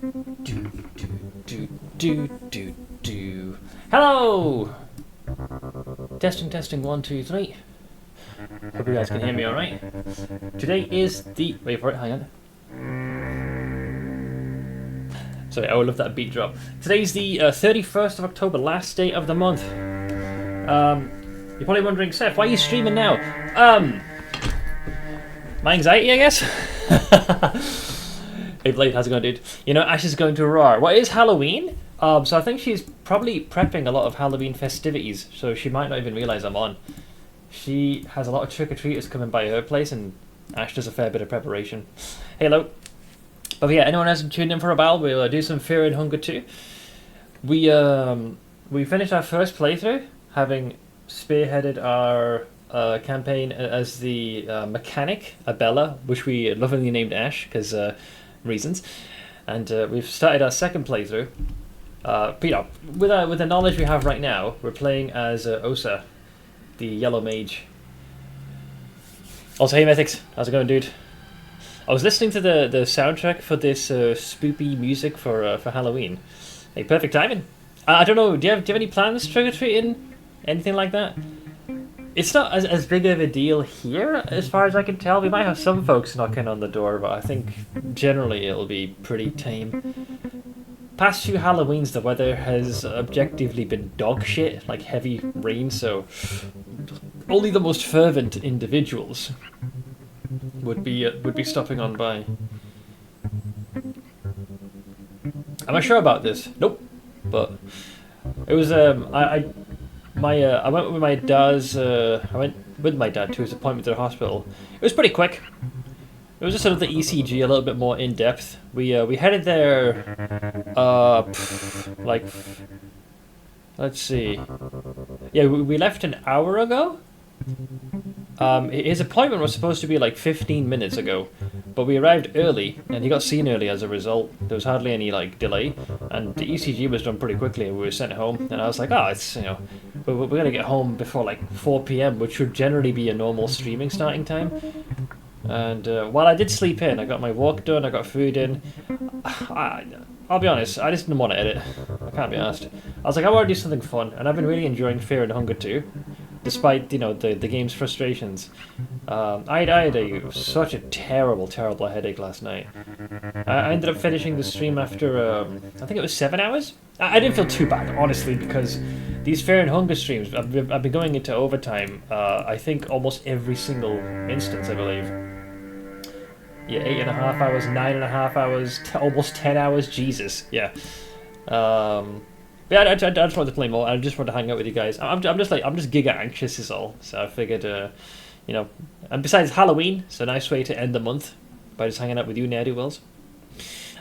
Do, do, do, do, do. Hello! Testing, testing, 1, 2, 3. Hope you guys can hear me alright. Today is the... Wait for it, hang on. Sorry, I would love that beat drop. Today's the 31st of October, last day of the month. You're probably wondering, Seth, why are you streaming now? My anxiety, I guess? Hey Blade, how's it going, dude? You know, Ash is going to roar. What is Halloween? So I think she's probably prepping a lot of Halloween festivities, so she might not even realise I'm on. She has a lot of trick-or-treaters coming by her place, and Ash does a fair bit of preparation. Hey, hello. But yeah, anyone hasn't tuned in for a while, we'll do some Fear and Hunger 2. We finished our first playthrough, having spearheaded our campaign as the mechanic, Abella, which we lovingly named Ash, because reasons. And we've started our second playthrough. But, you know, with the knowledge we have right now, we're playing as Osa, the yellow mage. Also, hey Mythics, how's it going, dude? I was listening to the soundtrack for this spoopy music for Halloween. Hey, perfect timing. I don't know, do you have any plans trick-or-treating? Anything like that? It's not as big of a deal here, as far as I can tell. We might have some folks knocking on the door, but I think generally it'll be pretty tame. Past few Halloweens, the weather has objectively been dog shit, like heavy rain, so only the most fervent individuals would be stopping on by. Am I sure about this? Nope. But it was I went with my dad's. I went with my dad to his appointment to the hospital. It was pretty quick. It was just sort of the ECG, a little bit more in depth. We headed there. Like, let's see. Yeah, we left an hour ago. His appointment was supposed to be like 15 minutes ago, but we arrived early, and he got seen early as a result. There was hardly any like delay, and the ECG was done pretty quickly, and we were sent home. And I was like, oh, it's, you know, we're gonna get home before like 4 p.m., which should generally be a normal streaming starting time. And while I did sleep in, I got my walk done, I got food in. I'll be honest, I just didn't want to edit. I can't be asked. I was like, I want to do something fun, and I've been really enjoying Fear and Hunger 2. Despite, you know, the game's frustrations. I had such a terrible headache last night. I ended up finishing the stream after, I think it was 7 hours? I didn't feel too bad, honestly, because these Fear and Hunger streams, I've been going into overtime, I think almost every single instance, I believe. Yeah, 8.5 hours, 9.5 hours, almost 10 hours, Jesus, yeah. Yeah, I just wanted to play more. I just wanted to hang out with you guys. I'm just giga anxious is all. So I figured, you know, and besides Halloween, it's a nice way to end the month by just hanging out with you ne'er-do-wells.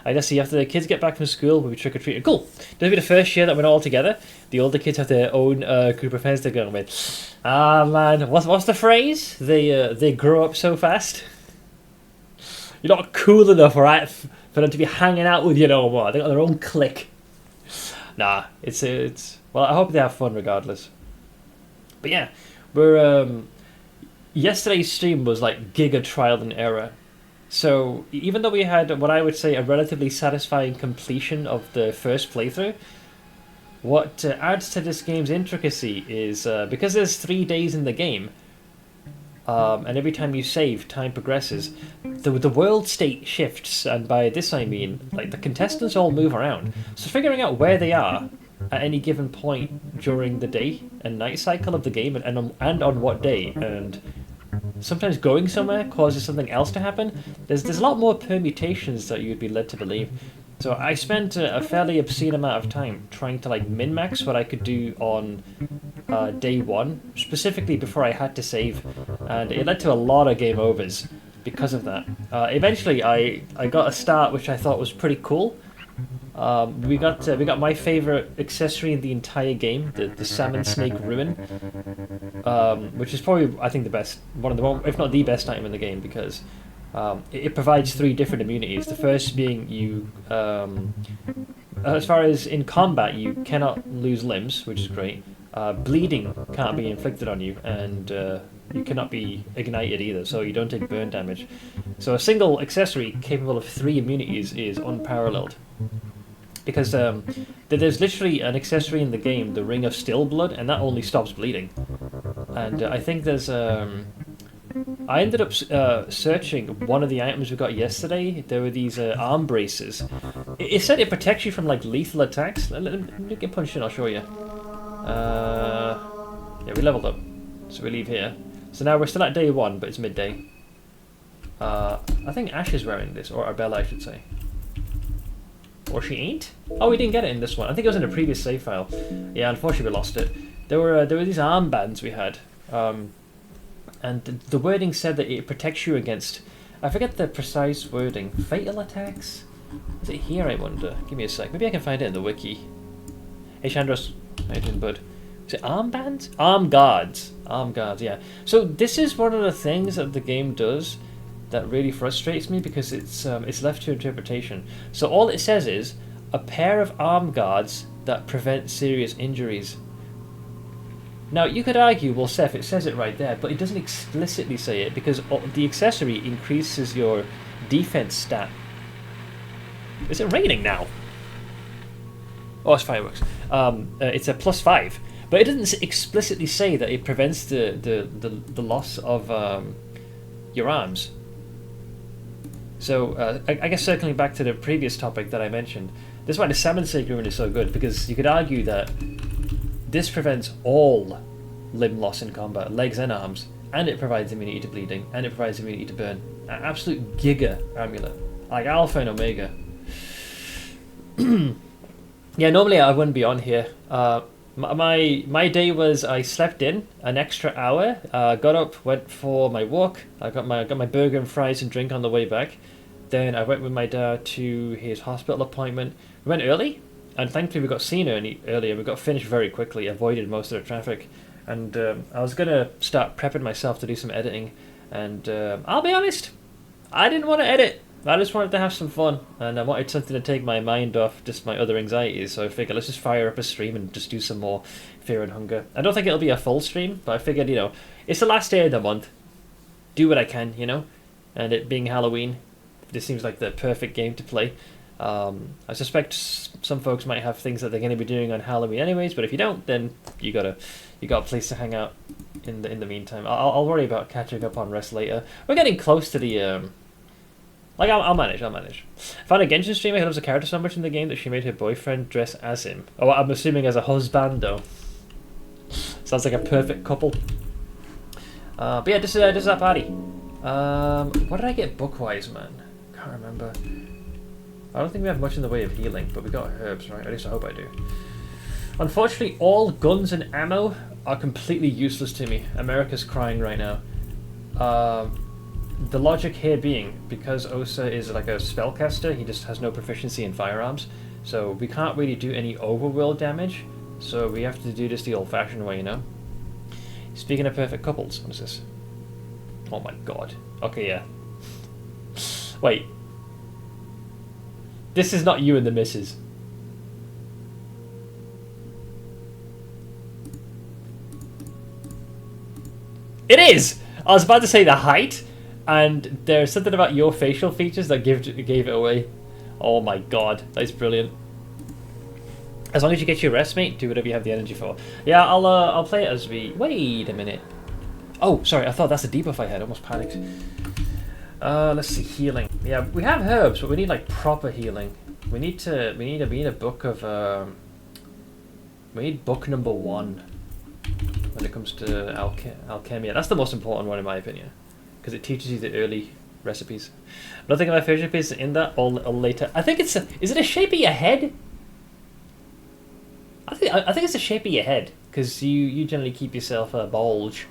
I guess see after the kids get back from school, we'll be trick or treating. Cool. This will be the first year that we're all together. The older kids have their own group of friends they're going with. Ah man, what's the phrase? They grow up so fast. You're not cool enough, right, for them to be hanging out with you no more. They got their own clique. Nah, it's well, I hope they have fun regardless. But yeah, we're yesterday's stream was like giga trial and error. So even though we had what I would say a relatively satisfying completion of the first playthrough, what adds to this game's intricacy is because there's 3 days in the game, and every time you save, time progresses. The world state shifts, and by this I mean like the contestants all move around. So figuring out where they are at any given point during the day and night cycle of the game, and on what day, and sometimes going somewhere causes something else to happen. There's a lot more permutations that you'd be led to believe. So I spent a fairly obscene amount of time trying to like min-max what I could do on day one, specifically before I had to save, and it led to a lot of game overs because of that. Eventually I got a start which I thought was pretty cool. We got my favorite accessory in the entire game, the salmon snake ruin, which is probably I think the best, one, if not the best item in the game, because it provides 3 different immunities. The first being you, as far as in combat, you cannot lose limbs, which is great. Bleeding can't be inflicted on you, and you cannot be ignited either, so you don't take burn damage. So a single accessory capable of 3 immunities is unparalleled. Because there's literally an accessory in the game, the Ring of Still Blood, and that only stops bleeding. And I think there's I ended up searching one of the items we got yesterday. There were these arm braces. It said it protects you from like lethal attacks. Let me get punched in, I'll show you. Yeah, we leveled up. So we leave here. So now we're still at day 1, but it's midday. I think Ash is wearing this, or Arbella I should say. Or she ain't? Oh, we didn't get it in this one. I think it was in a previous save file. Yeah, unfortunately we lost it. There were these armbands we had. And the wording said that it protects you against, I forget the precise wording, fatal attacks? Is it here, I wonder? Give me a sec. Maybe I can find it in the wiki. Hey Chandros, how you doing, bud? Is it armbands? Arm guards. Arm guards, yeah. So this is one of the things that the game does that really frustrates me, because it's left to interpretation. So all it says is, a pair of arm guards that prevent serious injuries. Now, you could argue, well, Seth, it says it right there, but it doesn't explicitly say it, because the accessory increases your defense stat. Is it raining now? Oh, it's fireworks. It's a +5, but it doesn't explicitly say that it prevents the loss of your arms. So, I guess circling back to the previous topic that I mentioned, this is why the Salmon Sake Ruin is so good, because you could argue that this prevents all limb loss in combat, legs and arms, and it provides immunity to bleeding, and it provides immunity to burn. An absolute giga amulet, like Alpha and Omega. Yeah, normally I wouldn't be on here. My day was, I slept in an extra hour, got up, went for my walk. I got my burger and fries and drink on the way back. Then I went with my dad to his hospital appointment. We went early, and thankfully we got seen earlier. We got finished very quickly, avoided most of the traffic. And I was going to start prepping myself to do some editing. And I'll be honest, I didn't want to edit. I just wanted to have some fun. And I wanted something to take my mind off just my other anxieties. So I figured, let's just fire up a stream and just do some more Fear and Hunger. I don't think it'll be a full stream, but I figured, you know, it's the last day of the month. Do what I can, you know? And it being Halloween, this seems like the perfect game to play. I suspect some folks might have things that they're going to be doing on Halloween anyways, but if you don't, then you got a place to hang out in the meantime. I'll worry about catching up on rest later. We're getting close to the like I'll manage. Found a Genshin streamer who loves a character so much in the game that she made her boyfriend dress as him. Oh, I'm assuming as a husbando. Sounds like a perfect couple. But yeah, this is our party. What did I get book-wise, man? Can't remember. I don't think we have much in the way of healing, but we got herbs, right? At least I hope I do. Unfortunately, all guns and ammo are completely useless to me. America's crying right now. The logic here being, because Osa is like a spellcaster, he just has no proficiency in firearms, so we can't really do any overworld damage, so we have to do this the old-fashioned way, you know? Speaking of perfect couples, what is this? Oh my god. Okay, yeah. Wait. This is not you and the missus. It is! I was about to say the height, and there's something about your facial features that gave it away. Oh my god, that's brilliant. As long as you get your rest, mate, do whatever you have the energy for. Yeah, I'll play it as we... Wait a minute. Oh, sorry, I thought that's a debuff I had. Almost panicked. Let's see, healing. Yeah, we have herbs, but we need like proper healing. We need a book of we need book number 1 when it comes to alchemia. That's the most important one in my opinion, because it teaches you the early recipes. But I think my favorite piece is in that or later. I think it's is it a shape of your head? I think it's the shape of your head, because you generally keep yourself a bulge.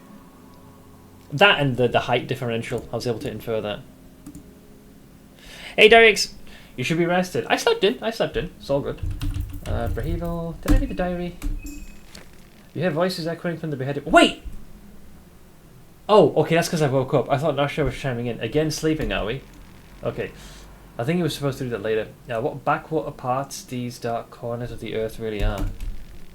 That and the height differential, I was able to infer that. Hey Derricks, you should be rested. I slept in. It's all good. Brahilo, did I read the diary? You hear voices echoing from the beheaded... Wait! Oh, okay, that's because I woke up. I thought Nas'Hrah was chiming in. Again sleeping, are we? Okay. I think he was supposed to do that later. Now, what backwater parts these dark corners of the earth really are.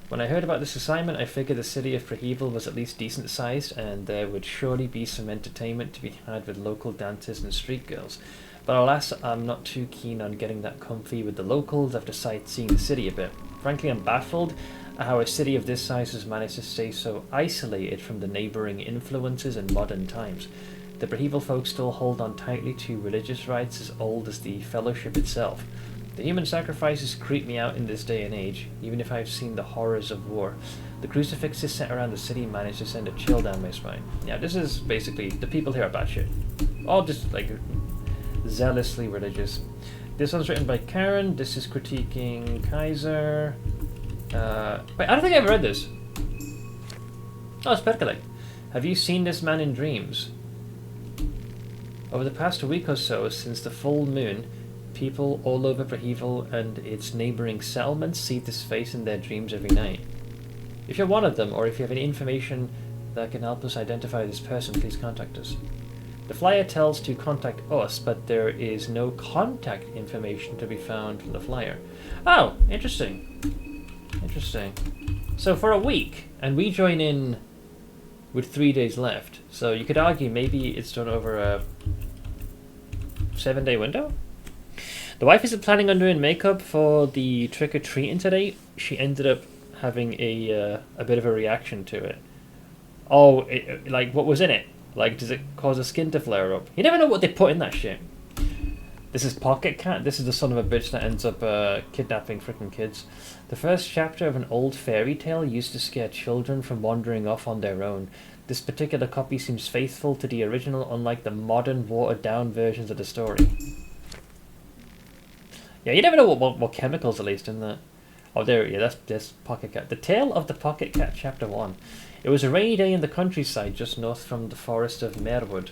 When I heard about this assignment, I figured the city of Prahevel was at least decent sized, and there would surely be some entertainment to be had with local dancers and street girls. But alas, I'm not too keen on getting that comfy with the locals after sightseeing the city a bit. Frankly, I'm baffled at how a city of this size has managed to stay so isolated from the neighbouring influences in modern times. The Brahevil folk still hold on tightly to religious rites as old as the Fellowship itself. The human sacrifices creep me out in this day and age, even if I've seen the horrors of war. The crucifixes set around the city manage to send a chill down my spine. Yeah, this is basically, the people here are batshit. All just, like, zealously religious. This one's written by Karen. This is critiquing Kaiser. Wait, I don't think I've read this. Oh, it's Perkele. Have you seen this man in dreams? Over the past week or so, since the full moon, people all over Brahevil and its neighbouring settlements see this face in their dreams every night. If you're one of them, or if you have any information that can help us identify this person, please contact us. The flyer tells to contact us, but there is no contact information to be found from the flyer. Oh, interesting. Interesting. So for a week, and we join in with 3 days left, so you could argue maybe it's done over a 7-day window? The wife isn't planning on doing makeup for the trick-or-treating today. She ended up having a bit of a reaction to it. Oh, like, what was in it? Like, does it cause her skin to flare up? You never know what they put in that shit. This is Pocket Cat. This is the son of a bitch that ends up kidnapping freaking kids. The first chapter of an old fairy tale used to scare children from wandering off on their own. This particular copy seems faithful to the original, unlike the modern, watered-down versions of the story. Yeah, you never know what chemicals are laced in that. Oh, there, yeah, that's Pocket Cat. The Tale of the Pocket Cat, Chapter 1. It was a rainy day in the countryside just north from the forest of Merwood.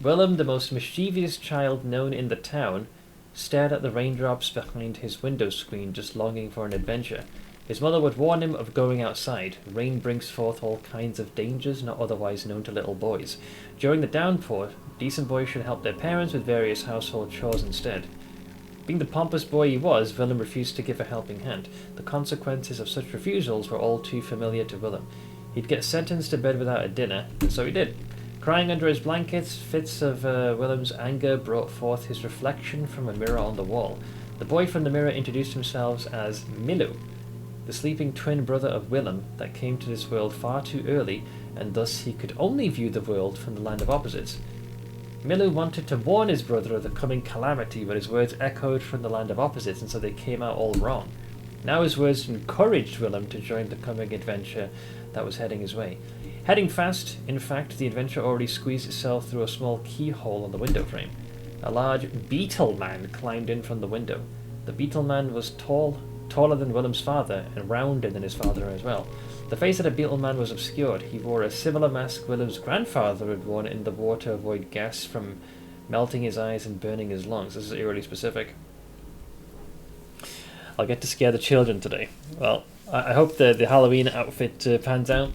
Willem, the most mischievous child known in the town, stared at the raindrops behind his window screen, just longing for an adventure. His mother would warn him of going outside. Rain brings forth all kinds of dangers not otherwise known to little boys. During the downpour, decent boys should help their parents with various household chores instead. Being the pompous boy he was, Willem refused to give a helping hand. The consequences of such refusals were all too familiar to Willem. He'd get sentenced to bed without a dinner, and so he did. Crying under his blankets, fits of Willem's anger brought forth his reflection from a mirror on the wall. The boy from the mirror introduced himself as Milu, the sleeping twin brother of Willem that came to this world far too early, and thus he could only view the world from the land of opposites. Milu wanted to warn his brother of the coming calamity, but his words echoed from the land of opposites, and so they came out all wrong. Now his words encouraged Willem to join the coming adventure that was heading his way. Heading fast, in fact, the adventure already squeezed itself through a small keyhole on the window frame. A large beetle man climbed in from the window. The beetle man was taller than Willem's father, and rounder than his father as well. The face of the beetle man was obscured. He wore a similar mask Willem's grandfather had worn in the war to avoid gas from melting his eyes and burning his lungs. This is eerily specific. I'll get to scare the children today. Well, I hope the Halloween outfit pans out.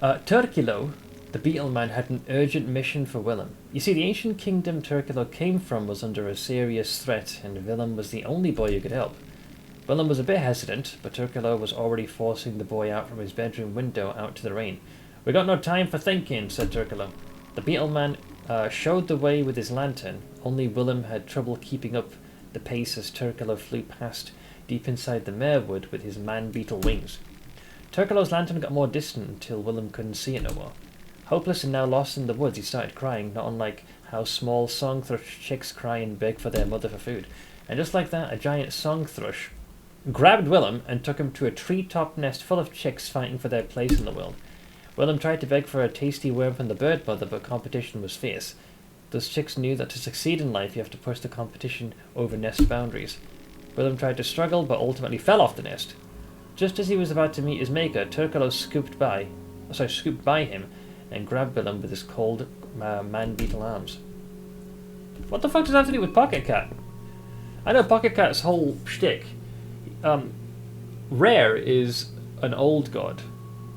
Turkilo, the beetle man, had an urgent mission for Willem. You see, the ancient kingdom Turkilo came from was under a serious threat, and Willem was the only boy who could help. Willem was a bit hesitant, but Turkilo was already forcing the boy out from his bedroom window out to the rain. "We got no time for thinking," said Turkilo. The beetle man showed the way with his lantern. Only Willem had trouble keeping up the pace as Turkilo flew past deep inside the Merwood with his man-beetle wings. Turkilo's lantern got more distant until Willem couldn't see it no more. Hopeless and now lost in the woods, he started crying, not unlike how small song thrush chicks cry and beg for their mother for food. And just like that, a giant song thrush grabbed Willem and took him to a treetop nest full of chicks fighting for their place in the world. Willem tried to beg for a tasty worm from the bird mother, but competition was fierce. Those chicks knew that to succeed in life you have to push the competition over nest boundaries. Willem tried to struggle, but ultimately fell off the nest. Just as he was about to meet his maker, Turkilo scooped by him and grabbed Willem with his cold man-beetle arms. What the fuck does that have to do with Pocket Cat? I know Pocket Cat's whole shtick. Rare is an old god,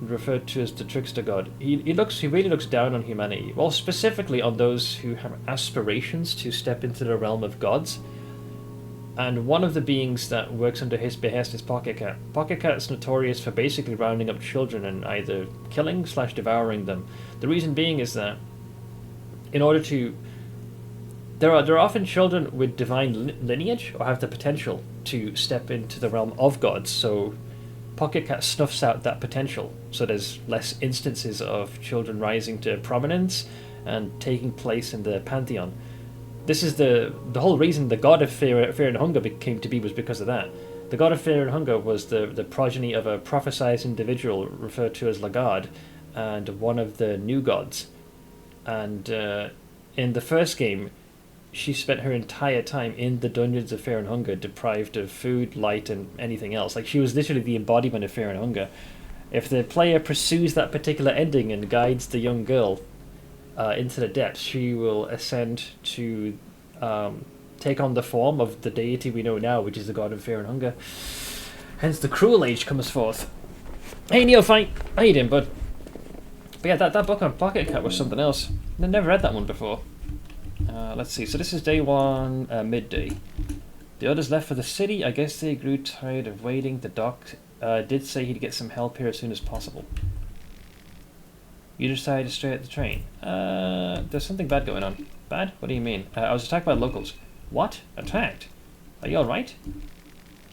referred to as the trickster god. He really looks down on humanity. Well, specifically on those who have aspirations to step into the realm of gods. And one of the beings that works under his behest is Pocket Cat. Pocket Cat is notorious for basically rounding up children and either killing/devouring them. The reason being is that in order to there are often children with divine lineage or have the potential to step into the realm of gods. So Pocket Cat snuffs out that potential. So there's less instances of children rising to prominence and taking place in the pantheon. This is the whole reason the god of fear and hunger came to be, was because of that. The god of fear and hunger was the progeny of a prophesized individual referred to as Lagard, and one of the new gods. And in the first game, she spent her entire time in the dungeons of fear and hunger, deprived of food, light, and anything else. Like, she was literally the embodiment of fear and hunger. If the player pursues that particular ending and guides the young girl into the depths, she will ascend to take on the form of the deity we know now, which is the god of fear and hunger. Hence the cruel age comes forth. Hey Neophyte, how you doing, bud? But yeah, that book on Pocket Cat was something else. I've never read that one before. Let's see, so this is day 1, midday. The others left for the city. I guess they grew tired of waiting. The doc did say he'd get some help here as soon as possible. You decided to stay at the train. There's something bad going on. Bad? What do you mean? I was attacked by locals. What? Attacked? Are you alright?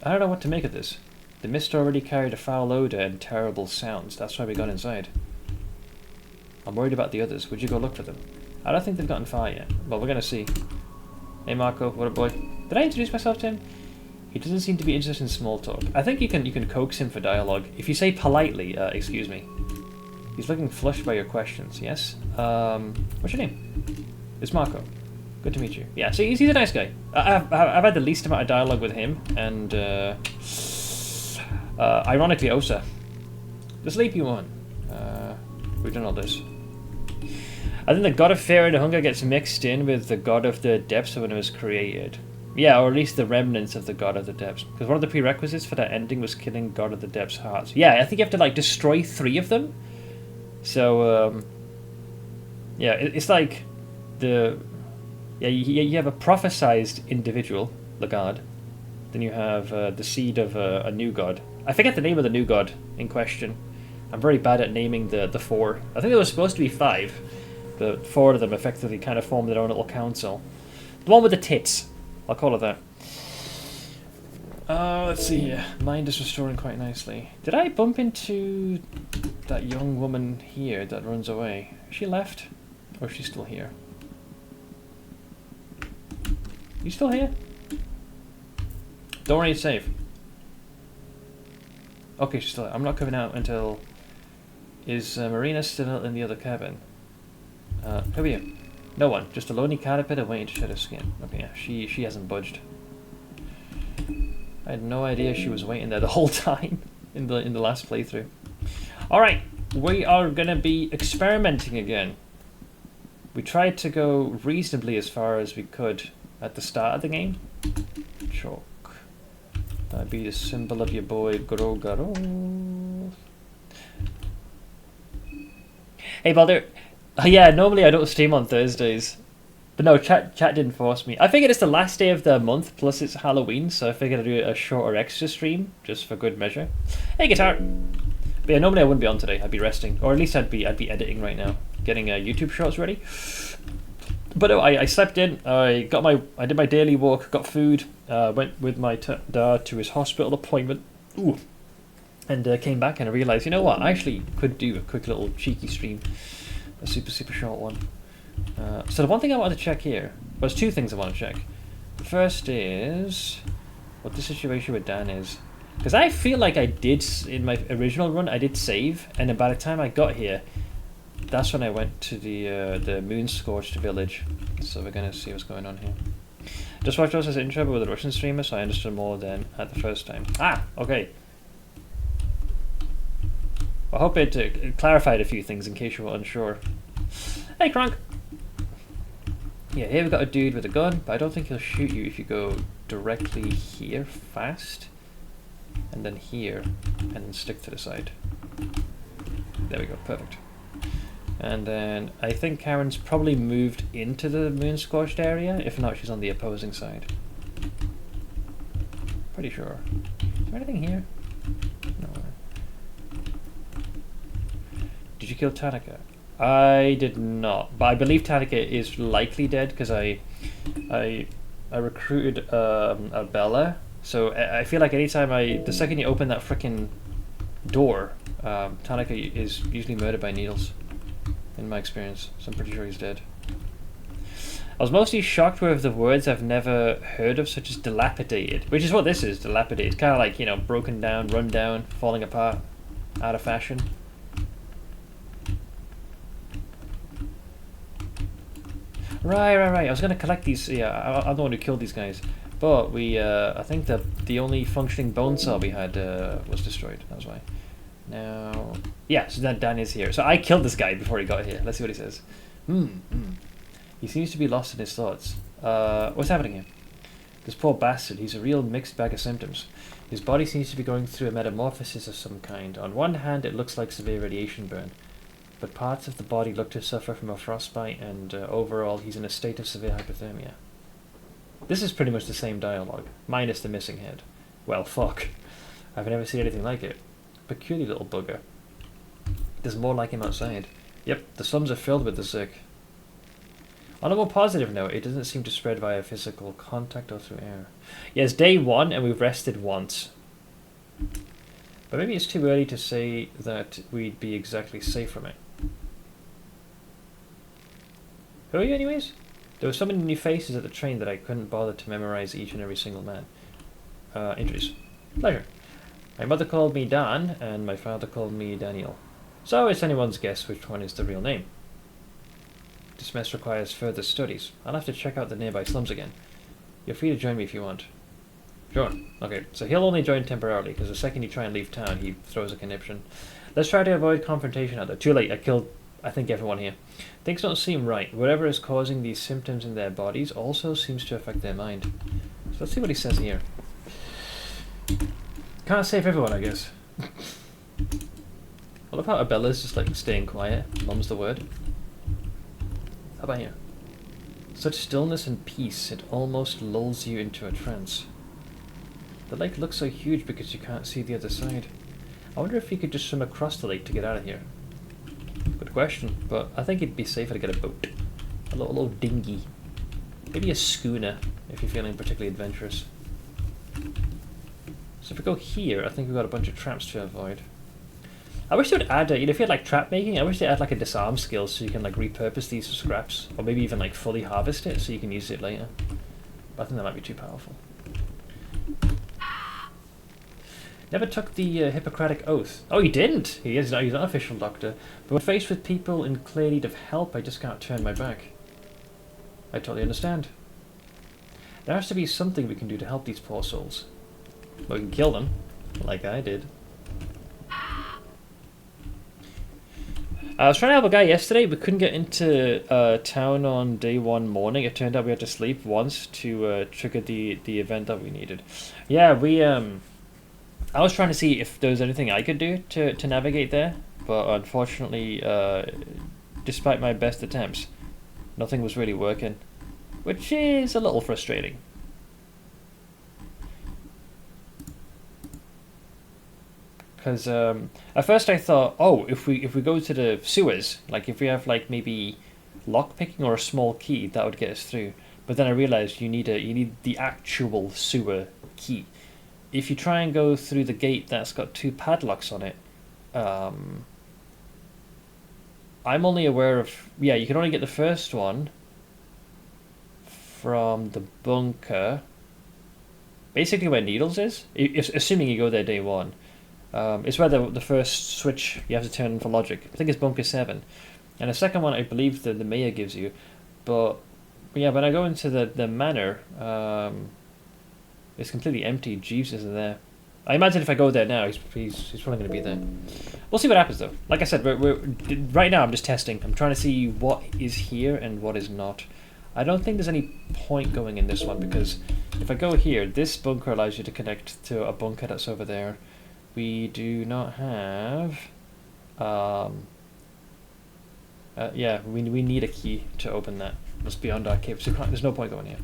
I don't know what to make of this. The mist already carried a foul odor and terrible sounds. That's why we got inside. I'm worried about the others. Would you go look for them? I don't think they've gotten far yet. Well, we're going to see. Hey Marco, what a boy. Did I introduce myself to him? He doesn't seem to be interested in small talk. I think you can coax him for dialogue. If you say politely, excuse me. He's looking flushed by your questions, yes? What's your name? It's Marco. Good to meet you. Yeah, see, he's a nice guy. I've had the least amount of dialogue with him, and ironically, Osa. The sleepy one. We've done all this. I think the god of fear and hunger gets mixed in with the god of the depths when it was created. Yeah, or at least the remnants of the god of the depths. Because one of the prerequisites for that ending was killing god of the depths' hearts. Yeah, I think you have to like destroy 3 of them. So, yeah, it's like you have a prophesized individual, the god. Then you have the seed of a new god. I forget the name of the new god in question. I'm very bad at naming the 4. I think there was supposed to be 5. The 4 of them effectively kind of formed their own little council. The one with the tits. I'll call it that. Let's see here. Mind is restoring quite nicely. Did I bump into that young woman here that runs away? She left? Or is she still here? You still here? Don't worry, it's safe. Okay, she's still here. I'm not coming out until... Is Marina still in the other cabin? Who are you? No one. Just a lonely caterpillar waiting to shed her skin. Okay, yeah, she hasn't budged. I had no idea she was waiting there the whole time in the last playthrough. Alright, we are gonna be experimenting again. We tried to go reasonably as far as we could at the start of the game. Chalk. That'd be the symbol of your boy Gro-Goroth. Hey Baldur. Yeah, normally I don't stream on Thursdays. But no, chat didn't force me. I figured it's the last day of the month, plus it's Halloween, so I figured I'd do a shorter extra stream, just for good measure. Hey Guitar! But yeah, normally I wouldn't be on today, I'd be resting. Or at least I'd be editing right now, getting YouTube shorts ready. But no, I slept in, I did my daily walk, got food, went with my dad to his hospital appointment. Ooh. And came back and I realised, you know what, I actually could do a quick little cheeky stream. A super short one. So the one thing I wanted to check here, well, there's 2 things I want to check. The first is what the situation with Dan is, because I feel like I did in my original run. I did save, and then by the time I got here, that's when I went to the moon-scorched village. So we're gonna see what's going on here. Just watched Osa's intro with a Russian streamer, so I understood more than at the first time. Ah, okay. I hope it clarified a few things in case you were unsure. Hey, Kronk! Yeah, here we've got a dude with a gun, but I don't think he'll shoot you if you go directly here fast, and then here, and then stick to the side. There we go, perfect. And then I think Karen's probably moved into the moon-scorched area. If not, she's on the opposing side. Pretty sure. Is there anything here? No. Did you kill Tanaka? I did not, but I believe Tanaka is likely dead because I I recruited a Bella, so I feel like anytime the second you open that freaking door, Tanaka is usually murdered by needles, in my experience. So I'm pretty sure he's dead. I was mostly shocked with the words I've never heard of, such as dilapidated, which is what this is. Dilapidated, kind of like, you know, broken down, run down, falling apart, out of fashion. Right. I was gonna collect these. Yeah, I'm the one who killed these guys. But I think that the only functioning bone cell we had was destroyed. That's why. Now, yeah. So that Dan is here. So I killed this guy before he got here. Let's see what he says. He seems to be lost in his thoughts. What's happening here? This poor bastard. He's a real mixed bag of symptoms. His body seems to be going through a metamorphosis of some kind. On one hand, it looks like severe radiation burn. But parts of the body look to suffer from a frostbite, and overall he's in a state of severe hypothermia. This is pretty much the same dialogue, minus the missing head. Well, fuck. I've never seen anything like it. Peculiar little bugger. There's more like him outside. Yep, the slums are filled with the sick. On a more positive note, it doesn't seem to spread via physical contact or through air. Yeah, it's day 1 and we've rested once. But maybe it's too early to say that we'd be exactly safe from it. Who are you anyways? There were so many new faces at the train that I couldn't bother to memorize each and every single man. Introduce. Pleasure. My mother called me Dan, and my father called me Daniel. So it's anyone's guess which one is the real name. This mess requires further studies. I'll have to check out the nearby slums again. You're free to join me if you want. Sure. Okay, so he'll only join temporarily, because the second you try and leave town, he throws a conniption. Let's try to avoid confrontation out there. Too late, I killed, I think, everyone here. Things don't seem right. Whatever is causing these symptoms in their bodies also seems to affect their mind. So let's see what he says here. Can't save everyone, I guess. I love how Abella's just like staying quiet. Mum's the word. How about here? Such stillness and peace, it almost lulls you into a trance. The lake looks so huge because you can't see the other side. I wonder if you could just swim across the lake to get out of here. Good question, but I think it'd be safer to get a boat. A little dinghy. Maybe a schooner, if you're feeling particularly adventurous. So if we go here, I think we've got a bunch of traps to avoid. I wish they would add, if you had like trap making, I wish they had like a disarm skill so you can like repurpose these scraps. Or maybe even like fully harvest it so you can use it later. But I think that might be too powerful. Never took the Hippocratic Oath. Oh, he didn't! He's not an official doctor. But when faced with people in clear need of help, I just can't turn my back. I totally understand. There has to be something we can do to help these poor souls. We can kill them, like I did. I was trying to help a guy yesterday, but couldn't get into town on day 1 morning. It turned out we had to sleep once to trigger the event that we needed. Yeah, I was trying to see if there was anything I could do to navigate there, but unfortunately, despite my best attempts, nothing was really working, which is a little frustrating. Because at first I thought, oh, if we go to the sewers, like if we have like maybe lockpicking or a small key, that would get us through. But then I realized you need the actual sewer key. If you try and go through the gate that's got 2 padlocks on it, I'm only aware of, yeah, you can only get the first one from the bunker, basically where Needles is, assuming you go there day 1. It's where the first switch you have to turn for logic. I think it's bunker 7. And the second one I believe the mayor gives you. But yeah, when I go into the manor, it's completely empty. Jeeves isn't there. I imagine if I go there now, he's probably going to be there. We'll see what happens though. Like I said, right now I'm just testing. I'm trying to see what is here and what is not. I don't think there's any point going in this one because if I go here, this bunker allows you to connect to a bunker that's over there. We do not have... yeah, we need a key to open that. That's beyond our cave, so there's no point going here.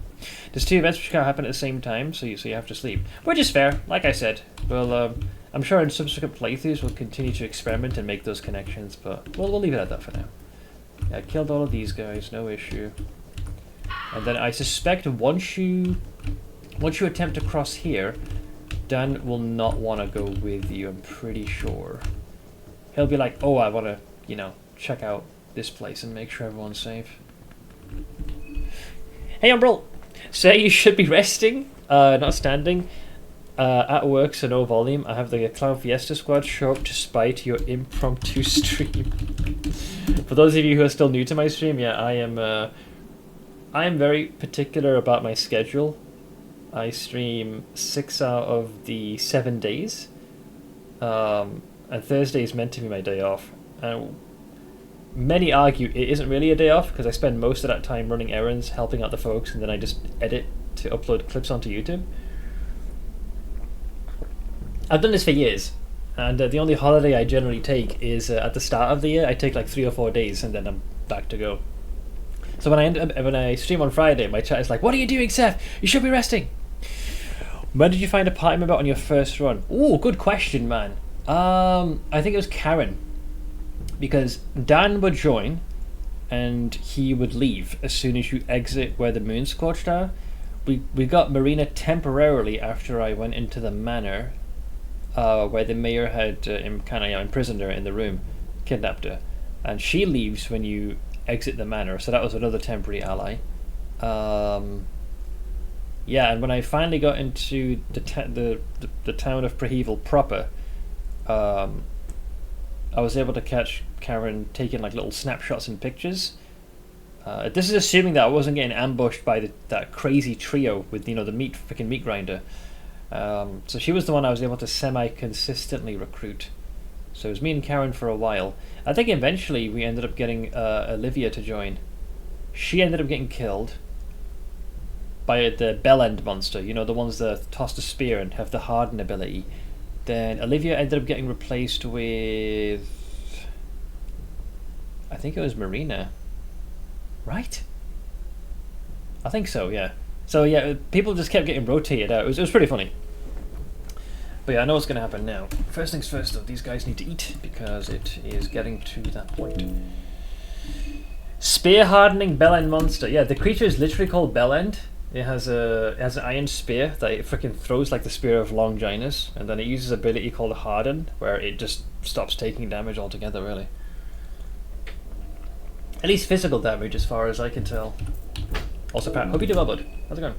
There's 2 events which can't happen at the same time, so you have to sleep. Which is fair, like I said. Well, I'm sure in subsequent playthroughs we'll continue to experiment and make those connections, but we'll leave it at that for now. Yeah, I killed all of these guys, no issue. And then I suspect once you attempt to cross here, Dan will not want to go with you, I'm pretty sure. He'll be like, oh, I want to, you know, check out this place and make sure everyone's safe. Hey, Umbral! Say you should be resting, not standing. At work, so no volume. I have the Clown Fiesta squad show up to spite your impromptu stream. For those of you who are still new to my stream, yeah, I am very particular about my schedule. I stream 6 out of the 7 days, and Thursday is meant to be my day off. And many argue it isn't really a day off because I spend most of that time running errands, helping out the folks, and then I just edit to upload clips onto YouTube. I've done this for years, and the only holiday I generally take is at the start of the year. I take like 3 or 4 days, and then I'm back to go. So when I stream on Friday, my chat is like, "What are you doing, Seth? You should be resting." When did you find a party member on your first run? Ooh, good question, man. I think it was Karen, because Dan would join, and he would leave as soon as you exit where the moon scorched are. We got Marina temporarily after I went into the manor. Where the mayor had imprisoned her in the room, kidnapped her, and she leaves when you exit the manor. So that was another temporary ally. Yeah, and when I finally got into the town of Prehevel proper, I was able to catch Karen taking like little snapshots and pictures. This is assuming that I wasn't getting ambushed by that crazy trio with the meat grinder. So she was the one I was able to semi-consistently recruit. So it was me and Karen for a while. I think eventually we ended up getting Olivia to join. She ended up getting killed by the Bellend monster, you know, the ones that toss the spear and have the harden ability. Then Olivia ended up getting replaced with... I think it was Marina. Right? I think so, yeah. So yeah, people just kept getting rotated out. It was pretty funny. But yeah, I know what's going to happen now. First things first, though, these guys need to eat because it is getting to that point. Spear hardening Bellend monster. Yeah, the creature is literally called Bellend. It has an iron spear that it freaking throws like the spear of Longinus, and then it uses an ability called Harden, where it just stops taking damage altogether. Really, at least physical damage, as far as I can tell. Also, Pat, hope you do well, bud. How's it going?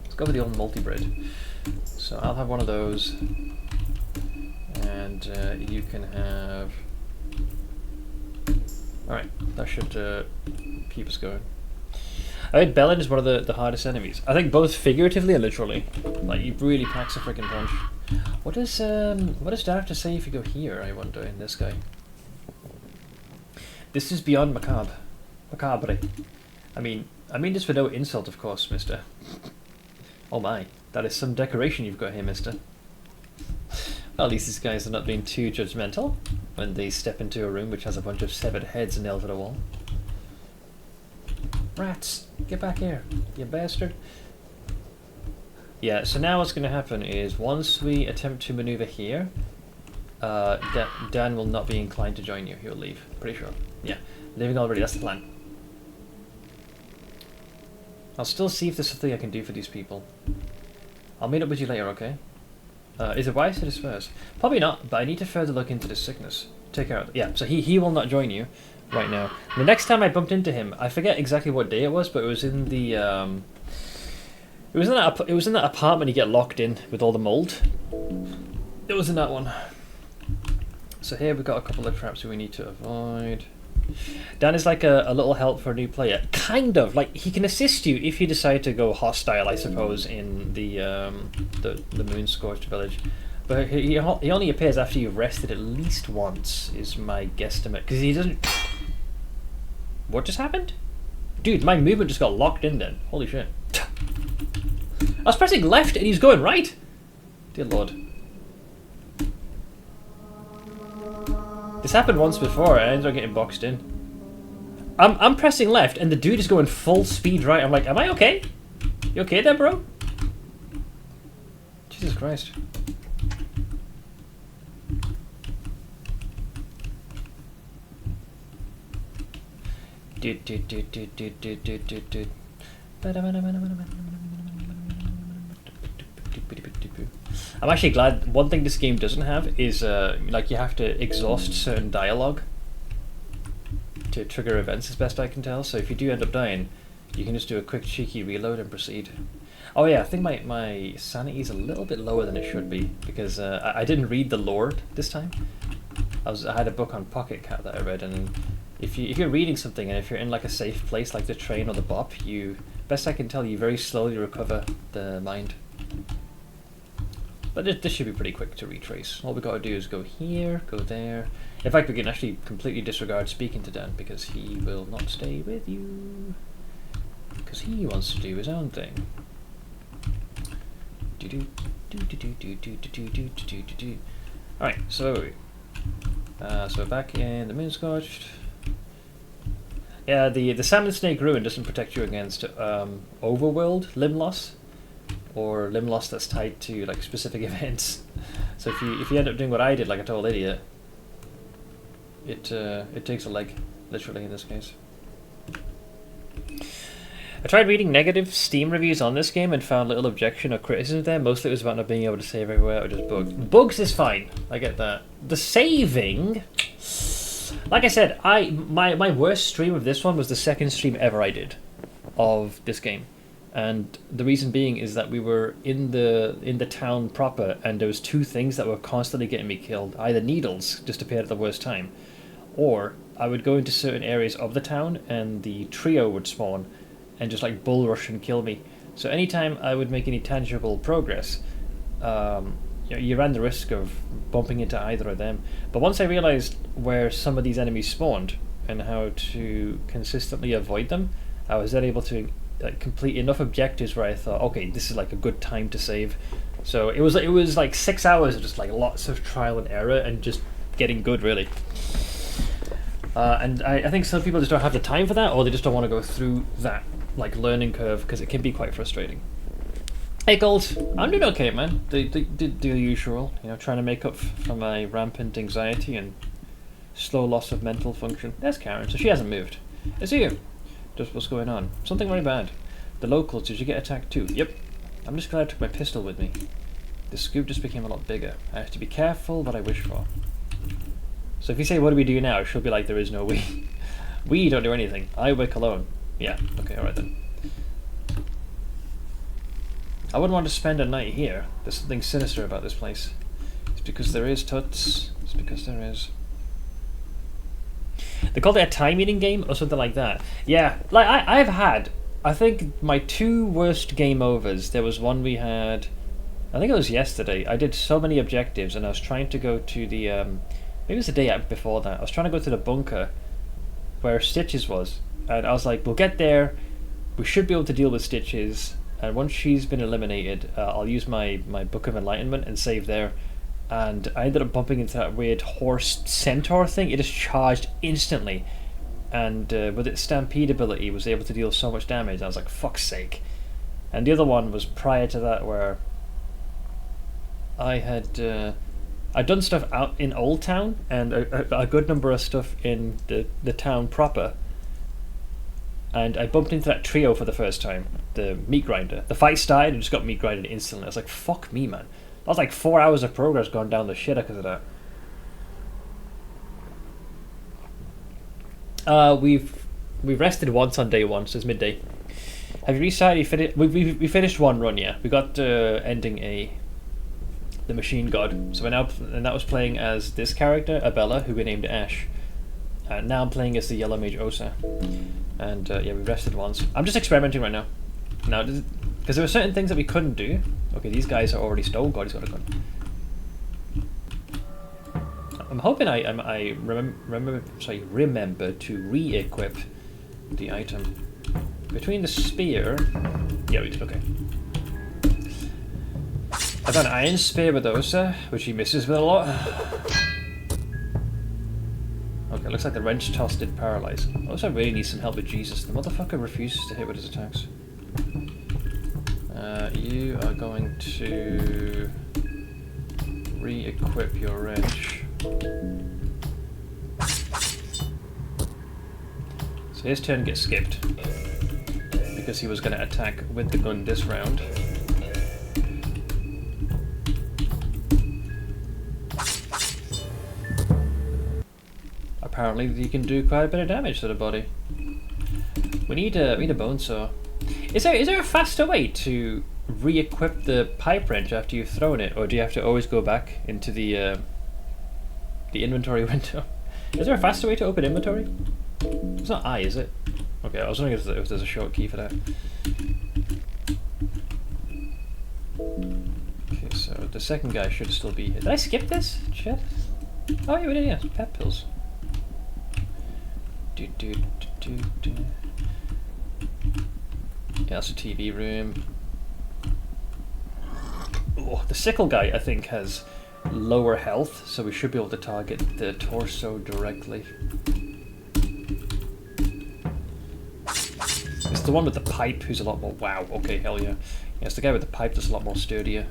Let's go with the old multi-bread. So I'll have one of those, and you can have... Alright, that should keep us going. I think Bellend is one of the hardest enemies. I think both figuratively and literally. Like, he really packs a freaking punch. What does Dad have to say if you go here, I wonder, in this guy? This is beyond macabre. Macabre. I mean this for no insult, of course, mister. Oh my, that is some decoration you've got here, mister. Well, at least these guys are not being too judgmental when they step into a room which has a bunch of severed heads nailed to the wall. Rats, get back here, you bastard. Yeah, so now what's going to happen is once we attempt to maneuver here, Dan will not be inclined to join you. He'll leave, pretty sure. Yeah, leaving already, that's the plan. I'll still see if there's something I can do for these people. I'll meet up with you later, okay? Is it wise to disperse? Probably not, but I need to further look into this sickness. Take care of it. Yeah, so he will not join you right now. The next time I bumped into him, I forget exactly what day it was, but it was in the it was in that apartment you get locked in with all the mold. It was in that one. So here we've got a couple of traps we need to avoid. Dan is like a little help for a new player. Kind of. Like, he can assist you if you decide to go hostile, I suppose, in the moon-scorched village. But he only appears after you've rested at least once, is my guesstimate. Because he doesn't... What just happened? Dude, my movement just got locked in then. Holy shit. I was pressing left and he's going right. Dear Lord. This happened once before and I ended up getting boxed in. I'm pressing left and the dude is going full speed right. I'm like, am I okay? You okay there, bro? Jesus Christ. Dude. I'm actually glad. One thing this game doesn't have is like you have to exhaust certain dialogue to trigger events, as best I can tell. So if you do end up dying, you can just do a quick cheeky reload and proceed. Oh yeah, I think my sanity is a little bit lower than it should be because I didn't read the lore this time. I had a book on Pocket Cat that I read, and if you're reading something and if you're in like a safe place like the train or the bop, you, best I can tell, you very slowly recover the mind. But this should be pretty quick to retrace. All we got to do is go here, go there. In fact, we can actually completely disregard speaking to Dan because he will not stay with you. Because he wants to do his own thing. Alright, so so back in the Moonscorched. Yeah, the Salmon Snake Ruin doesn't protect you against overworld limb loss, or limb loss that's tied to like specific events. So if you end up doing what I did, like a total idiot, it takes a leg, literally in this case. I tried reading negative Steam reviews on this game and found little objection or criticism there. Mostly it was about not being able to save everywhere or just bugs. Bugs is fine. I get that. The saving, like I said, my worst stream of this one was the second stream ever I did of this game. And the reason being is that we were in the town proper, and there was two things that were constantly getting me killed. Either needles just appeared at the worst time, or I would go into certain areas of the town and the trio would spawn and just like bull rush and kill me. So anytime I would make any tangible progress, you ran the risk of bumping into either of them. But once I realized where some of these enemies spawned and how to consistently avoid them, I was then able to complete enough objectives where I thought, okay, this is like a good time to save. So it was like 6 hours of just like lots of trial and error and just getting good, really. And I think some people just don't have the time for that, or they just don't want to go through that like learning curve because it can be quite frustrating. Hey Gold, I'm doing okay, man. The usual, trying to make up for my rampant anxiety and slow loss of mental function. There's Karen, so she hasn't moved. I see you. Just what's going on? Something very bad. The locals, did you get attacked too? Yep. I'm just glad I took my pistol with me. The scoop just became a lot bigger. I have to be careful what I wish for. So if you say, what do we do now? She'll be like, there is no we. We don't do anything. I work alone. Yeah, okay, alright then. I wouldn't want to spend a night here. There's something sinister about this place. It's because there is, Toots. It's because there is. They called it a time-eating game or something like that. Yeah, like I've had, I think my two worst game overs. There was one we had, I think it was yesterday. I did so many objectives and I was trying to go to the, maybe it was the day before that. I was trying to go to the bunker where Stitches was. And I was like, we'll get there, we should be able to deal with Stitches, and once she's been eliminated, I'll use my Book of Enlightenment and save there. And I ended up bumping into that weird horse centaur thing. It just charged instantly, and with its stampede ability was able to deal so much damage. I was like, fuck's sake. And the other one was prior to that, where I had I'd done stuff out in Old Town and a good number of stuff in the town proper, and I bumped into that trio for the first time, the meat grinder. The fight started and just got meat grinded instantly. I was like, fuck me, man. That was like 4 hours of progress gone down the shitter because of that. We've rested once on day one, so it's midday. Have you restarted? We finished one run, yeah. We got ending the machine god. So we're now, and that was playing as this character, Abella, who we named Ash. And now I'm playing as the Yellow Mage Osa. And yeah, we rested once. I'm just experimenting right now. Now, because there were certain things that we couldn't do. Okay, these guys are already stole. God, he's got a gun. I'm hoping I remember to re-equip the item. Between the spear... Yeah, we did, okay. I've got an iron spear with Osa, which he misses with a lot. Okay, looks like the wrench toss did paralyze. Osa really needs some help with Jesus. The motherfucker refuses to hit with his attacks. You are going to re-equip your wrench. So his turn gets skipped. because he was going to attack with the gun this round. Apparently he can do quite a bit of damage to the body. We need a bone saw. Is there a faster way to re-equip the pipe wrench after you've thrown it, or do you have to always go back into the inventory window? Is there a faster way to open inventory? It's not I, is it? Okay, I was wondering if there's a short key for that. Okay, so the second guy should still be here. Did I skip this? Shit. Oh yeah, we did. Yeah, pet pills. Yeah, that's a TV room. Oh, the sickle guy, I think, has lower health, so we should be able to target the torso directly. It's the one with the pipe who's a lot more... Wow, okay, hell yeah. Yeah, it's the guy with the pipe that's a lot more sturdier.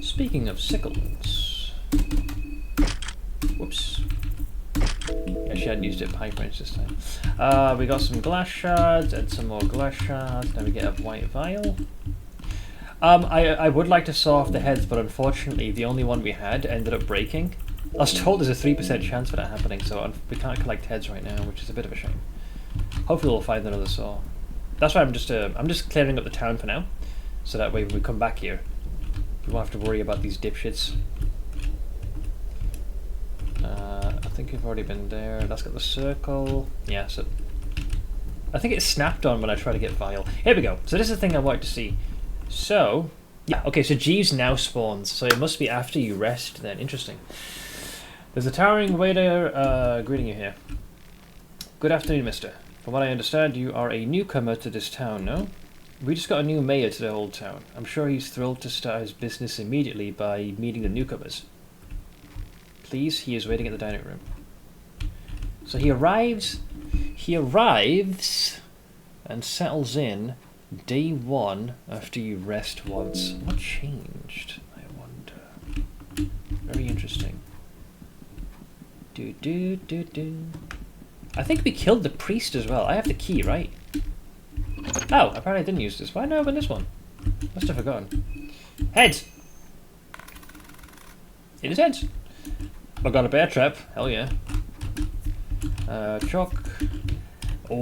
Speaking of sickles... Whoops. Yeah, she hadn't used it pipe wrench this time. We got some glass shards and some more glass shards. Now we get a white vial. I would like to saw off the heads, but unfortunately the only one we had ended up breaking. I was told there's a 3% chance for that happening, so we can't collect heads right now, which is a bit of a shame. Hopefully we'll find another saw. That's why I'm just clearing up the town for now, so that way when we come back here, we won't have to worry about these dipshits. I think we've already been there. That's got the circle. Yeah, so I think it snapped on when I tried to get vial. Here we go. So this is the thing I wanted to see. So, yeah, okay, so Jeeves now spawns, so it must be after you rest then. Interesting. There's a towering waiter greeting you here. Good afternoon, mister. From what I understand, you are a newcomer to this town, no? We just got a new mayor to the old town. I'm sure he's thrilled to start his business immediately by meeting the newcomers. Please, he is waiting at the dining room. So he arrives and settles in day one after you rest once. What changed, I wonder? Very interesting. I think we killed the priest as well. I have the key, right? Oh, apparently I didn't use this. Why didn't I open this one? Must have forgotten. Heads! It is heads. I got a bear trap. Hell yeah. Chalk. Oh,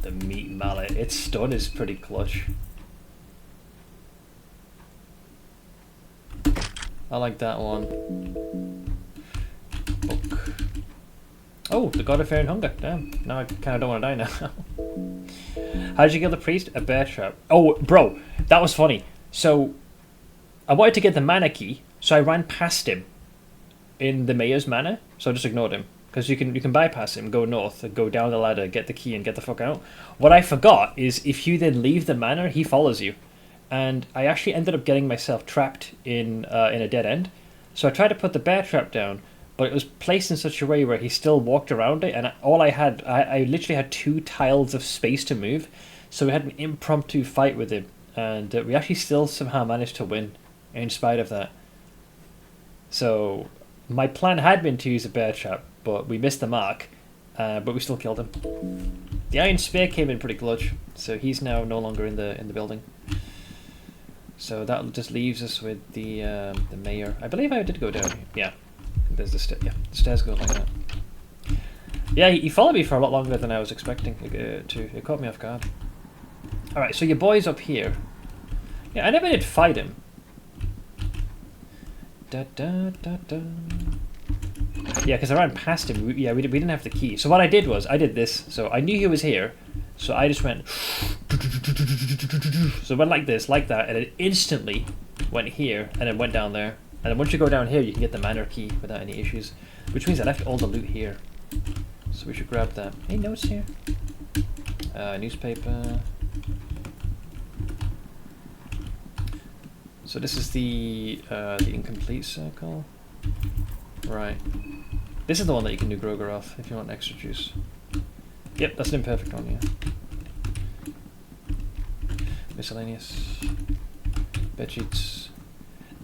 the meat mallet. Its stun is pretty clutch. I like that one. Book. Oh, the God of Fear and Hunger. Damn. Now I kind of don't want to die now. How did you kill the priest? A bear trap. Oh, bro, that was funny. So, I wanted to get the mana key, so I ran past him in the mayor's manor. So I just ignored him. Because you can bypass him, go north, go down the ladder, get the key and get the fuck out. What I forgot is if you then leave the manor, he follows you. And I actually ended up getting myself trapped in a dead end. So I tried to put the bear trap down, but it was placed in such a way where he still walked around it, and I literally had 2 tiles of space to move. So we had an impromptu fight with him, and we actually still somehow managed to win in spite of that. So my plan had been to use a bear trap, but we missed the mark, but we still killed him. The Iron Spear came in pretty clutch, so he's now no longer in the building. So that just leaves us with the mayor. I believe I did go down. Yeah, there's the stairs. Yeah, the stairs go like that. Yeah, he followed me for a lot longer than I was expecting to. It caught me off guard. All right, so your boy's up here. Yeah, I never did fight him. Da da da da. Yeah, because I ran past him. We didn't have the key. So what I did was, I did this. So I knew he was here. So I just went... So it went like this, like that, and it instantly went here, and then went down there. And then once you go down here, you can get the manor key without any issues. Which means I left all the loot here. So we should grab that. Any notes here? Newspaper. So this is the incomplete circle. Right. This is the one that you can do Gro-Goroth if you want extra juice. Yep, that's an imperfect one, yeah. Miscellaneous. Bedsheets.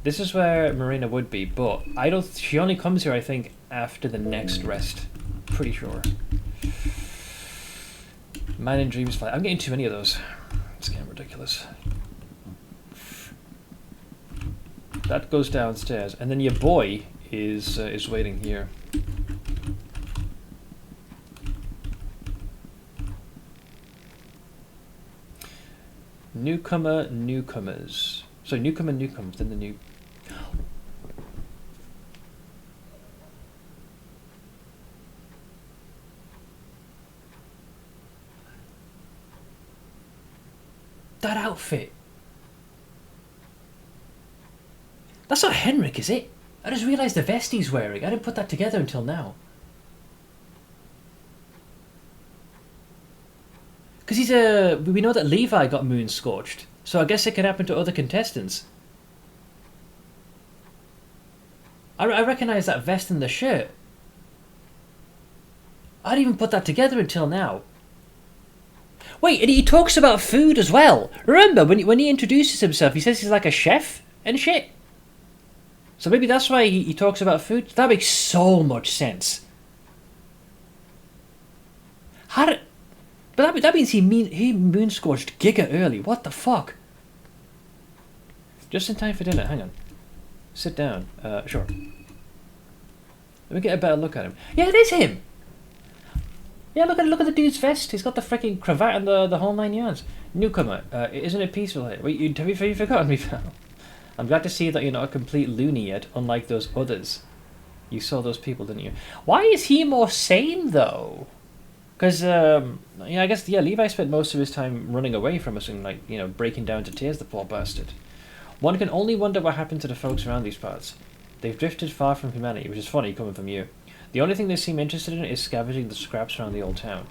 This is where Marina would be, but she only comes here, I think, after the next rest. Pretty sure. Man in Dreams Flight. I'm getting too many of those. It's getting ridiculous. That goes downstairs, and then your boy is waiting here. Newcomer, newcomers. Sorry, newcomer, newcomers. Then the new. That outfit. That's not Henrik, is it? I just realised the vest he's wearing. I didn't put that together until now. Because he's a... We know that Levi got moon scorched, so I guess it could happen to other contestants. I recognise that vest and the shirt. I didn't even put that together until now. Wait, and he talks about food as well. Remember, when he introduces himself, he says he's like a chef and shit. So maybe that's why he talks about food. That makes so much sense. But that means he moon-scorched Giga early. What the fuck? Just in time for dinner. Hang on. Sit down. Sure. Let me get a better look at him. Yeah, it is him. Yeah, look at the dude's vest. He's got the freaking cravat and the whole 9 yards. Newcomer, isn't it peaceful here? Wait, have you forgotten me, pal? I'm glad to see that you're not a complete loony yet, unlike those others. You saw those people, didn't you? Why is he more sane, though? Because, yeah, I guess, yeah, Levi spent most of his time running away from us and, like, you know, breaking down to tears, the poor bastard. One can only wonder what happened to the folks around these parts. They've drifted far from humanity, which is funny coming from you. The only thing they seem interested in is scavenging the scraps around the old town.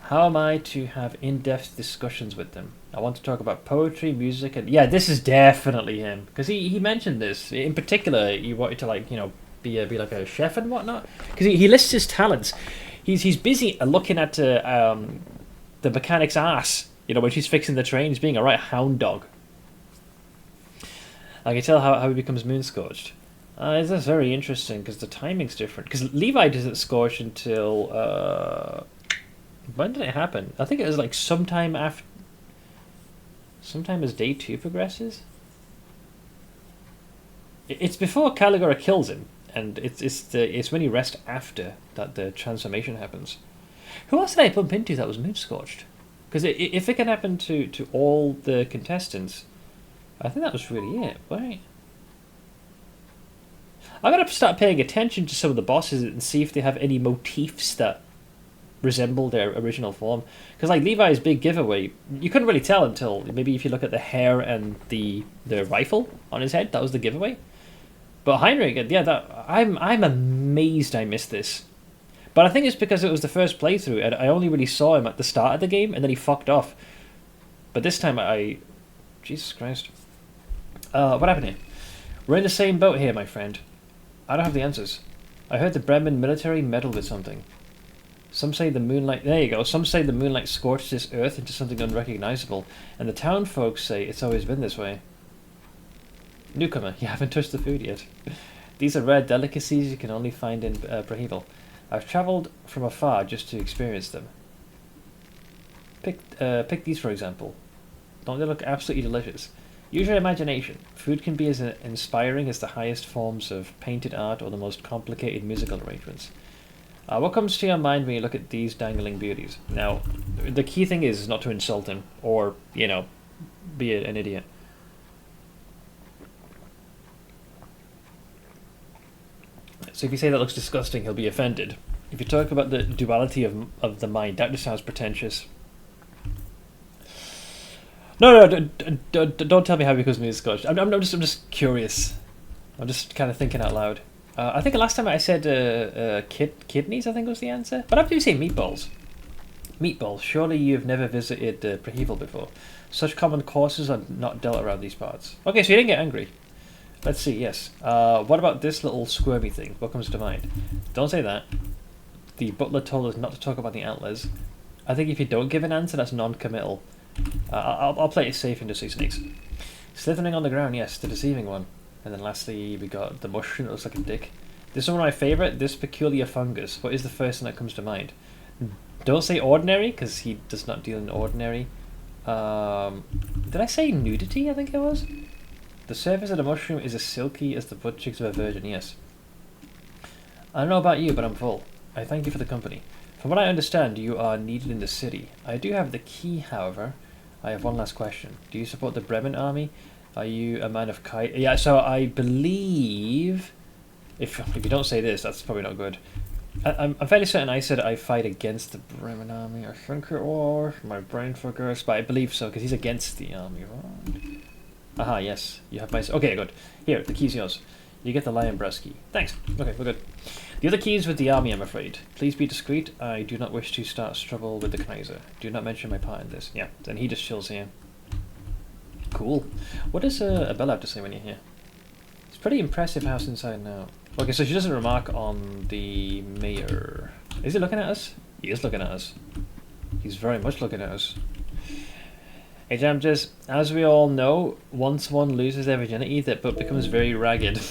How am I to have in-depth discussions with them? I want to talk about poetry, music, and... Yeah, this is definitely him. Because he mentioned this. In particular, he wanted to, like, you know, be like a chef and whatnot. Because he lists his talents. He's busy looking at the mechanic's ass, you know, when she's fixing the train. He's being a right hound dog. I can tell how he becomes moon-scorched. This is very interesting, because the timing's different. Because Levi doesn't scorch until... when did it happen? I think it was like sometime after... Sometime as day 2 progresses? It's before Caligula kills him, and it's when he rests after that the transformation happens. Who else did I bump into that was moon-scorched? Because if it can happen to all the contestants, I think that was really it, right? I gotta start paying attention to some of the bosses and see if they have any motifs that resemble their original form. Because like Levi's big giveaway, you couldn't really tell until maybe if you look at the hair and the rifle on his head, that was the giveaway. But Heinrich, yeah, I'm amazed I missed this. But I think it's because it was the first playthrough and I only really saw him at the start of the game and then he fucked off. But this time Jesus Christ. What happened here? We're in the same boat here, my friend. I don't have the answers. I heard the Bremen military meddled with something. Some say the moonlight... There you go. Some say the moonlight scorched this earth into something unrecognizable, and the town folks say it's always been this way. Newcomer, you haven't touched the food yet. These are rare delicacies you can only find in Prahival. I've travelled from afar just to experience them. Pick these, for example. Don't they look absolutely delicious? Use your imagination. Food can be as inspiring as the highest forms of painted art or the most complicated musical arrangements. What comes to your mind when you look at these dangling beauties? Now, the key thing is not to insult him or, you know, be an idiot. So if you say that looks disgusting, he'll be offended. If you talk about the duality of the mind, that just sounds pretentious. No, don't tell me how it becomes moon-scorched. I'm just curious. I'm just kind of thinking out loud. I think last time I said kidneys, I think was the answer. But I'm going to say meatballs. Meatballs. Surely you've never visited Prahival before. Such common courses are not dealt around these parts. Okay, so you didn't get angry. Let's see, yes. What about this little squirmy thing? What comes to mind? Don't say that. The butler told us not to talk about the antlers. I think if you don't give an answer, that's non-committal. I'll play it safe and just say snakes. Slithering on the ground, yes, the deceiving one. And then lastly, we got the mushroom that looks like a dick. This is one of my favourite, this peculiar fungus. What is the first thing that comes to mind? Don't say ordinary, because he does not deal in ordinary. Did I say nudity? I think it was. The surface of the mushroom is as silky as the butt cheeks of a virgin. Yes. I don't know about you, but I'm full. I thank you for the company. From what I understand, you are needed in the city. I do have the key, however. I have one last question. Do you support the Bremen army? Are you a man of kite? Yeah, so I believe... If you don't say this, that's probably not good. I'm fairly certain I said I fight against the Bremen army. I think it was. My brain forgets, but I believe so, because he's against the army, right? Aha, yes. You have my... Okay, good. Here, the key's yours. You get the lion breast key. Thanks. Okay, we're good. The other key is with the army, I'm afraid. Please be discreet. I do not wish to start trouble with the Kaiser. Do not mention my part in this. Yeah, then he just chills here. Cool. What does Abella have to say when you're here? It's pretty impressive house inside now. Okay, so she doesn't remark on the mayor. Is he looking at us? He is looking at us. He's very much looking at us. Hey Jamjas, as we all know, once one loses their virginity, that butt becomes very ragged.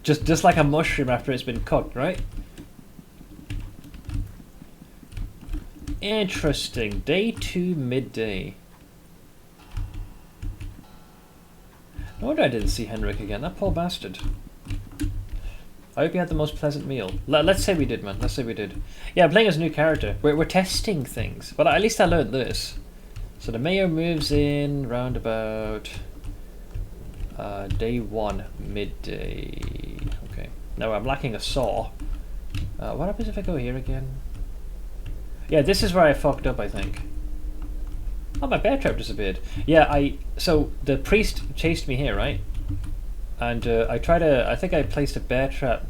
just like a mushroom after it's been cooked, right? Interesting. Day 2 midday. No wonder I didn't see Henrik again. That poor bastard. I hope you had the most pleasant meal. Let's say we did, man. Let's say we did. Yeah, I'm playing as a new character. We're testing things. But at least I learned this. So the mayor moves in round about day 1, midday. Okay. Now I'm lacking a saw. What happens if I go here again? Yeah, this is where I fucked up, I think. Oh, my bear trap disappeared. Yeah, so the priest chased me here, right? And I think I placed a bear trap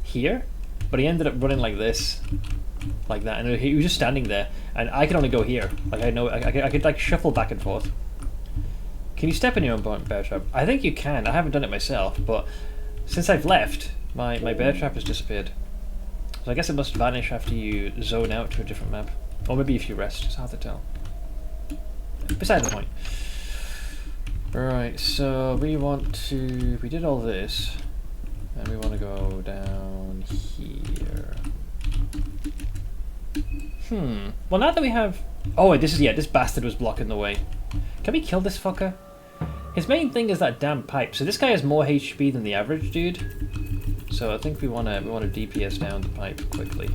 here, but he ended up running like this, like that, and he was just standing there, and I could only go here. Like I could like shuffle back and forth. Can you step in your own bear trap? I think you can. I haven't done it myself, but since I've left, my bear trap has disappeared. So I guess it must vanish after you zone out to a different map, or maybe if you rest. It's hard to tell. Beside the point. Right, so we did all this, and we want to go down here. Well, now that we have... Oh, this bastard was blocking the way. Can we kill this fucker? His main thing is that damn pipe. So this guy has more HP than the average dude. So I think we want to DPS down the pipe quickly.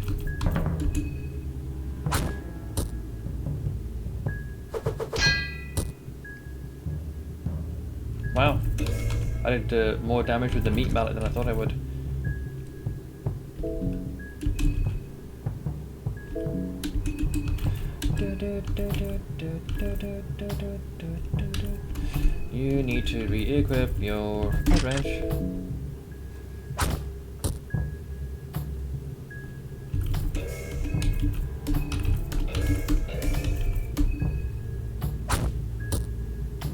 Wow, I did more damage with the meat mallet than I thought I would. You need to re-equip your wrench.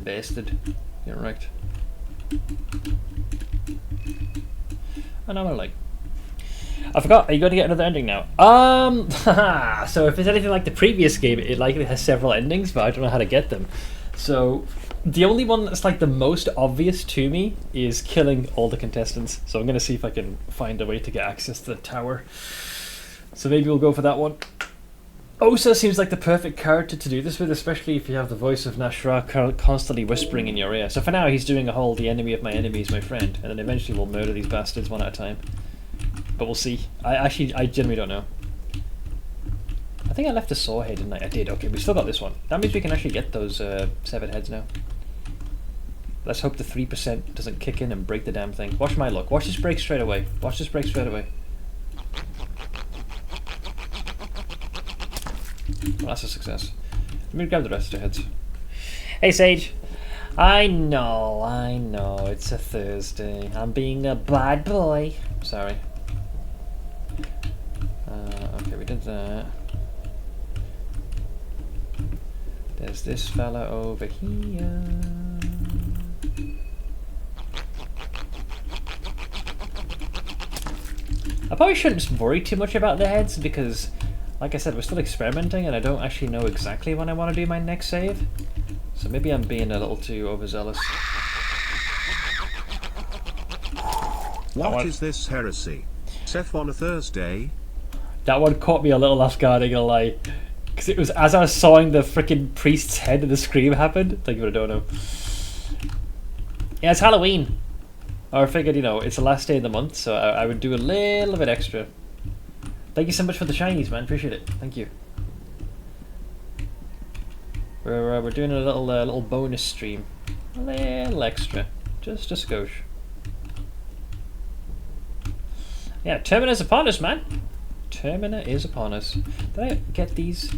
Bastard. You're right. And I'm like, I forgot. Are you going to get another ending now? So if it's anything like the previous game, it likely has several endings, but I don't know how to get them. So the only one that's like the most obvious to me is killing all the contestants. So I'm going to see if I can find a way to get access to the tower. So maybe we'll go for that one. Osa seems like the perfect character to do this with, especially if you have the voice of Nas'Hrah constantly whispering in your ear. So for now, he's doing a whole "the enemy of my enemy is my friend," and then eventually we'll murder these bastards one at a time. But we'll see. I genuinely don't know. I think I left a saw here, didn't I? I did. Okay, we still got this one. That means we can actually get those severed heads now. Let's hope the 3% doesn't kick in and break the damn thing. Watch my luck. Watch this break straight away. Watch this break straight away. Well, that's a success. Let me grab the rest of the heads. Hey, Sage. I know, it's a Thursday. I'm being a bad boy. Sorry. Okay, we did that. There's this fella over here. I probably shouldn't worry too much about the heads because, like I said, we're still experimenting and I don't actually know exactly when I want to do my next save. So maybe I'm being a little too overzealous. What is this heresy? Seth on a Thursday? That one caught me a little off guard, I'm gonna lie. Because it was as I was sawing the freaking priest's head and the scream happened. Thank you for the dono. Yeah, it's Halloween. Or I figured, you know, it's the last day of the month, so I would do a little bit extra. Thank you so much for the shinies, man. Appreciate it. Thank you. We're doing a little bonus stream. A little extra. Just a skosh. Yeah, Termina is upon us, man. Termina is upon us. Did I get these?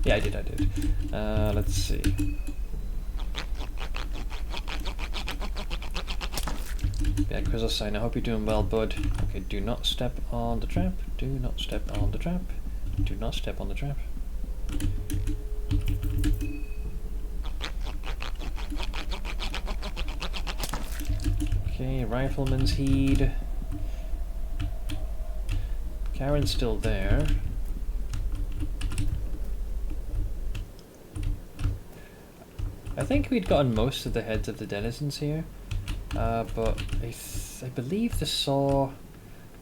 Yeah, I did. Let's see. Yeah, Crizzle sign. I hope you're doing well, bud. Okay, do not step on the trap. Do not step on the trap. Do not step on the trap. Okay, Rifleman's Heed. Karen's still there. I think we'd gotten most of the heads of the denizens here, but I believe the saw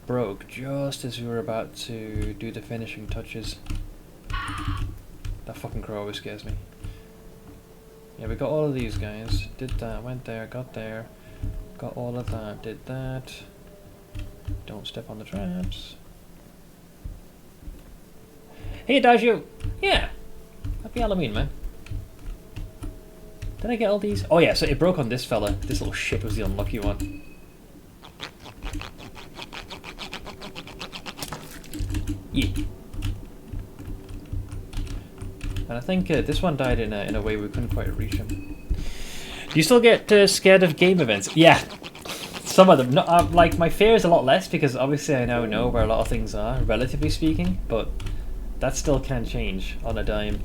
broke just as we were about to do the finishing touches. That fucking crow always scares me. Yeah, we got all of these guys. Did that, went there, got all of that, did that. Don't step on the traps. Hey, Daju! Yeah! Happy Halloween, man. Did I get all these? Oh yeah, so it broke on this fella. This little shit was the unlucky one. Yeah. And I think this one died in a way we couldn't quite reach him. Do you still get scared of game events? Yeah. Some of them. No, like, my fear is a lot less because obviously I now know where a lot of things are, relatively speaking, but that still can change on a dime.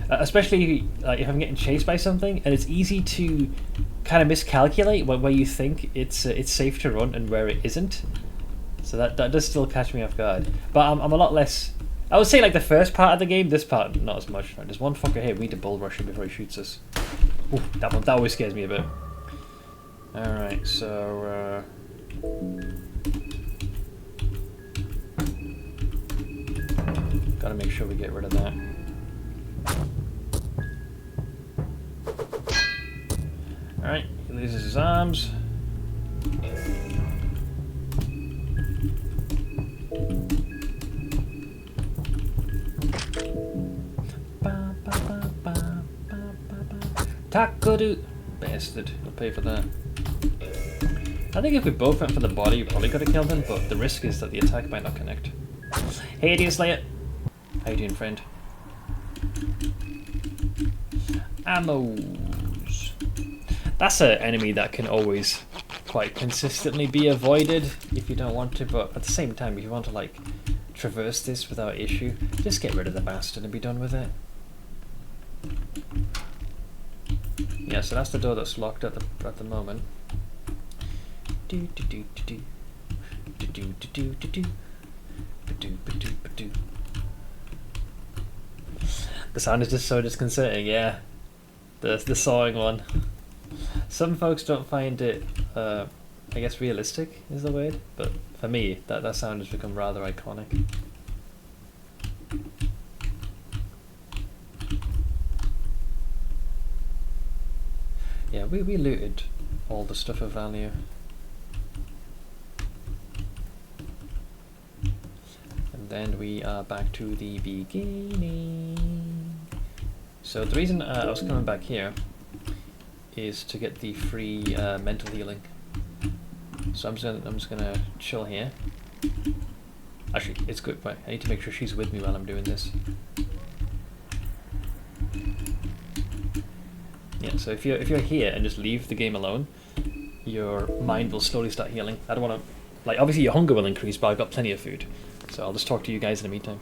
Especially like, if I'm getting chased by something, and it's easy to kind of miscalculate where you think it's safe to run and where it isn't. So that does still catch me off guard. But I'm a lot less... I would say like the first part of the game, this part not as much. Right, there's one fucker here, we need to bull rush him before he shoots us. Ooh, that always scares me a bit. Alright, so... gotta make sure we get rid of that. Alright, he loses his arms. Takodu! Bastard, he'll pay for that. I think if we both went for the body, we probably could have killed him, but the risk is that the attack might not connect. Hey, Dear Slayer! How you doing, friend? Ammos. That's an enemy that can always quite consistently be avoided if you don't want to, but at the same time, if you want to like traverse this without issue, just get rid of the bastard and be done with it. Yeah, so that's the door that's locked at the moment. Do do do do do do do do do do do do do. The sound is just so disconcerting, yeah. The sawing one. Some folks don't find it, I guess, realistic is the word, but for me, that sound has become rather iconic. Yeah, we looted all the stuff of value. And then we are back to the beginning. So the reason I was coming back here is to get the free mental healing. So I'm just gonna chill here. Actually, it's good, but I need to make sure she's with me while I'm doing this. Yeah, so if you're here and just leave the game alone, your mind will slowly start healing. I don't want to, like, obviously your hunger will increase, but I've got plenty of food, so I'll just talk to you guys in the meantime.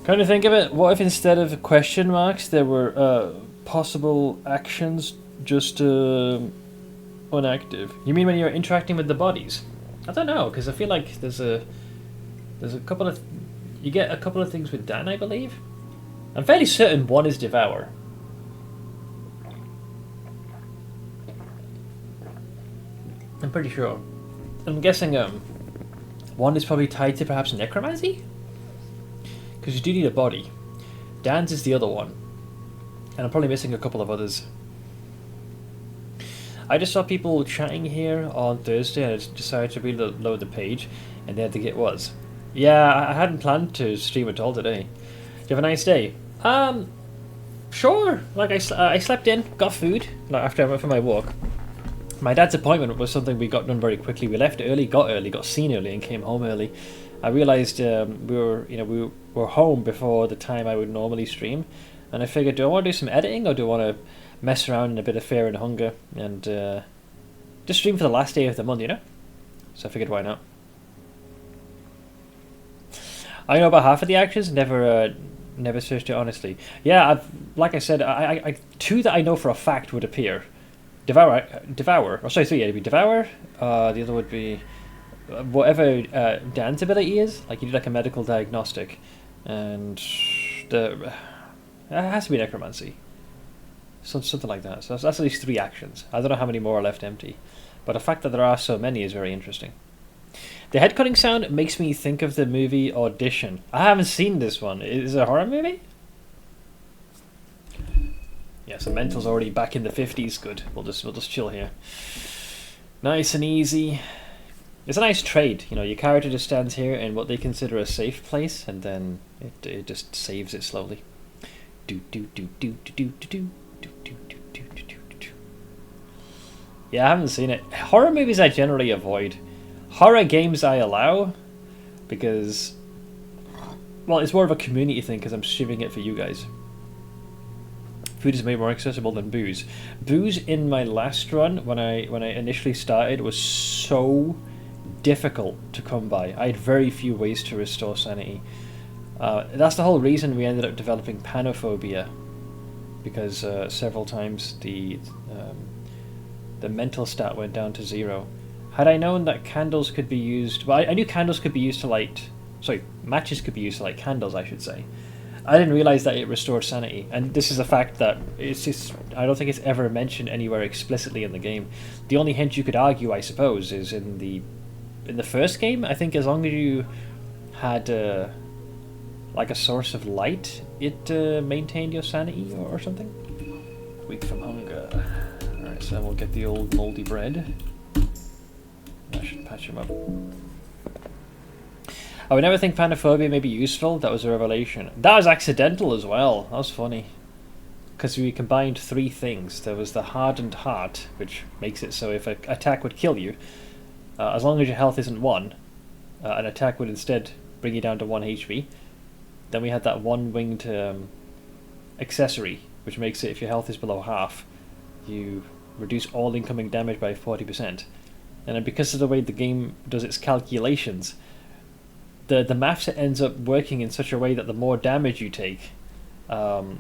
Kind of think of it, what if instead of question marks there were possible actions just inactive? You mean when you're interacting with the bodies? I don't know, because I feel like there's a couple of... You get a couple of things with Dan, I believe. I'm fairly certain one is Devour. I'm pretty sure. I'm guessing one is probably tied to perhaps Necromancy? Because you do need a body. Dan's is the other one. And I'm probably missing a couple of others. I just saw people chatting here on Thursday and I just decided to reload the page and there the git was. Yeah, I hadn't planned to stream at all today. Did you have a nice day? Sure. Like I slept in, got food like after I went for my walk. My dad's appointment was something we got done very quickly. We left early, got seen early, and came home early. I realised we were home before the time I would normally stream, and I figured, do I want to do some editing or do I want to mess around in a bit of Fear and Hunger and just stream for the last day of the month, you know? So I figured, why not? I know about half of the actions. Never searched it honestly. Yeah, like I said, I two that I know for a fact would appear. Devour. Oh, sorry, it'd be Devour. The other would be whatever Dan's ability is. Like you do like a medical diagnostic, and it has to be Necromancy. Something like that. So that's at least 3 actions. I don't know how many more are left empty, but the fact that there are so many is very interesting. The head cutting sound makes me think of the movie Audition. I haven't seen this one. Is it a horror movie? Yeah, so Mental's already back in the 50s. Good. We'll just chill here. Nice and easy. It's a nice trade. You know, your character just stands here in what they consider a safe place, and then it just saves it slowly. Do do do do do do do do do do do do do do. Yeah, I haven't seen it. Horror movies I generally avoid. Horror games I allow because, well, it's more of a community thing because I'm streaming it for you guys. Food is made more accessible than booze. Booze in my last run, when I initially started, was so difficult to come by. I had very few ways to restore sanity. That's the whole reason we ended up developing panophobia, because several times the mental stat went down to 0. Had I known that candles could be used... Well, I knew candles could be used to light... Sorry, matches could be used to light candles, I should say. I didn't realise that it restored sanity, and this is a fact that it's just... I don't think it's ever mentioned anywhere explicitly in the game. The only hint you could argue, I suppose, is in the first game. I think as long as you had like a source of light, it maintained your sanity or something. Weak from hunger. Alright, so we'll get the old mouldy bread. That should patch him up. I would never think panophobia may be useful. That was a revelation. That was accidental as well. That was funny. Because we combined 3 things. There was the hardened heart, which makes it so if an attack would kill you, as long as your health isn't 1, an attack would instead bring you down to 1 HP. Then we had that 1-winged accessory, which makes it if your health is below half, you reduce all incoming damage by 40%. And then because of the way the game does its calculations, the maths ends up working in such a way that the more damage you take, the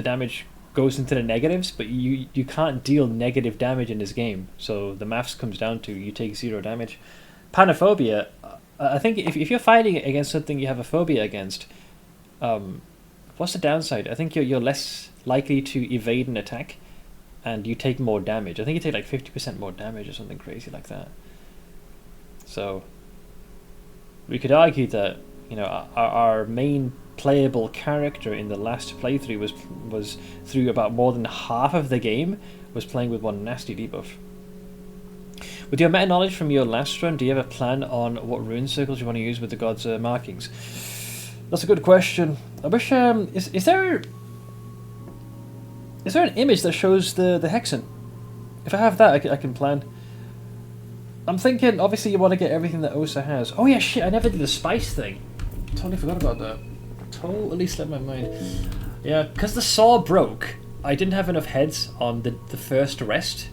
damage goes into the negatives, but you can't deal negative damage in this game. So the maths comes down to you take 0 damage. Panophobia, I think if you're fighting against something you have a phobia against, what's the downside? I think you're less likely to evade an attack, and you take more damage. I think you take like 50% more damage or something crazy like that. So we could argue that, you know, our main playable character in the last playthrough was through about more than half of the game was playing with 1 nasty debuff. With your meta knowledge from your last run, do you have a plan on what rune circles you want to use with the gods' markings? That's a good question. I wish is there an image that shows the hexen? If I have that, I can plan. I'm thinking, obviously you want to get everything that Osa has. Oh yeah, shit, I never did the spice thing. Totally forgot about that. Totally slipped my mind. Yeah, because the saw broke, I didn't have enough heads on the first rest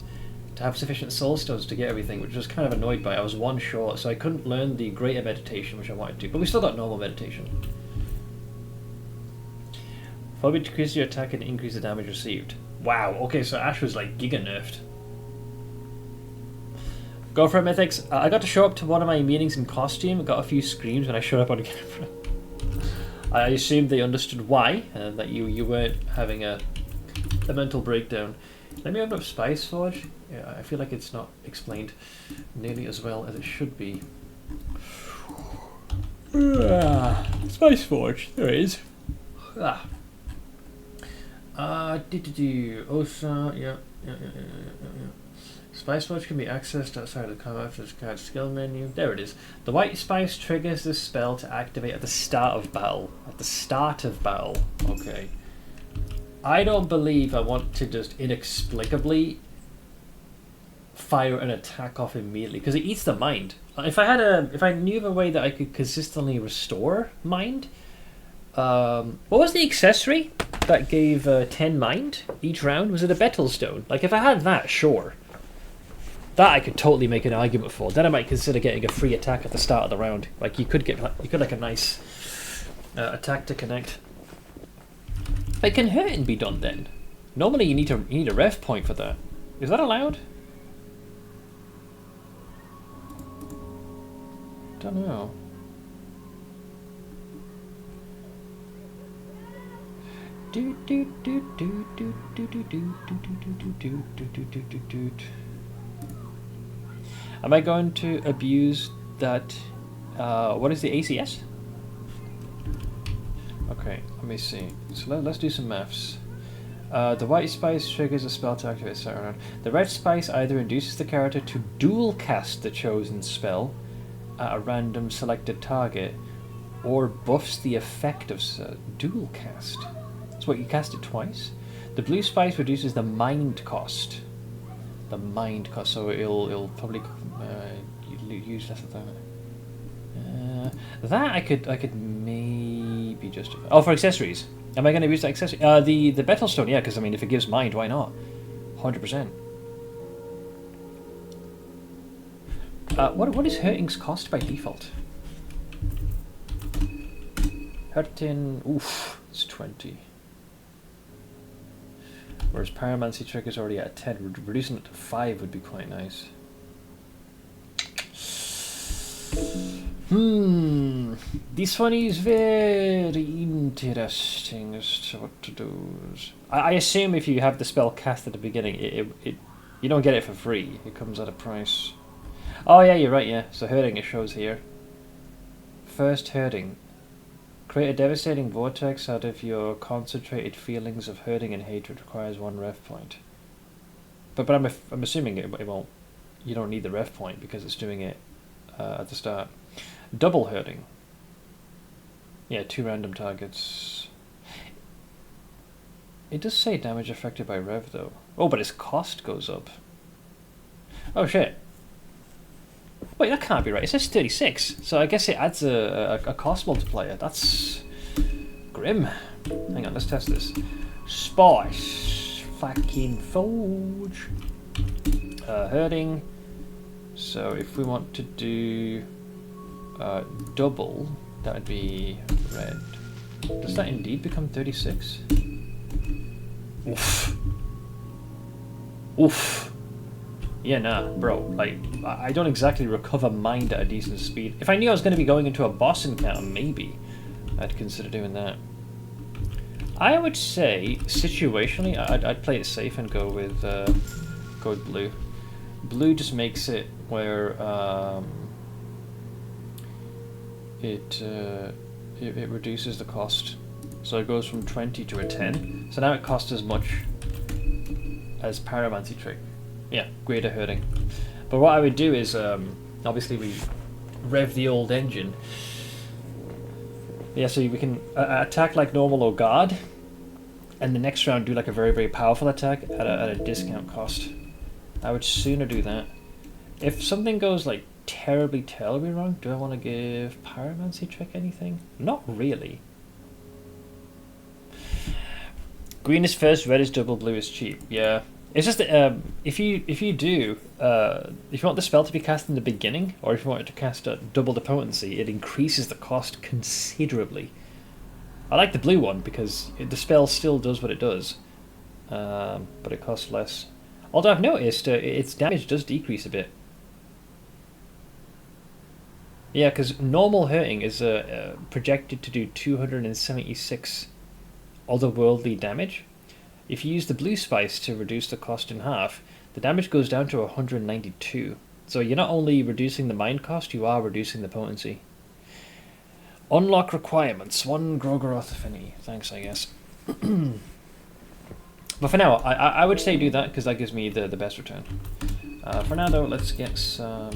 to have sufficient soul stones to get everything, which was kind of annoyed by. I was 1 short, so I couldn't learn the greater meditation, which I wanted to. But we still got normal meditation. Phobia decreases your attack and increase the damage received. Wow, okay, so Ash was like giga nerfed. Go for it, Mythics. I got to show up to one of my meetings in costume. Got a few screams when I showed up on camera. I assumed they understood why, and that you weren't having a mental breakdown. Let me open up Spice Forge. Yeah, I feel like it's not explained nearly as well as it should be. Spice Forge, there it is. Ah. Osa, yeah. Spice Forge can be accessed outside of the combat after the card skill menu. There it is. The white spice triggers this spell to activate at the start of battle. At the start of battle. Okay. I don't believe I want to just inexplicably fire an attack off immediately because it eats the mind. If I knew of a way that I could consistently restore mind, what was the accessory that gave 10 mind each round? Was it a Betel Stone? Like if I had that, sure. That I could totally make an argument for. Then I might consider getting a free attack at the start of the round. Like you could like a nice attack to connect. But can hurting be done then? Normally you need a ref point for that. Is that allowed? Don't know. Am I going to abuse that? What is the ACS? Okay, let me see. So let's do some maths. The white spice triggers a spell to activate a certain round. The red spice either induces the character to dual cast the chosen spell at a random selected target, or buffs the effect of dual cast. That's what you cast it twice. The blue spice reduces the mind cost. The mind cost, so it'll probably use less of that. That I could maybe justify. Oh, for accessories. Am I going to use that accessory? The Betel Stone, yeah, because I mean, if it gives mind, why not? 100%. What is hurting's cost by default? Hurting, oof, it's 20. Whereas Pyromancy trigger's already at 10. Reducing it to 5 would be quite nice. This one is very interesting as to what to do. I assume if you have the spell cast at the beginning, you don't get it for free. It comes at a price. Oh yeah, you're right, yeah. So hurting it shows here. First hurting. Create a devastating vortex out of your concentrated feelings of hurting and hatred. Requires 1 ref point. But I'm assuming it won't. You don't need the ref point because it's doing it at the start. Double hurting. Yeah, 2 random targets. It does say damage affected by rev though. Oh, but its cost goes up. Oh shit. Wait, that can't be right. It says 36, so I guess it adds a cost multiplier. That's grim. Hang on, let's test this. Spice. Fucking forge. Hurting. So if we want to do double, that would be red. Does that indeed become 36? Oof. Oof. Yeah, nah, bro. Like, I don't exactly recover mind at a decent speed. If I knew I was going to be going into a boss encounter, maybe I'd consider doing that. I would say, situationally, I'd play it safe and go with blue. Blue just makes it where it reduces the cost. So it goes from 20 to a 10. So now it costs as much as Pyromancy trick. Yeah, greater hurting. But what I would do is, obviously we rev the old engine. Yeah, so we can attack like normal or guard, and the next round do like a very, very powerful attack at a discount cost. I would sooner do that. If something goes like terribly wrong, do I want to give Pyromancy trick anything? Not really. Green is first, red is double, blue is cheap. Yeah. It's just that if you want the spell to be cast in the beginning, or if you want it to cast at double the potency, it increases the cost considerably. I like the blue one because the spell still does what it does, but it costs less. Although I've noticed its damage does decrease a bit. Yeah, because normal hurting is projected to do 276 otherworldly damage. If you use the blue spice to reduce the cost in half, the damage goes down to 192. So you're not only reducing the mind cost, you are reducing the potency. Unlock requirements. 1 Gro-Goroth affinity. Thanks, I guess. But for now, I would say do that, because that gives me the best return. For now, though, let's get some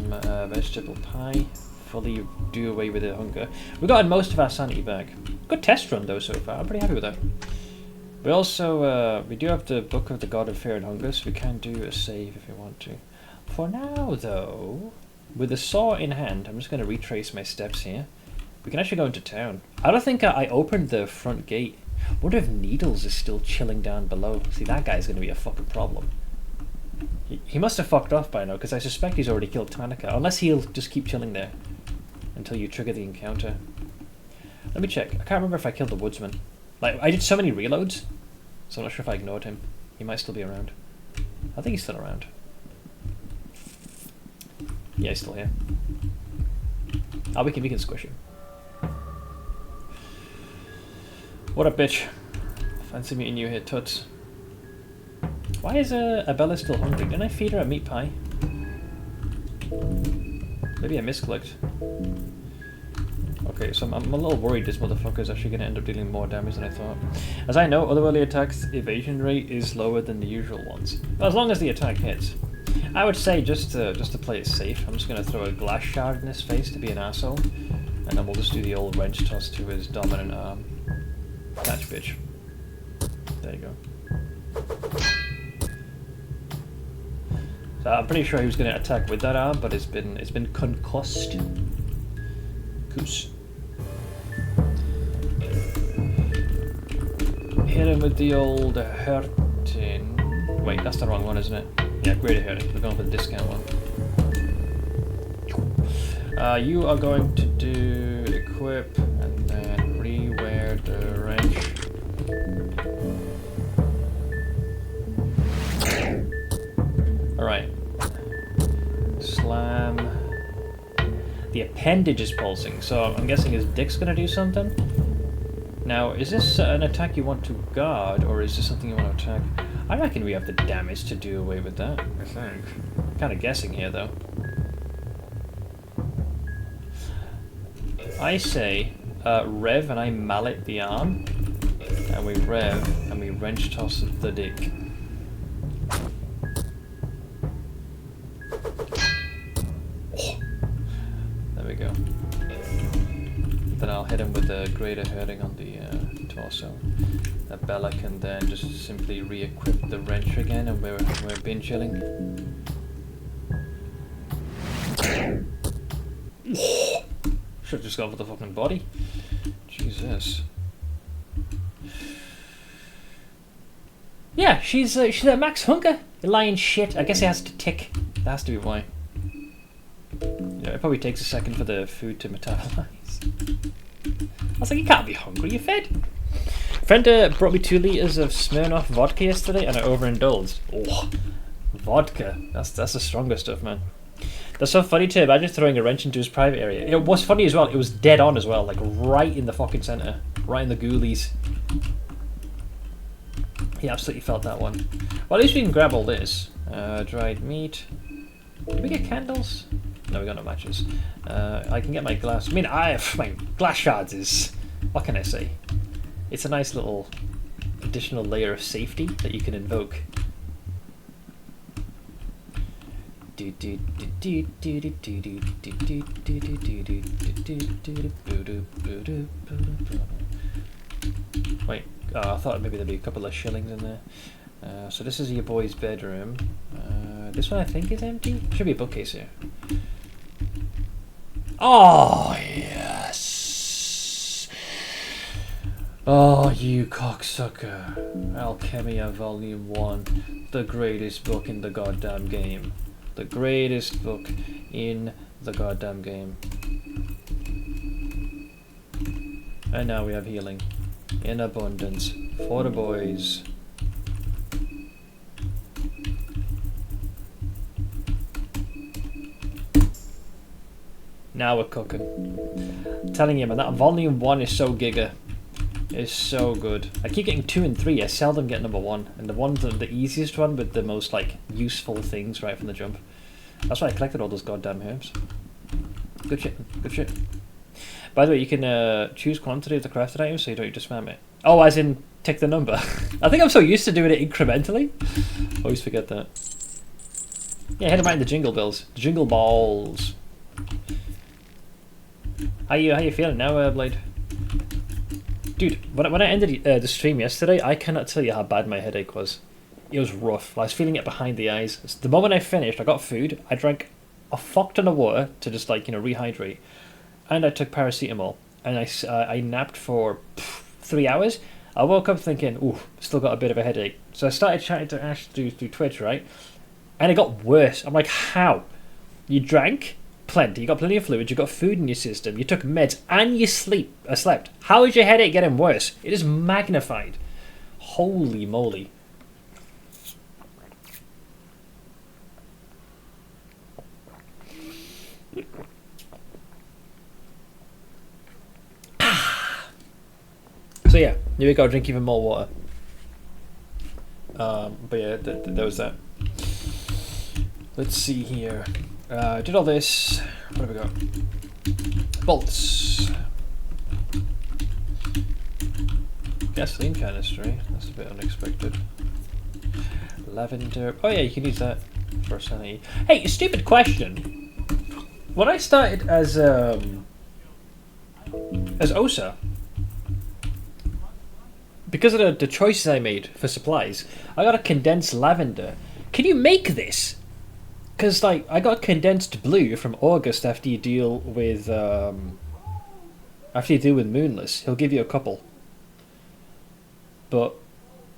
vegetable pie. Fully do away with the hunger. We've gotten most of our sanity back. Good test run, though, so far. I'm pretty happy with that. We also, we do have the Book of the God of Fear and Hunger, so we can do a save if we want to. For now, though, with the saw in hand, I'm just going to retrace my steps here. We can actually go into town. I don't think I opened the front gate. Wonder if Needles is still chilling down below. See, that guy's going to be a fucking problem. He must have fucked off by now, because I suspect he's already killed Tanika. Unless he'll just keep chilling there until you trigger the encounter. Let me check. I can't remember if I killed the woodsman. Like, I did so many reloads, so I'm not sure if I ignored him. He might still be around. I think he's still around. Yeah, he's still here. Oh, we can squish him. What up, bitch? Fancy meeting you here, Toots. Why is Abella still hungry? Didn't I feed her a meat pie? Maybe I misclicked. Okay, so I'm a little worried this motherfucker's actually going to end up dealing more damage than I thought. As I know, otherworldly attacks' evasion rate is lower than the usual ones. But as long as the attack hits. I would say, just to play it safe, I'm just going to throw a glass shard in his face to be an asshole. And then we'll just do the old wrench toss to his dominant arm. Catch, bitch. There you go. So I'm pretty sure he was going to attack with that arm, but it's been concussed. Goose. Hit him with the old hurting. Wait, that's the wrong one, isn't it? Yeah, greater hurting. We're going for the discount one. You are going to do equip and then rewear the wrench. Alright. Slam. The appendage is pulsing, so I'm guessing his dick's gonna do something? Now, is this an attack you want to guard, or is this something you want to attack? I reckon we have the damage to do away with that, I think. Kind of guessing here, though. I say, rev and I mallet the arm, and we rev and we wrench toss the dick. Oh. There we go. Then I'll hit him with the greater hurting on the torso. That Bella can then just simply re-equip the wrench again, and we're bin chilling. Should have just gone for the fucking body. Jesus. Yeah, she's at max hunger. You're lying shit. I guess it has to tick. That has to be why. Yeah, it probably takes a second for the food to metabolize. I was like, you can't be hungry. You're fed. Friend brought me 2 liters of Smirnoff vodka yesterday, and I overindulged. Oh, vodka. That's the stronger stuff, man. That's so funny to imagine throwing a wrench into his private area. It was funny as well. It was dead on as well, like right in the fucking center, right in the ghoulies. He absolutely felt that one. Well, at least we can grab all this. Dried meat. Did we get candles? No, we got no matches. I can get my glass. I mean, my glass shards is. What can I say? It's a nice little additional layer of safety that you can invoke. Wait, I thought maybe there'd be a couple of shillings in there. So this is your boy's bedroom. This one I think is empty. Should be a bookcase here. Oh, yes! Oh, you cocksucker. Alchemia Volume 1. The greatest book in the goddamn game. The greatest book in the goddamn game. And now we have healing. In abundance. For the boys. Now we're cooking. I'm telling you, man, that Volume 1 is so giga. It's so good. I keep getting 2 and 3. I seldom get number 1. And the one's the easiest one with the most, like, useful things right from the jump. That's why I collected all those goddamn herbs. Good shit. Good shit. By the way, you can choose quantity of the crafted items, so you don't need to spam it. Oh, as in tick the number. I think I'm so used to doing it incrementally. Always forget that. Yeah, hit them right in the jingle bells. The jingle balls. How you feeling now, Blade? Dude, when I ended the stream yesterday, I cannot tell you how bad my headache was. It was rough. I was feeling it behind the eyes. The moment I finished, I got food. I drank a fuck ton of water to just rehydrate, and I took paracetamol. And I napped for 3 hours. I woke up thinking, ooh, still got a bit of a headache. So I started chatting to Ash through Twitch, right? And it got worse. I'm like, how? You drank plenty, you got plenty of fluid, you got food in your system, you took meds, and you slept. How is your headache getting worse? It is magnified. Holy moly. So yeah, here we go, drink even more water. But yeah, there was that. Let's see here. Did all this. What have we got? Bolts. Gasoline canister, eh? That's a bit unexpected. Lavender. Oh yeah, you can use that for sanity. Hey, a stupid question. When I started as Osa, because of the choices I made for supplies, I got a condensed lavender. Can you make this? Because I got condensed blue from August after you deal with Moonless. He'll give you a couple. But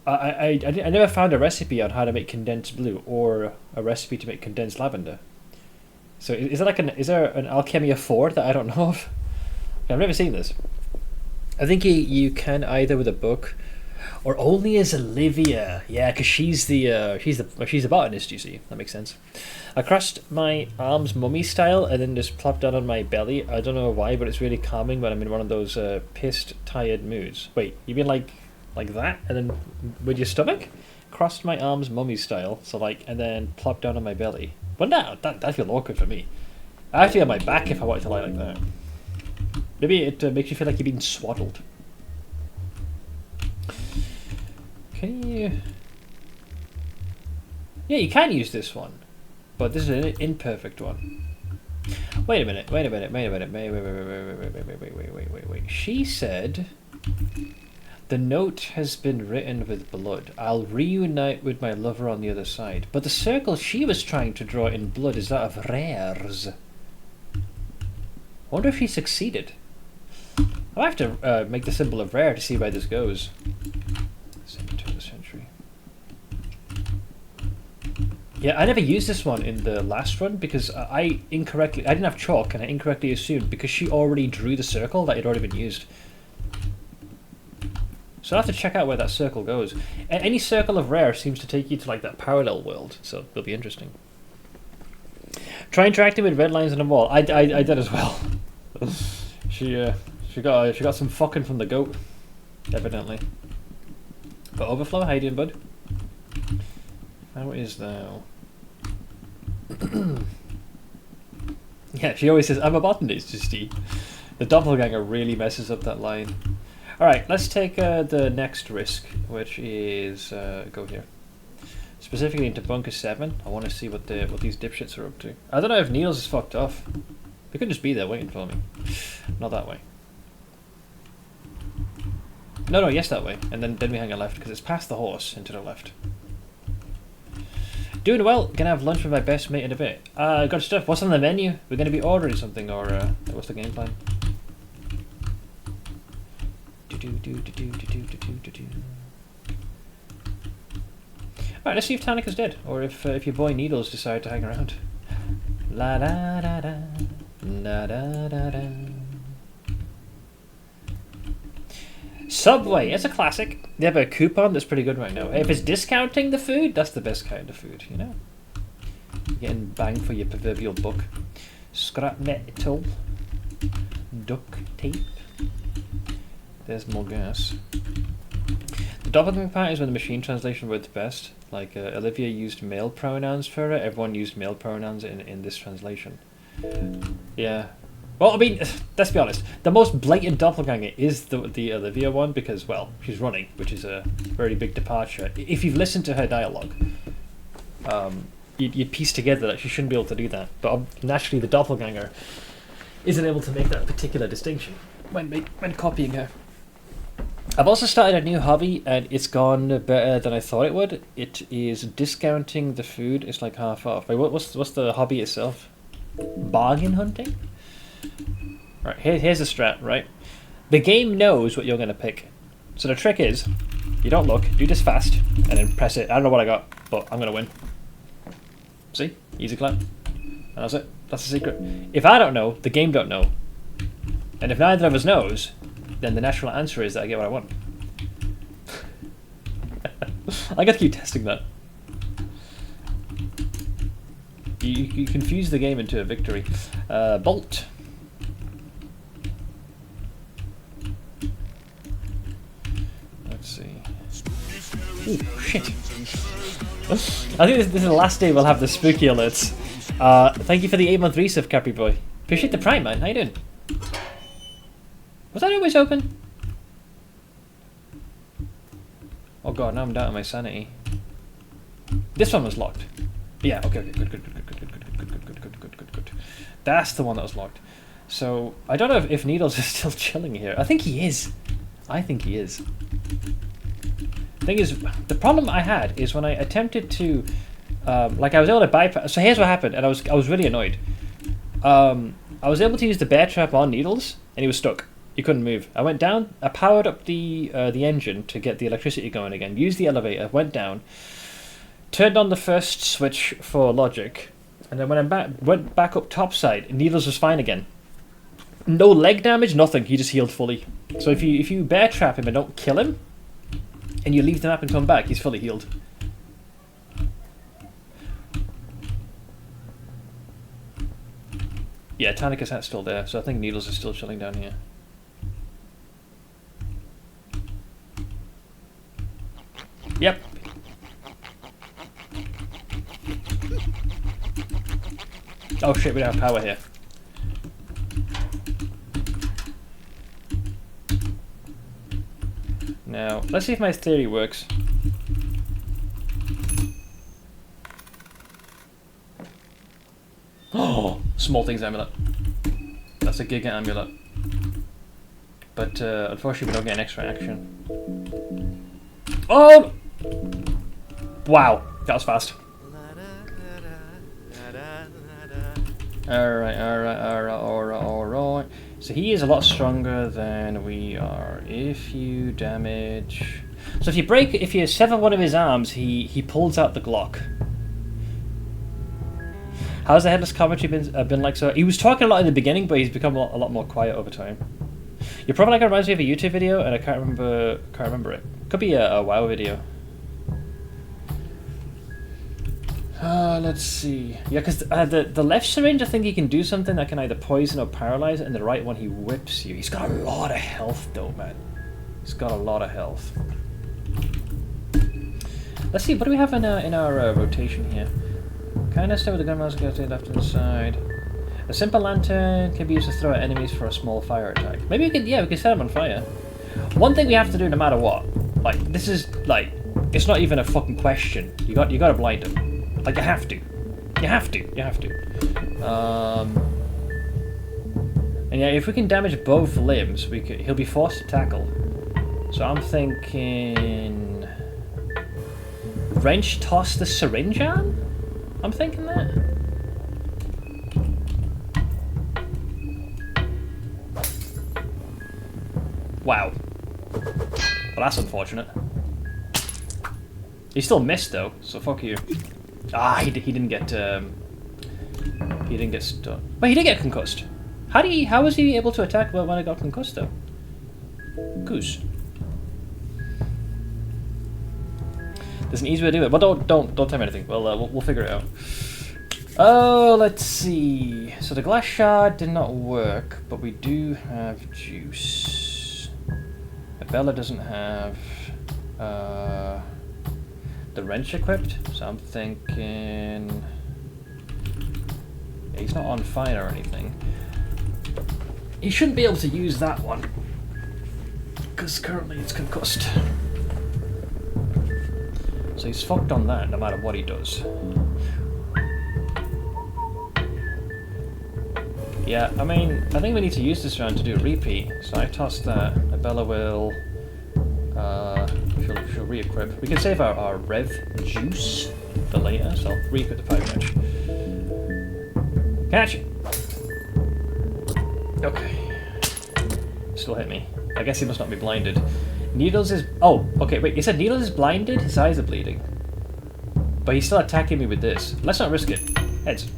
I never found a recipe on how to make condensed blue or a recipe to make condensed lavender. So is there an Alchemia 4 that I don't know of? I've never seen this. I think you can either with a book or only as Olivia. Yeah, because she's the botanist, you see. That makes sense. I crossed my arms mummy style and then just plopped down on my belly. I don't know why, but it's really calming when I'm in one of those pissed, tired moods. Wait, you mean like that? And then with your stomach? Crossed my arms mummy style, and then plopped down on my belly. Well, no, that feels awkward for me. I have to be on my back if I wanted to lie like that. Maybe it makes you feel like you're being swaddled. Can you... Yeah, you can use this one. But this is an imperfect one. Wait a minute. Wait. She said... The note has been written with blood. I'll reunite with my lover on the other side. But the circle she was trying to draw in blood is that of rares. I wonder if he succeeded. I'll have to make the symbol of rare to see where this goes. Turn of the century. Yeah, I never used this one in the last run because I didn't have chalk and I incorrectly assumed because she already drew the circle that it had already been used. So I'll have to check out where that circle goes. Any circle of rare seems to take you to that parallel world, so it'll be interesting. Try interacting with red lines on the wall. I did as well. She got some fucking from the goat, evidently. But Overflow, how you doing, bud? How is thou? Yeah, she always says, I'm a botanist, Justy. The doppelganger really messes up that line. Alright, let's take the next risk, which is go here. Specifically into Bunker 7. I want to see what these dipshits are up to. I don't know if Niels is fucked off. They could just be there waiting for me. Not that way. No, yes, that way. And then we hang a left, because it's past the horse and to the left. Doing well. Gonna have lunch with my best mate in a bit. Good stuff. What's on the menu? We're gonna be ordering something, or what's the game plan? Alright, let's see if Tanika's dead, or if your boy Needles decided to hang around. La da da da, da da da da. Subway, it's a classic. They have a coupon that's pretty good right now. If it's discounting the food, that's the best kind of food, you know? You're getting bang for your proverbial buck. Scrap metal. Duct tape. There's more gas. The doppelganger part is when the machine translation works best. Olivia used male pronouns for it. Everyone used male pronouns in this translation. Yeah. Well, I mean, let's be honest. The most blatant doppelganger is the Olivia one because, well, she's running, which is a very big departure. If you've listened to her dialogue, you'd piece together that she shouldn't be able to do that. But naturally, the doppelganger isn't able to make that particular distinction when copying her. I've also started a new hobby, and it's gone better than I thought it would. It is discounting the food. It's like half off. Wait, what's the hobby itself? Bargain hunting? Right, here's the strat, right? The game knows what you're going to pick. So the trick is, you don't look, do this fast, and then press it. I don't know what I got, but I'm going to win. See? Easy clap. And that's it. That's the secret. If I don't know, the game don't know. And if neither of us knows, then the natural answer is that I get what I want. I got to keep testing that. You confuse the game into a victory. Bolt. Let's see. Ooh, shit. I think this is the last day we'll have the spooky alerts. Thank you for the 8-month resub, Capri Boy. Appreciate the prime, man. How you doing? Was that always open? Oh god, now I'm down to my sanity. This one was locked. Yeah, okay, good. That's the one that was locked. So, I don't know if Needles is still chilling here. I think he is. Thing is, the problem I had is when I attempted to, like I was able to bypass. So here's what happened, and I was really annoyed. I was able to use the bear trap on Needles, and he was stuck. He couldn't move. I went down. I powered up the engine to get the electricity going again. Used the elevator. Went down. Turned on the first switch for logic, and then when I went back up topside, Needles was fine again. No leg damage, nothing. He just healed fully. So if you bear trap him and don't kill him, and you leave the map and come back, he's fully healed. Yeah, Tanica's hat's still there, so I think Needles is still chilling down here. Yep. Oh shit, we don't have power here. Now, let's see if my theory works. Oh, Small Things Amulet. That's a Giga Amulet. But unfortunately we don't get an extra action. Oh! Wow, that was fast. Alright. So he is a lot stronger than we are. If you damage... So if you sever one of his arms, he pulls out the Glock. How's the headless commentary been like? So he was talking a lot in the beginning, but he's become a lot more quiet over time. You're probably like, it reminds me of a YouTube video, and I can't remember it. Could be a WoW video. Let's see. Yeah, because the left syringe, I think he can do something that can either poison or paralyze it, and the right one he whips you. He's got a lot of health though, man. He's got a lot of health. Let's see, what do we have in our rotation here? Canister with the gun mouse goes to the left hand side. A simple lantern can be used to throw at enemies for a small fire attack. Maybe we can set them on fire. One thing we have to do no matter what, like, this is, like, it's not even a fucking question. You gotta blind him. Like, you have to. And yeah, if we can damage both limbs, he'll be forced to tackle. So I'm thinking... Wrench toss the syringe arm? I'm thinking that. Wow. Well, that's unfortunate. He still missed though, so fuck you. Ah, he didn't get stuck. But he did get concussed. How was he able to attack when I got concussed though? Goose. There's an easy way to do it, but don't tell me anything. We'll figure it out. Oh, let's see. So the glass shard did not work, but we do have juice. Bella doesn't have the wrench equipped, so I'm thinking... Yeah, he's not on fire or anything. He shouldn't be able to use that one, because currently it's concussed. So he's fucked on that no matter what he does. Yeah, I mean, I think we need to use this round to do a repeat. So I tossed that. Abella will... she'll re-equip. We can save our Rev Juice for later, so I'll re-equip the Pipe Wrench. Catch it! Okay. Still hit me. I guess he must not be blinded. Needles is... Oh, okay, wait, you said Needles is blinded? His eyes are bleeding. But he's still attacking me with this. Let's not risk it. Heads.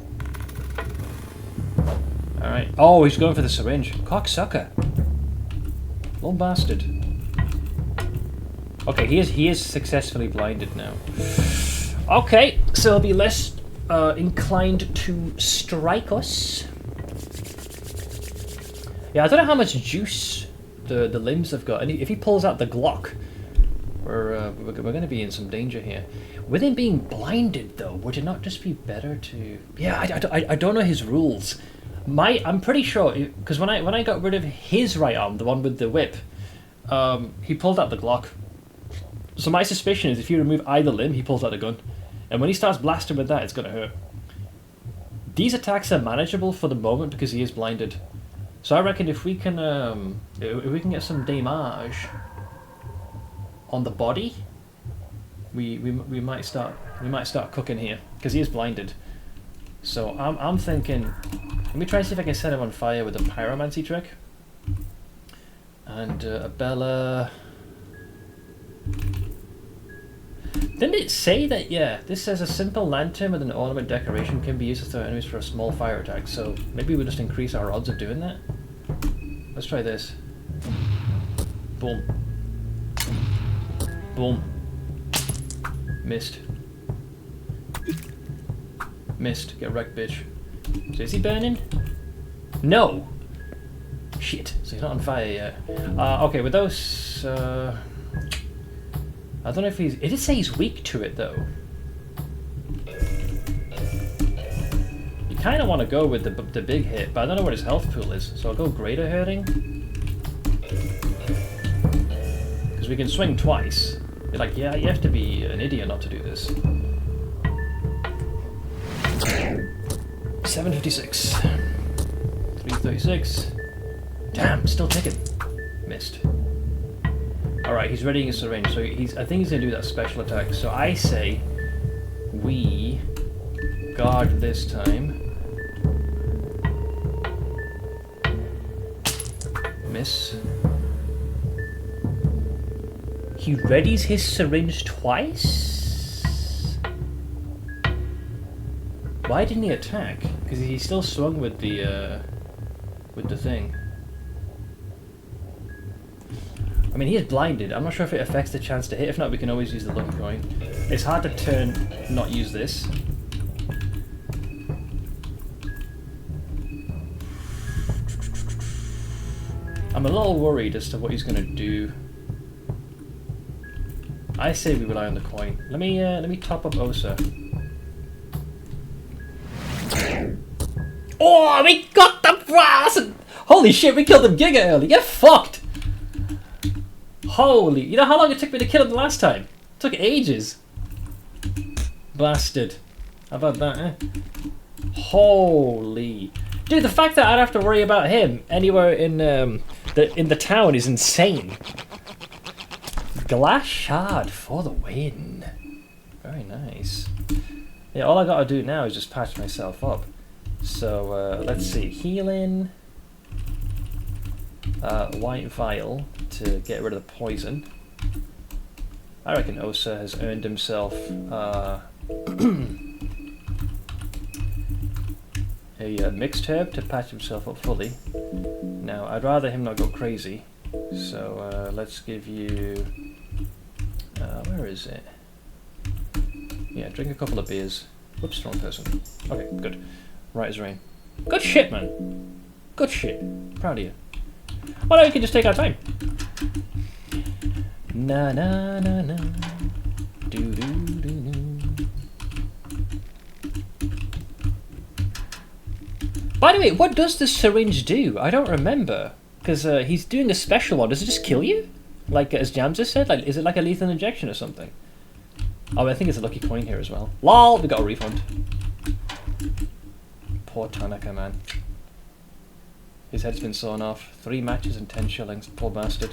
Alright. Oh, he's going for the syringe. Cocksucker. Little bastard. Okay, he is successfully blinded now. Okay, so he'll be less inclined to strike us. Yeah, I don't know how much juice the limbs have got. And if he pulls out the Glock, we're going to be in some danger here. With him being blinded, though, would it not just be better to... Yeah, I don't know his rules. I'm pretty sure, because when I got rid of his right arm, the one with the whip, he pulled out the Glock. So my suspicion is if you remove either limb, he pulls out the gun. And when he starts blasting with that, it's going to hurt. These attacks are manageable for the moment because he is blinded. So I reckon if we can get some damage on the body, we might start cooking here because he is blinded. So I'm thinking, let me try and see if I can set him on fire with a pyromancy trick. And Abella. Didn't it say that? Yeah, this says a simple lantern with an ornament decoration can be used to throw enemies for a small fire attack. So maybe we'll just increase our odds of doing that. Let's try this. Boom. Boom. Missed. Missed. Get wrecked, bitch. So is he burning? No! Shit. So he's not on fire yet. Okay, with those... I don't know if he's... It did say he's weak to it, though. You kind of want to go with the big hit, but I don't know what his health pool is. So I'll go greater hurting. Because we can swing twice. You're like, yeah, you have to be an idiot not to do this. 756. 336. Damn, still ticking. Missed. Alright, he's readying his syringe, so I think he's going to do that special attack. So I say we guard this time. Miss. He readies his syringe twice? Why didn't he attack? Because he still swung with the thing. I mean, he is blinded. I'm not sure if it affects the chance to hit. If not, we can always use the lucky coin. It's hard to not use this. I'm a little worried as to what he's going to do. I say we rely on the coin. Let me top up Osa. Oh, we got the brass! Holy shit, we killed him giga early. Get fucked! Holy, you know how long it took me to kill him the last time? It took ages. Bastard. How about that, eh? Holy. Dude, the fact that I'd have to worry about him anywhere in the town is insane. Glass shard for the win. Very nice. Yeah, all I gotta do now is just patch myself up. So, let's see. Healing. White vial to get rid of the poison. I reckon Osa has earned himself a mixed herb to patch himself up fully. Now, I'd rather him not go crazy, so let's give you... where is it? Yeah, drink a couple of beers. Whoops, wrong person. Okay, good. Right as rain. Good shit, man. Good shit. Proud of you. Well, now we can just take our time. Na na na na. Do do do do. By the way, what does the syringe do? I don't remember. Because he's doing a special one. Does it just kill you? Like, as Jams just said? Like, is it like a lethal injection or something? Oh, I think it's a lucky coin here as well. LOL! We got a refund. Poor Tanaka, man. His head's been sawn off. 3 matches and 10 shillings. Poor bastard.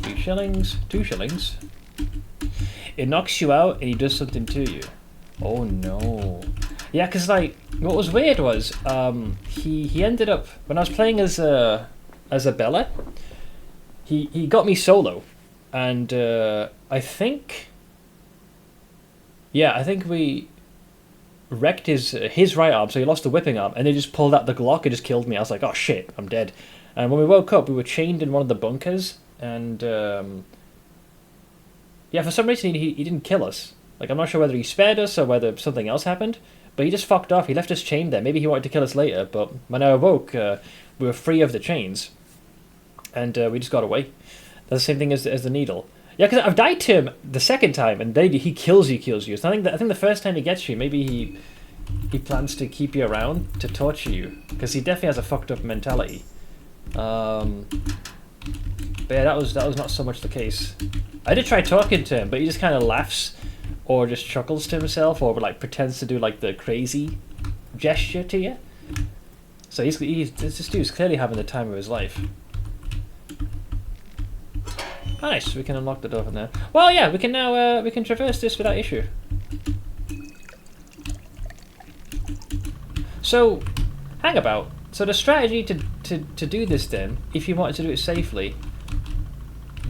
3 shillings. 2 shillings. It knocks you out and he does something to you. Oh no. Yeah, because like, what was weird was, he ended up, when I was playing as a Bella, he got me solo. And I think we wrecked his right arm, so he lost the whipping arm, and they just pulled out the Glock and just killed me. I was like, oh shit, I'm dead. And when we woke up, we were chained in one of the bunkers, and yeah, for some reason he didn't kill us. Like, I'm not sure whether he spared us or whether something else happened, but he just fucked off. He left us chained there. Maybe he wanted to kill us later, but when I awoke, we were free of the chains, and we just got away. That's the same thing as the needle. Yeah, because I've died to him the second time, and he kills you. So I think the first time he gets you, maybe he plans to keep you around to torture you, because he definitely has a fucked up mentality. But yeah, that was not so much the case. I did try talking to him, but he just kind of laughs, or just chuckles to himself, or like pretends to do like the crazy gesture to you. So this dude's clearly having the time of his life. Nice, we can unlock the door from there. Well, yeah, we can now we can traverse this without issue. So, hang about. So the strategy to do this then, if you wanted to do it safely,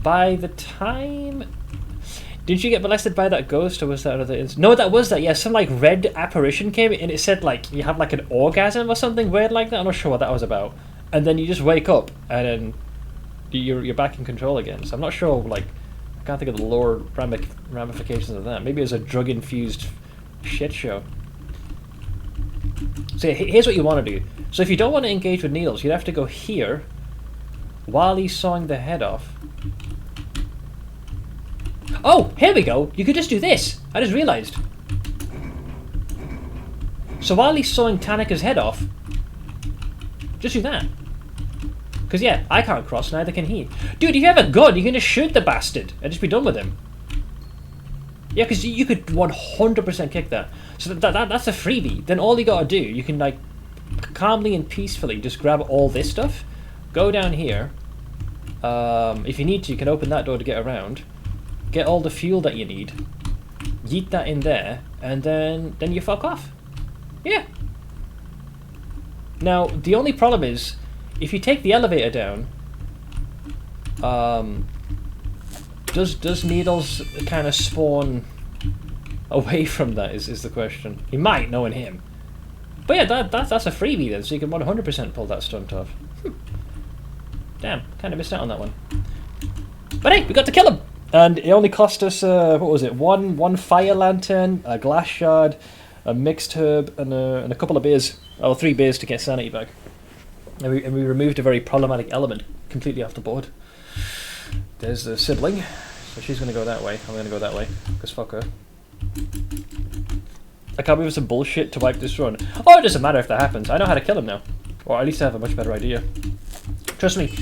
by the time... Did you get molested by that ghost, or was that another instance? No, that was that, yeah, some like red apparition came and it said like you have like an orgasm or something weird like that. I'm not sure what that was about. And then you just wake up and then you're back in control again. So I'm not sure, like, I can't think of the lower ramifications of that. Maybe it was a drug-infused shit show. So yeah, here's what you want to do. So if you don't want to engage with needles, you'd have to go here while he's sawing the head off. Oh, here we go. You could just do this. I just realised. So while he's sawing Tanaka's head off, just do that. Because, yeah, I can't cross, neither can he. Dude, if you have a gun, you can just shoot the bastard and just be done with him. Yeah, because you could 100% kick that. So that's a freebie. Then all you gotta do, you can, like, calmly and peacefully just grab all this stuff, go down here. If you need to, you can open that door to get around. Get all the fuel that you need. Yeet that in there, and then you fuck off. Yeah. Now, the only problem is, if you take the elevator down, does needles kind of spawn away from that is the question. He might, knowing him. But yeah, that's a freebie then, so you can 100% pull that stunt off. Damn, kind of missed out on that one. But hey, we got to kill him! And it only cost us, what was it, one fire lantern, a glass shard, a mixed herb, and a couple of beers. Oh, 3 beers to get sanity back. And we removed a very problematic element completely off the board. There's the sibling, so she's going to go that way. I'm going to go that way, because fuck her. I can't believe it's some bullshit to wipe this run. Oh, it doesn't matter if that happens. I know how to kill him now. Or at least I have a much better idea. Trust me,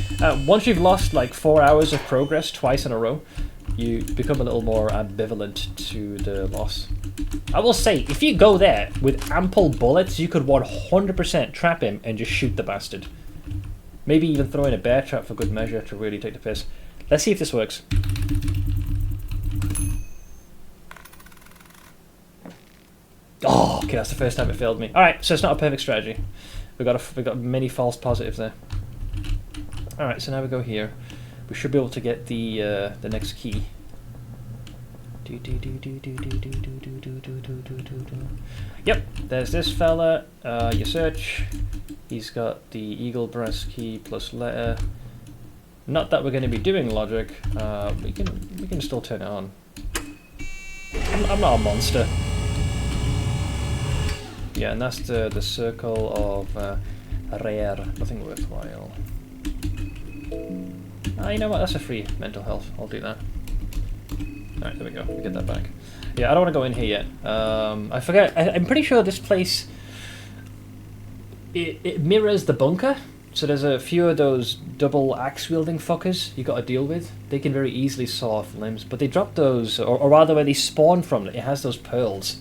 once you've lost like 4 hours of progress twice in a row, you become a little more ambivalent to the loss. I will say, if you go there with ample bullets, you could 100% trap him and just shoot the bastard. Maybe even throw in a bear trap for good measure to really take the piss. Let's see if this works. Oh, okay, that's the first time it failed me. Alright, so it's not a perfect strategy. We got many false positives there. Alright, so now we go here. We should be able to get the next key. Yep, there's this fella. You search. He's got the eagle brass key plus letter. Not that we're going to be doing logic. We can still turn it on. I'm not a monster. Yeah, and that's the circle of rare, nothing worthwhile. You know what? That's a free mental health. I'll do that. Alright, there we go. We get that back. Yeah, I don't want to go in here yet. I forget. I'm pretty sure this place it mirrors the bunker. So there's a few of those double axe wielding fuckers you got to deal with. They can very easily saw off limbs, but they drop those, or rather where they spawn from, it has those pearls.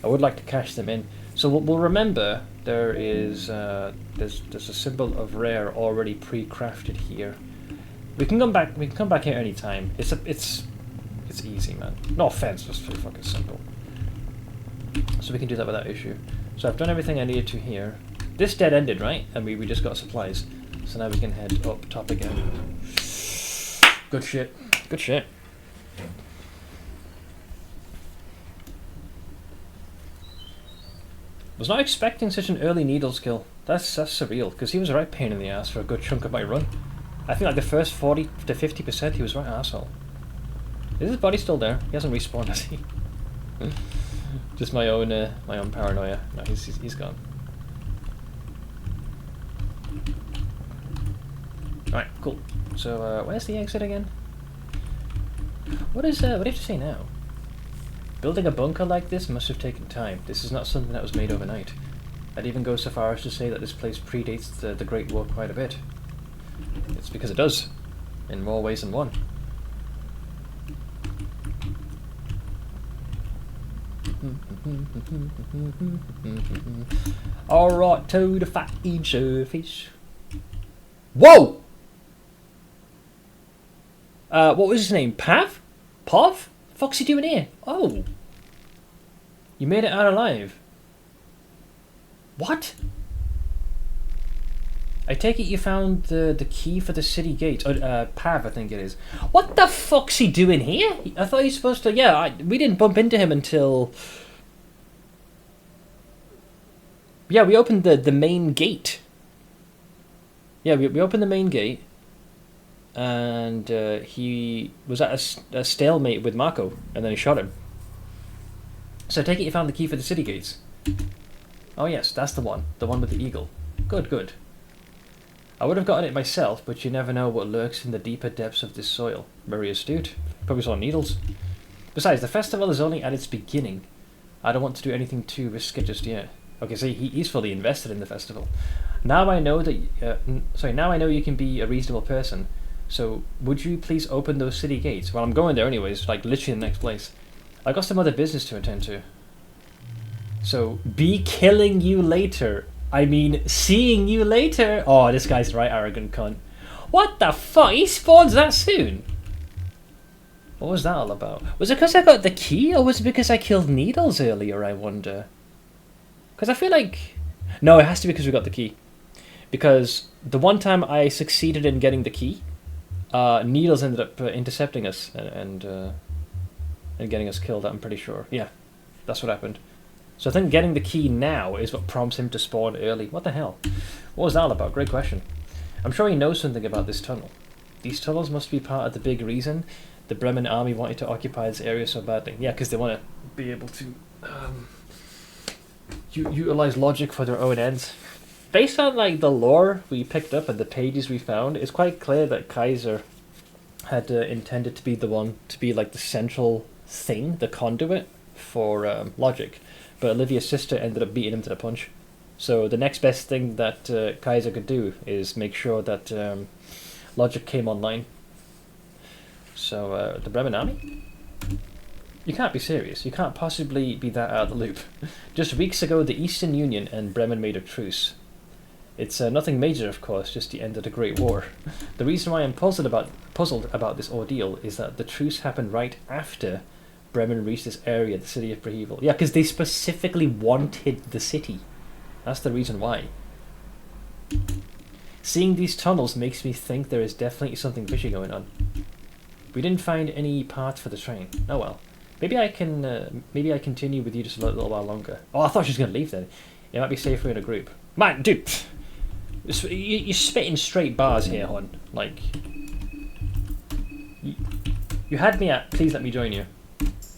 I would like to cash them in. So we'll remember there is there's a symbol of rare already pre-crafted here. We can come back. We can come back here anytime. It's easy, man. No offense, just pretty fucking simple. So we can do that without issue. So I've done everything I needed to here. This dead ended, right? And we just got supplies. So now we can head up top again. Good shit. Good shit. Was not expecting such an early needles kill. That's surreal, because he was a right pain in the ass for a good chunk of my run. I think like the first 40 to 50% he was right asshole. Is his body still there? He hasn't respawned, has he? Just my own paranoia. No, he's gone. Alright, cool. So where's the exit again? What do you have to say now? Building a bunker like this must have taken time. This is not something that was made overnight. I'd even go so far as to say that this place predates the Great War quite a bit. It's because it does, in more ways than one. Alright, to the fighting surface. Whoa! What was his name? Pav? Pov? What's he doing here? Oh. You made it out alive. What? I take it you found the key for the city gate. Pav, I think it is. What the fuck's he doing here? I thought he was supposed to... Yeah, we didn't bump into him until... Yeah, we opened the main gate. Yeah, we opened the main gate. And he was at a stalemate with Marco, and then he shot him. So I take it you found the key for the city gates. Oh yes, that's the one with the eagle. Good, good. I would have gotten it myself, but you never know what lurks in the deeper depths of this soil. Very astute. Probably saw needles. Besides, the festival is only at its beginning. I don't want to do anything too risky just yet. Okay, so he's fully invested in the festival. Now I know that. Now I know you can be a reasonable person. So, would you please open those city gates? Well, I'm going there anyways, like literally the next place. I got some other business to attend to. So, be killing you later. I mean, seeing you later. Oh, this guy's the right arrogant cunt. What the fuck? He spawns that soon? What was that all about? Was it because I got the key, or was it because I killed Needles earlier, I wonder? Because I feel like... No, it has to be because we got the key. Because the one time I succeeded in getting the key, Needles ended up intercepting us and getting us killed, I'm pretty sure. Yeah, that's what happened. So I think getting the key now is what prompts him to spawn early. What the hell? What was that all about? Great question. I'm sure he knows something about this tunnel. These tunnels must be part of the big reason the Bremen army wanted to occupy this area so badly. Yeah, because they want to be able to utilize logic for their own ends. Based on like the lore we picked up and the pages we found, it's quite clear that Kaiser had intended to be the one to be like the central thing, the conduit for logic. But Olivia's sister ended up beating him to the punch. So the next best thing that Kaiser could do is make sure that logic came online. So the Bremen army? You can't be serious. You can't possibly be that out of the loop. Just weeks ago, the Eastern Union and Bremen made a truce. It's nothing major, of course, just the end of the Great War. The reason why I'm puzzled about this ordeal is that the truce happened right after Bremen reached this area, the city of Brehevel. Yeah, because they specifically wanted the city. That's the reason why. Seeing these tunnels makes me think there is definitely something fishy going on. We didn't find any parts for the train. Oh well. Maybe I continue with you just a little while longer. Oh, I thought she was going to leave then. It might be safer in a group. Man, dude, you're spitting straight bars here, hon. Like, you had me at, please let me join you.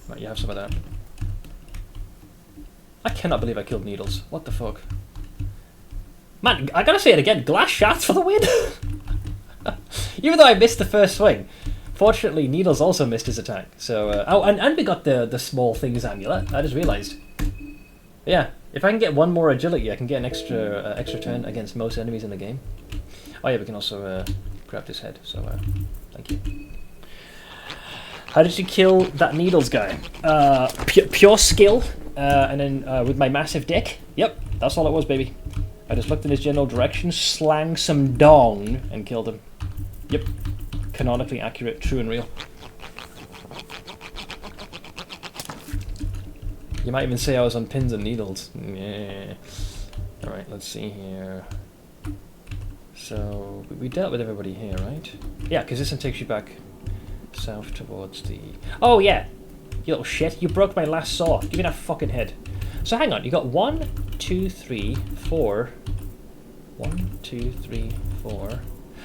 Right, you have some of that. I cannot believe I killed Needles. What the fuck? Man, I gotta say it again. Glass shards for the win. Even though I missed the first swing. Fortunately, Needles also missed his attack. So, oh, and we got the small things amulet. I just realised. Yeah, If I can get one more agility, I can get an extra turn against most enemies in the game. Oh yeah, we can also grab this head. So thank you. How did you kill that Needles guy? Pure skill, and then with my massive dick. Yep, that's all it was, baby. I just looked in his general direction, slang some dong, and killed him. Yep, canonically accurate, true and real. You might even say I was on pins and needles. Yeah. Alright, let's see here. So, we dealt with everybody here, right? Yeah, because this one takes you back south towards the... Oh, yeah! You little shit, you broke my last saw. Give me that fucking head. So hang on, you got 1, 2, 3, 4... 1, 2, 3, 4...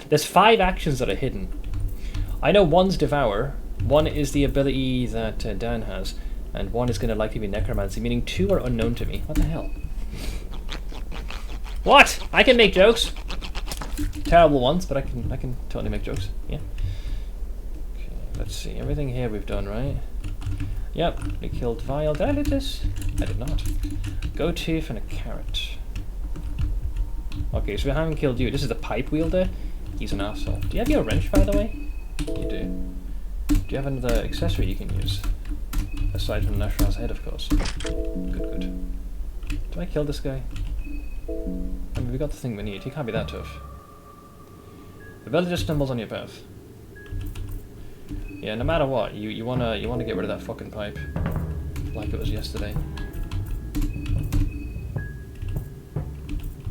There's 5 actions that are hidden. I know one's Devour, one is the ability that Dan has, and one is going to likely be Necromancy, meaning 2 are unknown to me. What the hell? What? I can make jokes. Terrible ones, but I can totally make jokes. Yeah. Okay, let's see. Everything here we've done, right? Yep. We killed Vile. Did I do this? I did not. Go Tooth and a carrot. Okay, so we haven't killed you. This is the pipe wielder. He's an asshole. Do you have your wrench, by the way? You do. Do you have another accessory you can use? Aside from Nas'Hrah's head, of course. Good, good. Do I kill this guy? I mean, we got the thing we need. He can't be that tough. The villager stumbles on your path. Yeah, no matter what, you wanna get rid of that fucking pipe, like it was yesterday.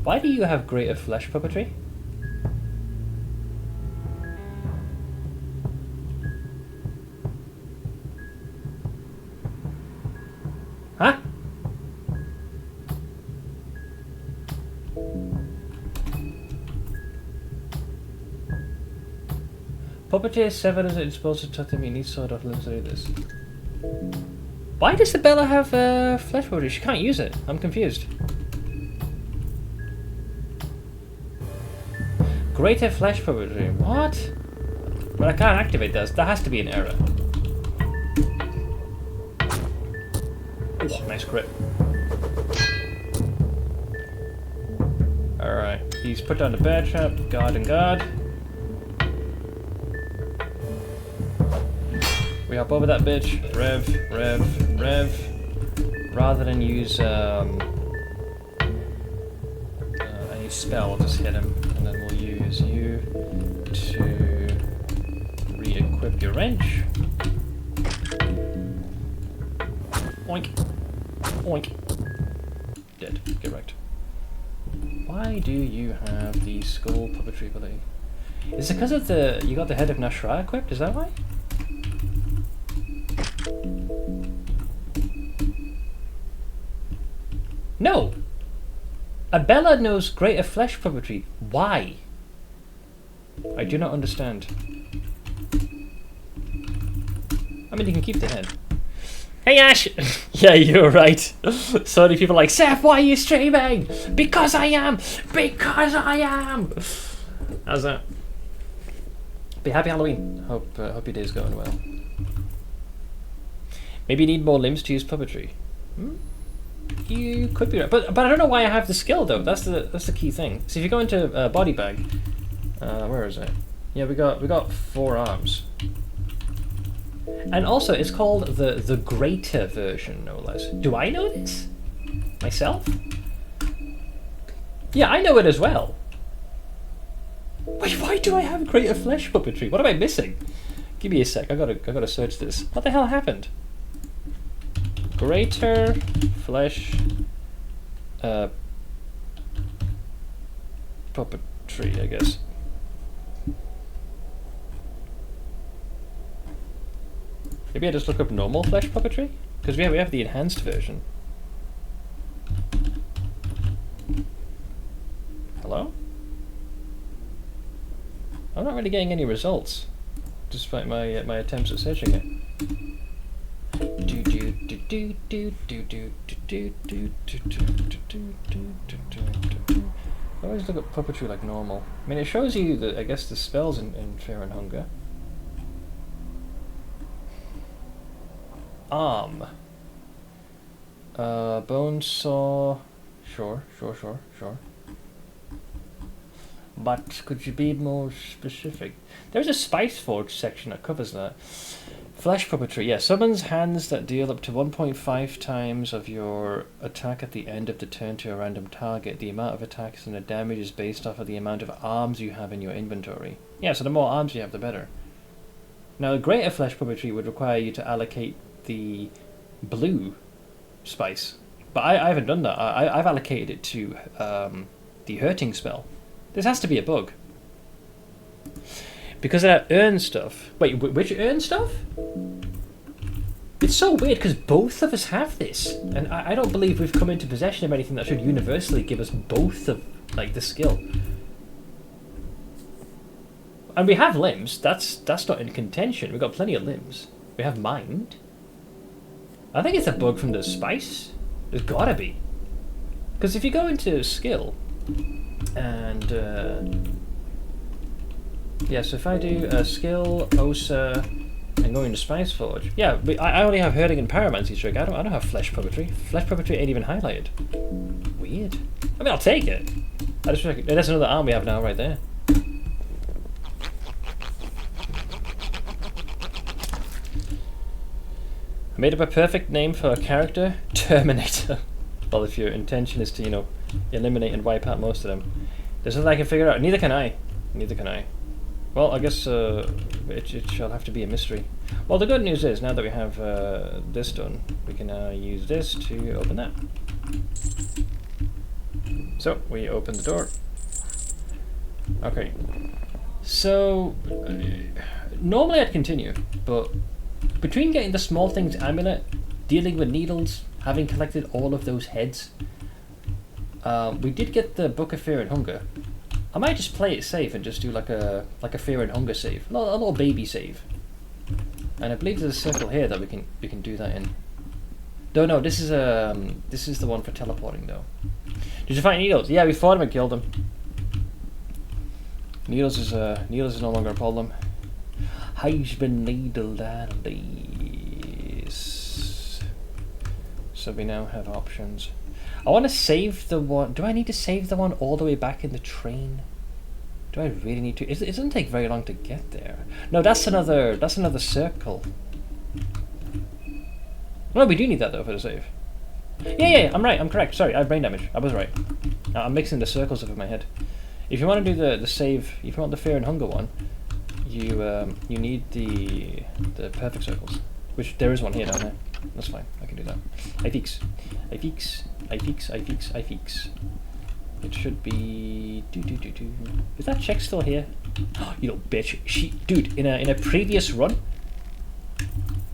Why do you have greater flesh puppetry? Huh? Puppeteer 7 is supposed to touch him. He needs sort of limbs to do this. Why does the Bella have flesh puppetry? She can't use it. I'm confused. Greater flesh puppetry. What? But I can't activate this. That has to be an error. Oh, nice crit. Alright, he's put down the bear trap, guard and guard. We hop over that bitch, rev, rev, rev. Rather than use any spell, I'll just hit him, and then we'll use you to re-equip your wrench. Oink. Oink. Dead. Get wrecked. Why do you have the skull puppetry ability? Is it because of you got the head of Nas'Hrah equipped? Is that why? No! Abella knows greater flesh puppetry. Why? I do not understand. I mean, you can keep the head. Hey Ash! Yeah, you're right. So many people are like, Seth, why are you streaming? Because I am! Because I am! How's that? Be happy Halloween. Hope your day's going well. Maybe you need more limbs to use puppetry. Hmm? You could be right. But I don't know why I have the skill though. That's the key thing. So if you go into body bag, where is it? Yeah, we got 4 arms. And also, it's called the greater version, no less. Do I know this? Myself? Yeah, I know it as well. Wait, why do I have greater flesh puppetry? What am I missing? Give me a sec. I gotta search this. What the hell happened? Greater flesh puppetry, I guess. Maybe I just look up normal flesh puppetry? Because we have the enhanced version. Hello? I'm not really getting any results, despite my attempts at searching it. I always look at puppetry like normal. I mean, it shows you I guess the spells in Fear and Hunger. Arm. Bone saw. Sure. But could you be more specific? There's a Spice Forge section that covers that. Flesh puppetry. Yeah, summons hands that deal up to 1.5 times of your attack at the end of the turn to a random target. The amount of attacks and the damage is based off of the amount of arms you have in your inventory. Yeah, so the more arms you have, the better. Now, greater flesh puppetry would require you to allocate the blue spice. But I haven't done that. I've allocated it to the hurting spell. This has to be a bug. Because of that urn stuff. Wait, which urn stuff? It's so weird because both of us have this. And I don't believe we've come into possession of anything that should universally give us both of, like, the skill. And we have limbs. That's not in contention. We've got plenty of limbs. We have mind. I think it's a bug from the spice. There's gotta be. Because if you go into skill and yeah, so if I do skill, Osa, and go into Spice Forge, yeah, I only have hurting and pyromancy trick. I don't have flesh puppetry. Flesh puppetry ain't even highlighted. Weird. I mean, I'll take it. I just reckon that's another arm we have now, right there. I made up a perfect name for a character, Terminator. Well, if your intention is to, you know, eliminate and wipe out most of them. There's nothing I can figure out. Neither can I. Neither can I. Well, I guess it shall have to be a mystery. Well, the good news is, now that we have this done, we can now use this to open that. So, we open the door. Okay. So, normally I'd continue, but between getting the small things amulet, dealing with needles, having collected all of those heads, we did get the Book of Fear and Hunger. I might just play it safe and just do like a Fear and Hunger save, a little baby save. And I believe there's a circle here that we can do that in. No, this is the one for teleporting though. Did you fight Needles? Yeah, we fought him and killed him. Needles is no longer a problem. He's been needled at least. So we now have options. I want to save the one. Do I need to save the one all the way back in the train? Do I really need to? It doesn't take very long to get there. No, that's another circle. No, we do need that though for the save. Yeah, I'm right. I'm correct. Sorry, I have brain damage. I was right. I'm mixing the circles up in my head. If you want to do the save, if you want the Fear and Hunger one, you need the perfect circles, which there is one here down there. That's fine. I can do that. I fix. It should be Is that chick still here? You little bitch. Dude, in a previous run,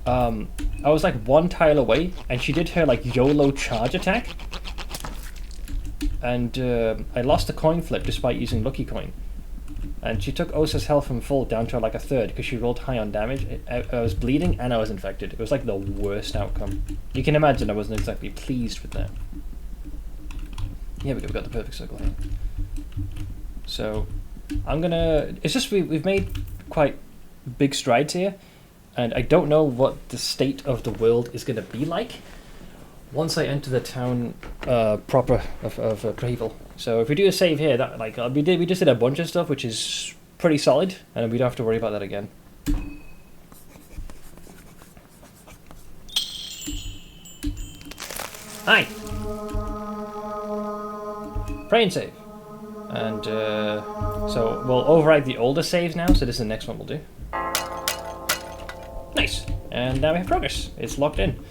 I was like one tile away, and she did her like YOLO charge attack, and I lost the coin flip despite using Lucky Coin, and she took Osa's health from full down to like a third because she rolled high on damage. I was bleeding and I was infected. It was like the worst outcome. You can imagine I wasn't exactly pleased with that. Yeah, we've got the perfect circle here. So I'm gonna. It's just we've made quite big strides here, and I don't know what the state of the world is gonna be like once I enter the town proper of Preval. So if we do a save here, that like we just did a bunch of stuff, which is pretty solid, and we don't have to worry about that again. Hi. Pray and save. And so we'll override the older saves now, so this is the next one we'll do. Nice. And now we have progress. It's locked in.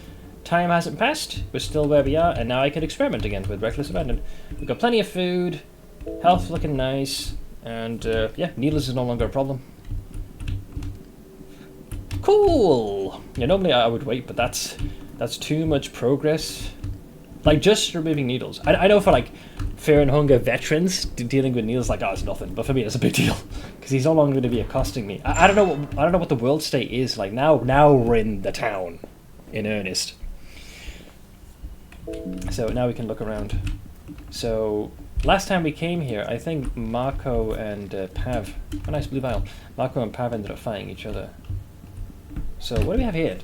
Time hasn't passed, we're still where we are, and now I can experiment again with Reckless Abandon. We've got plenty of food, health looking nice, and yeah, needles is no longer a problem. Cool! Yeah, normally I would wait, but that's too much progress. Like, just removing needles. I know for like Fear and Hunger veterans, dealing with needles like, oh, it's nothing. But for me, it's a big deal because he's no longer going to be accosting me. I don't know what the world state is like now. Now we're in the town, in earnest. So now we can look around. So last time we came here, I think Marco and Pav, a nice blue vial. Marco and Pav ended up fighting each other. So what do we have here?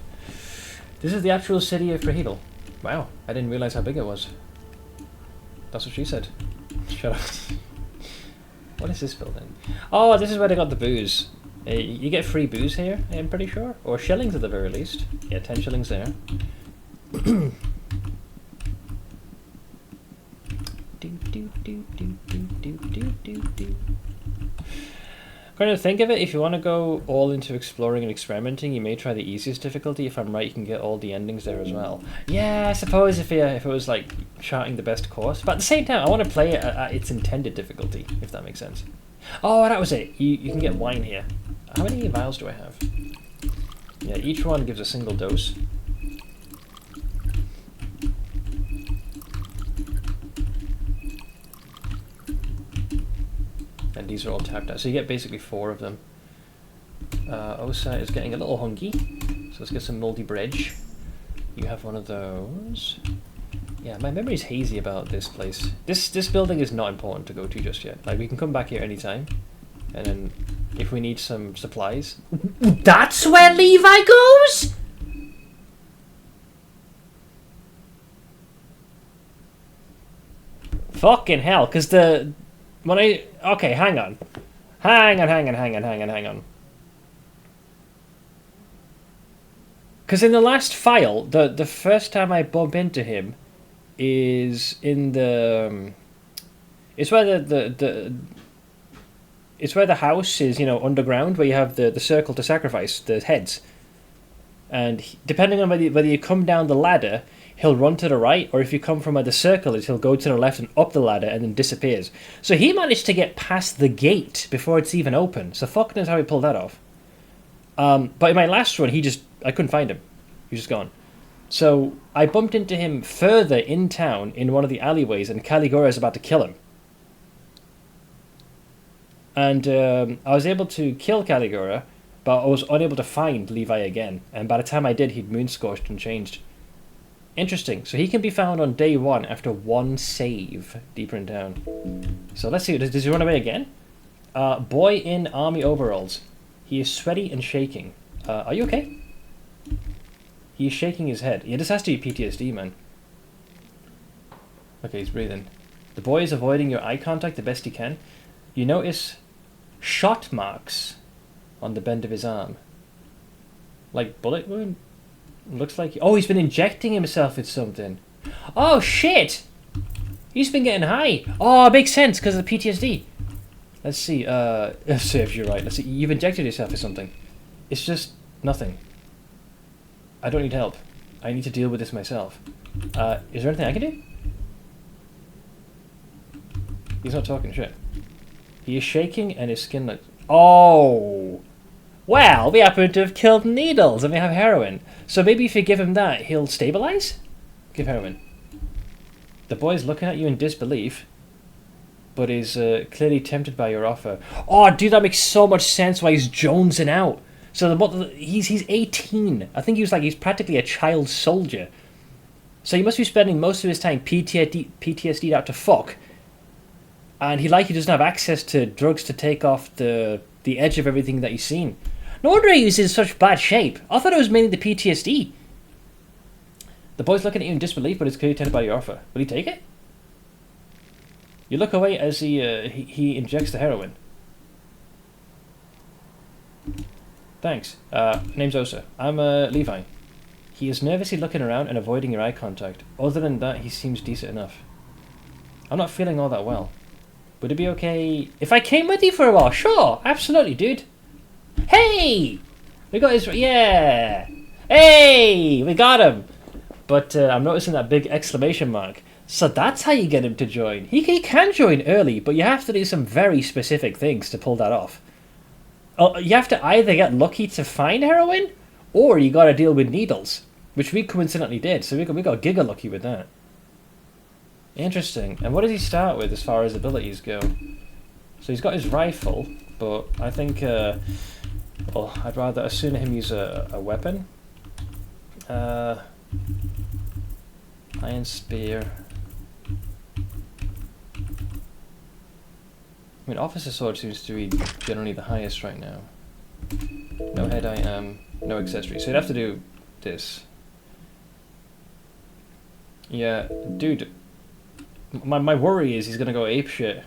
This is the actual city of Preval. Wow, I didn't realize how big it was. That's what she said. Shut up. What is this building? Oh, this is where they got the booze. You get free booze here, I'm pretty sure. Or shillings at the very least. Yeah, 10 shillings there. Do, do, do, do, do, do, do, do, do. Kind of think of it, if you want to go all into exploring and experimenting, you may try the easiest difficulty. If I'm right, you can get all the endings there as well. Yeah, I suppose if it was like charting the best course. But at the same time, I want to play it at its intended difficulty, if that makes sense. Oh, that was it. You can get wine here. How many vials do I have? Yeah, each one gives a single dose. And these are all tapped out. So you get basically 4 of them. Osa is getting a little hungry. So let's get some moldy bread. You have one of those. Yeah, my memory's hazy about this place. This building is not important to go to just yet. Like, we can come back here anytime. And then, if we need some supplies... That's where Levi goes?! Fucking hell, because the... When I... Okay, hang on. Hang on. Because in the last file, the first time I bump into him is in the... It's where it's where the house is, you know, underground, where you have the circle to sacrifice the heads. And depending on whether you come down the ladder, he'll run to the right, or if you come from where the circle is, he'll go to the left and up the ladder and then disappears. So he managed to get past the gate before it's even open. So fuck knows how he pulled that off. But in my last run, I couldn't find him. He was just gone. So I bumped into him further in town in one of the alleyways, and Caligura is about to kill him. And I was able to kill Caligura, but I was unable to find Levi again. And by the time I did, he'd moon-scorched and changed. Interesting. So he can be found on day 1 after 1 save deeper in town. So let's see. Does he run away again? Boy in army overalls. He is sweaty and shaking. Are you okay? He is shaking his head. Yeah, this has to be PTSD, man. Okay, he's breathing. The boy is avoiding your eye contact the best he can. You notice shot marks on the bend of his arm. Like bullet wound? Looks like... Oh, he's been injecting himself with something. Oh, shit! He's been getting high. Oh, it makes sense because of the PTSD. Let's see. Serves you right. Let's see. You've injected yourself with something. It's just nothing. I don't need help. I need to deal with this myself. Is there anything I can do? He's not talking shit. He is shaking and his skin looks... Oh! Well, we happen to have killed Needles and we have heroin. So maybe if you give him that, he'll stabilize? Give heroin. The boy's looking at you in disbelief, but is clearly tempted by your offer. Oh, dude, that makes so much sense why he's jonesing out. So he's 18. I think he's practically a child soldier. So he must be spending most of his time PTSD'd out to fuck. And he likely doesn't have access to drugs to take off the edge of everything that he's seen. No wonder he's in such bad shape. I thought it was mainly the PTSD. The boy's looking at you in disbelief, but is clearly tempted by your offer. Will he take it? You look away as he injects the heroin. Thanks. Name's Osa. I'm Levi. He is nervously looking around and avoiding your eye contact. Other than that, he seems decent enough. I'm not feeling all that well. Would it be okay if I came with you for a while? Sure, absolutely, dude. Hey! We got his... Yeah! Hey! We got him! But I'm noticing that big exclamation mark. So that's how you get him to join. He can join early, but you have to do some very specific things to pull that off. You have to either get lucky to find heroin, or you got to deal with Needles, which we coincidentally did. So we got giga lucky with that. Interesting. And what does he start with as far as abilities go? So he's got his rifle, but I think, well, I'd rather as soon him use a weapon. Iron spear. I mean, officer sword seems to be generally the highest right now. No head, no accessories. So you'd have to do this. Yeah, dude. My worry is he's gonna go apeshit.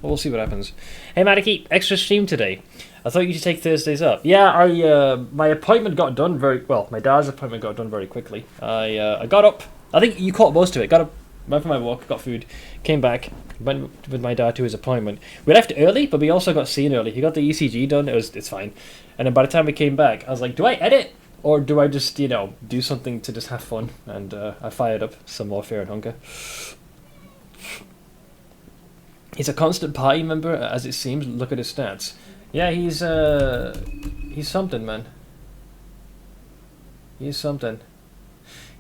Well, we'll see what happens. Hey, Madiki, extra stream today. I thought you should take Thursdays up. Yeah, my appointment got done very well. My dad's appointment got done very quickly. I got up. I think you caught most of it. Got up, went for my walk, got food, came back, went with my dad to his appointment. We left early, but we also got seen early. He got the ECG done. It's fine. And then by the time we came back, I was like, do I edit or do I just do something to just have fun? And I fired up some more Fear and Hunger. He's a constant party member, as it seems. Look at his stats. Yeah, he's something, man. He's something.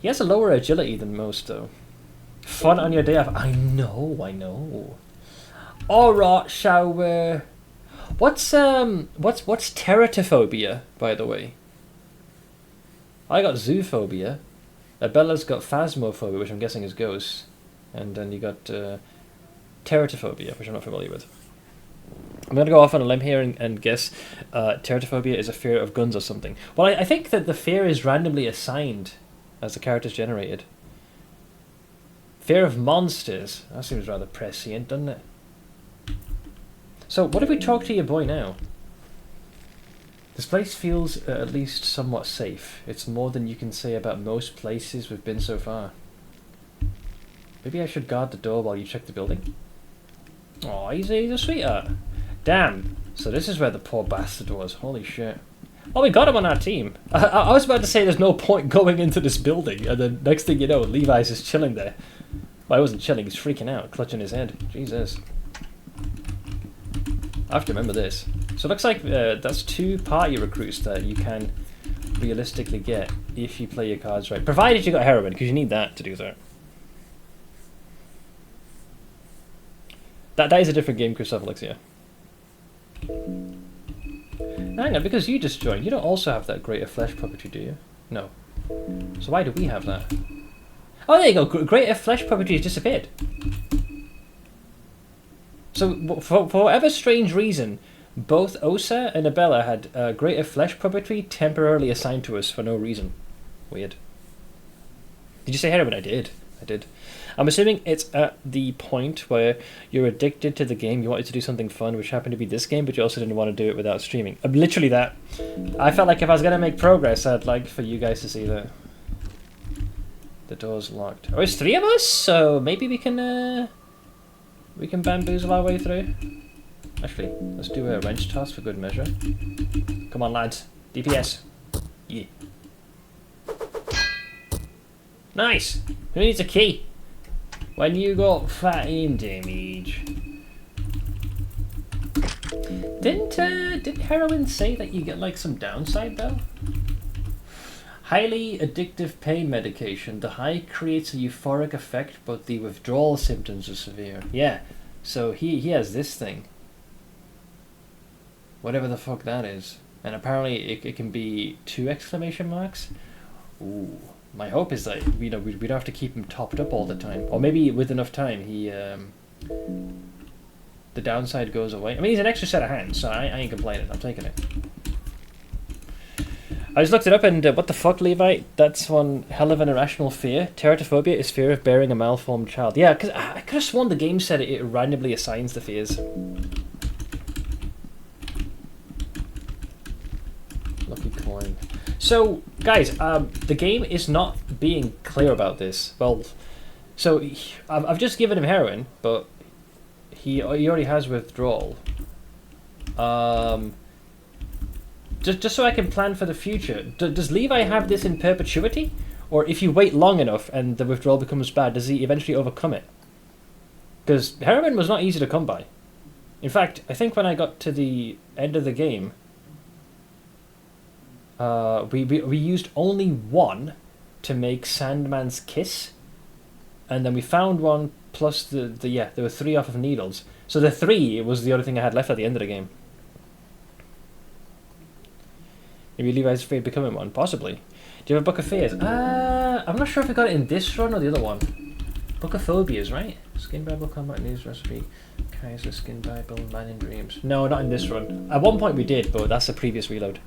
He has a lower agility than most, though. Fun on your day off. I know. Alright, shall we... What's teratophobia, by the way? I got zoophobia. Bella's got phasmophobia, which I'm guessing is ghosts. And then you got teratophobia, which I'm not familiar with. I'm going to go off on a limb here and guess teratophobia is a fear of guns or something. Well, I think that the fear is randomly assigned as the character's generated. Fear of monsters. That seems rather prescient, doesn't it? So, what if we talk to your boy now? This place feels at least somewhat safe. It's more than you can say about most places we've been so far. Maybe I should guard the door while you check the building? Oh, he's a sweetheart. Damn. So this is where the poor bastard was. Holy shit. Well, we got him on our team. I was about to say there's no point going into this building, and then next thing you know, Levi's is chilling there. Well, he wasn't chilling, he's freaking out, clutching his head. Jesus. I have to remember this. So it looks like that's 2 party recruits that you can realistically get if you play your cards right. Provided you got heroin, because you need that to do that. That is a different game, Christopher Alexia. Hang on, because you just joined, you don't also have that greater flesh puppetry, do you? No. So why do we have that? Oh, there you go. Greater flesh puppetry has disappeared. So, for whatever strange reason, both Osa and Abella had greater flesh puppetry temporarily assigned to us for no reason. Weird. Did you say heroin? I did. I'm assuming it's at the point where you're addicted to the game, you wanted to do something fun, which happened to be this game, but you also didn't want to do it without streaming. Literally that. I felt like if I was going to make progress, I'd like for you guys to see that. The door's locked. Oh, it's 3 of us, so maybe we can bamboozle our way through. Actually, let's do a wrench toss for good measure. Come on, lads. DPS. Yeah. Nice! Who needs a key? When you got fighting damage. Didn't heroin say that you get like some downside though? Highly addictive pain medication. The high creates a euphoric effect, but the withdrawal symptoms are severe. Yeah, so he has this thing. Whatever the fuck that is. And apparently it can be 2 exclamation marks. Ooh. My hope is that we don't have to keep him topped up all the time, or maybe with enough time he the downside goes away. I mean, he's an extra set of hands, so I ain't complaining. I'm taking it. I just looked it up, and what the fuck, Levi? That's one hell of an irrational fear. Teratophobia is fear of bearing a malformed child. Yeah, because I could have sworn the game said it randomly assigns the fears. Lucky coin. So, guys, the game is not being clear about this. Well, so I've just given him heroin, but he already has withdrawal. Just so I can plan for the future. Does Levi have this in perpetuity? Or if you wait long enough and the withdrawal becomes bad, does he eventually overcome it? Because heroin was not easy to come by. In fact, I think when I got to the end of the game, we used only 1 to make Sandman's Kiss, and then we found 1 plus there were 3 off of needles. So the 3 was the only thing I had left at the end of the game. Maybe Levi's afraid of becoming one, possibly. Do you have a Book of Fears? I'm not sure if we got it in this run or the other one. Book of Phobias, right? Skin Bible, Combat News Recipe, Kaiser, Skin Bible, Man in Dreams. No, not in this run. At one point we did, but that's a previous reload.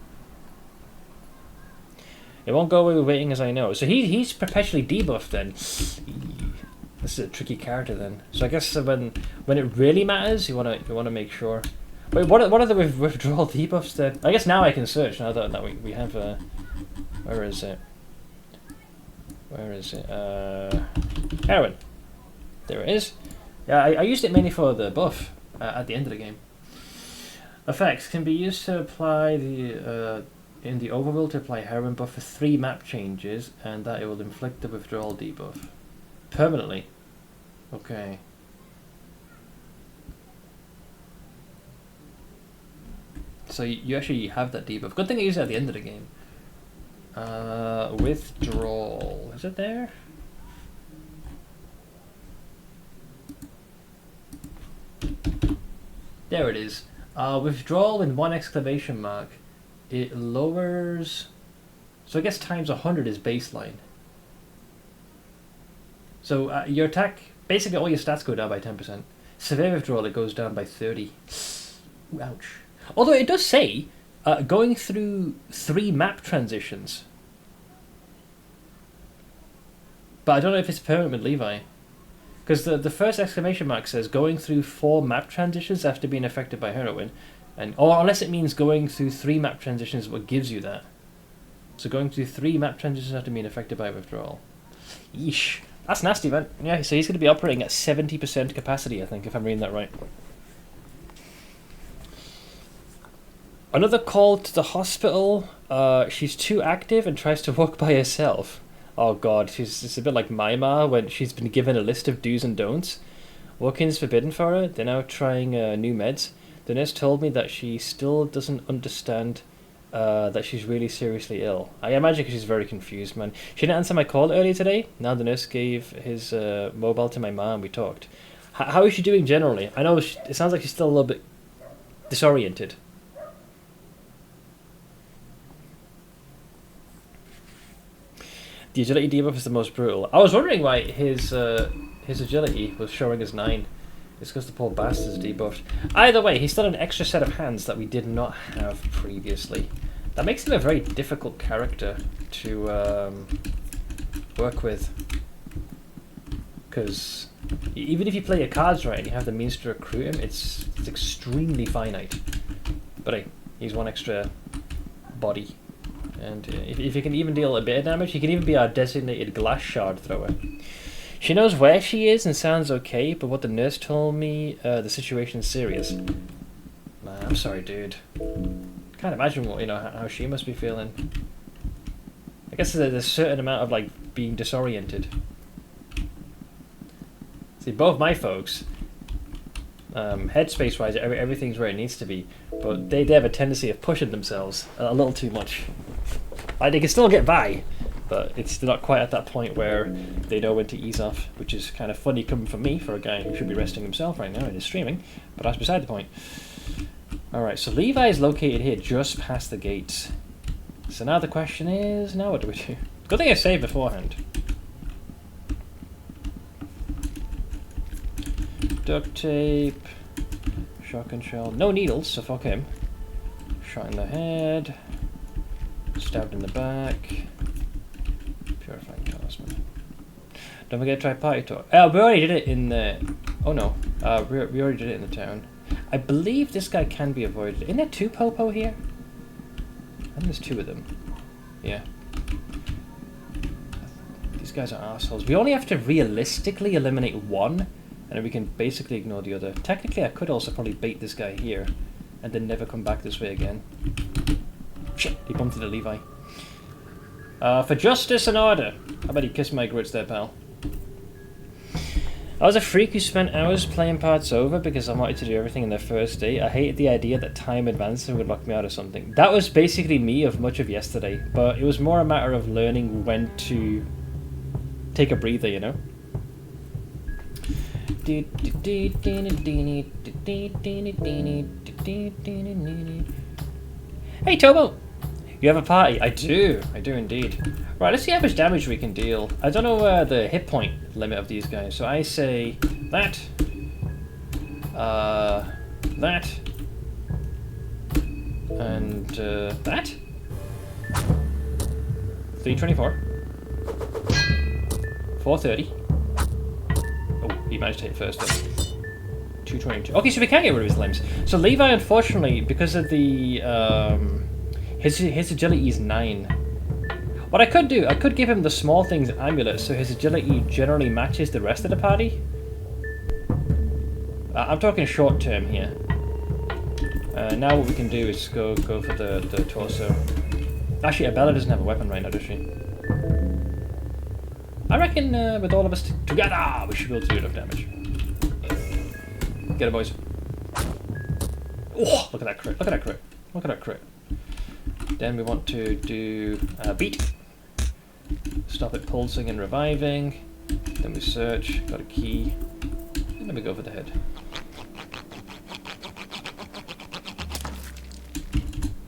It won't go away with waiting, as I know. So he's perpetually debuffed then. This is a tricky character then. So I guess when it really matters, you wanna make sure. Wait, what are the withdrawal debuffs then? I guess now I can search now that we have where is it? Where is it? Heroin. There it is. Yeah, I used it mainly for the buff at the end of the game. Effects can be used to apply the in the overworld to apply heroin buff for 3 map changes, and that it will inflict the withdrawal debuff permanently. Okay. So you actually have that debuff. Good thing I used it at the end of the game. Withdrawal. Is it there? There it is. Withdrawal in 1 exclamation mark. It lowers... So I guess times 100 is baseline. So your attack... Basically all your stats go down by 10%. Severe withdrawal, it goes down by 30. Ooh, ouch. Although it does say, going through 3 map transitions. But I don't know if it's permanent with Levi. Because the first exclamation mark says going through 4 map transitions after being affected by heroin. Or unless it means going through 3 map transitions is what gives you that. So going through 3 map transitions after being affected by withdrawal. Yeesh. That's nasty, man. Yeah, so he's going to be operating at 70% capacity, I think, if I'm reading that right. Another call to the hospital. She's too active and tries to walk by herself. Oh god, it's a bit like Maimar when she's been given a list of do's and don'ts. Walking's forbidden for her. They're now trying new meds. The nurse told me that she still doesn't understand that she's really seriously ill. I imagine because she's very confused, man. She didn't answer my call earlier today. Now the nurse gave his mobile to my mom and we talked. How is she doing generally? I know it sounds like she's still a little bit disoriented. The agility debuff is the most brutal. I was wondering why his agility was showing as 9. It's because the poor bastard's debuffed. Either way, he's still an extra set of hands that we did not have previously. That makes him a very difficult character to work with. Because even if you play your cards right and you have the means to recruit him, it's extremely finite. But hey, he's 1 extra body. And if you can even deal a bit of damage, he can even be our designated glass shard thrower. She knows where she is and sounds okay, but what the nurse told me, the situation's serious. Man, I'm sorry, dude. Can't imagine what how she must be feeling. I guess there's a certain amount of like being disoriented. See, both my folks, headspace wise, everything's where it needs to be, but they have a tendency of pushing themselves a little too much. Like, they can still get by, but it's not quite at that point where they know when to ease off, which is kind of funny coming from me for a guy who should be resting himself right now and is streaming, but that's beside the point. Alright, so Levi is located here just past the gates. So now the question is, now what do we do? Good thing I saved beforehand. Duct tape, shotgun shell, no needles, so fuck him. Shot in the head, stabbed in the back, purifying talisman. Don't forget to try party talk. Oh, we already did it in the... Oh no, we already did it in the town. I believe this guy can be avoided. Isn't there 2 Popo here? I think there's 2 of them. Yeah. These guys are assholes. We only have to realistically eliminate 1, and then we can basically ignore the other. Technically, I could also probably bait this guy here, and then never come back this way again. Shit, he bumped into Levi. For justice and order. How about you kiss my grits there, pal? I was a freak who spent hours playing parts over because I wanted to do everything in their first day. I hated the idea that time advancing would lock me out of something. That was basically me of much of yesterday, but it was more a matter of learning when to take a breather, you know? Hey, Tobo! You have a party? I do indeed. Right, let's see how much damage we can deal. I don't know the hit point limit of these guys, so I say that, that, and that. 324. 430. Oh, he managed to hit first though. 222. Okay, so we can get rid of his limbs. So Levi, unfortunately, because of the his agility is 9. What I could do, I could give him the small things amulet, so his agility generally matches the rest of the party. I'm talking short term here. Now what we can do is go for the torso. Actually, Abella doesn't have a weapon right now, does she? I reckon with all of us together, we should be able to do enough damage. Get it, boys. Oh, look at that crit. Look at that crit. Look at that crit. Then we want to do beat. Stop it pulsing and reviving. Then we search. Got a key. And then we go for the head.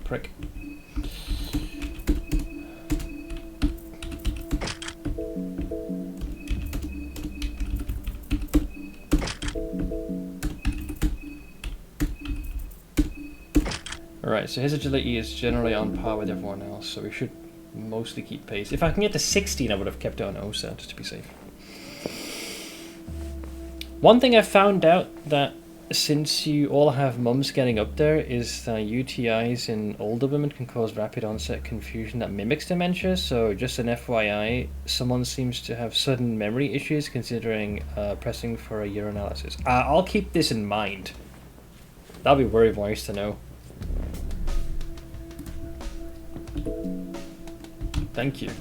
Prick. Alright, so his agility is generally on par with everyone else, so we should mostly keep pace. If I can get to 16, I would have kept it on Osa, just to be safe. One thing I've found out that since you all have mums getting up there is that UTIs in older women can cause rapid onset confusion that mimics dementia, so just an FYI, someone seems to have sudden memory issues considering pressing for a urinalysis. I'll keep this in mind. That'll be very wise to know. Thank you.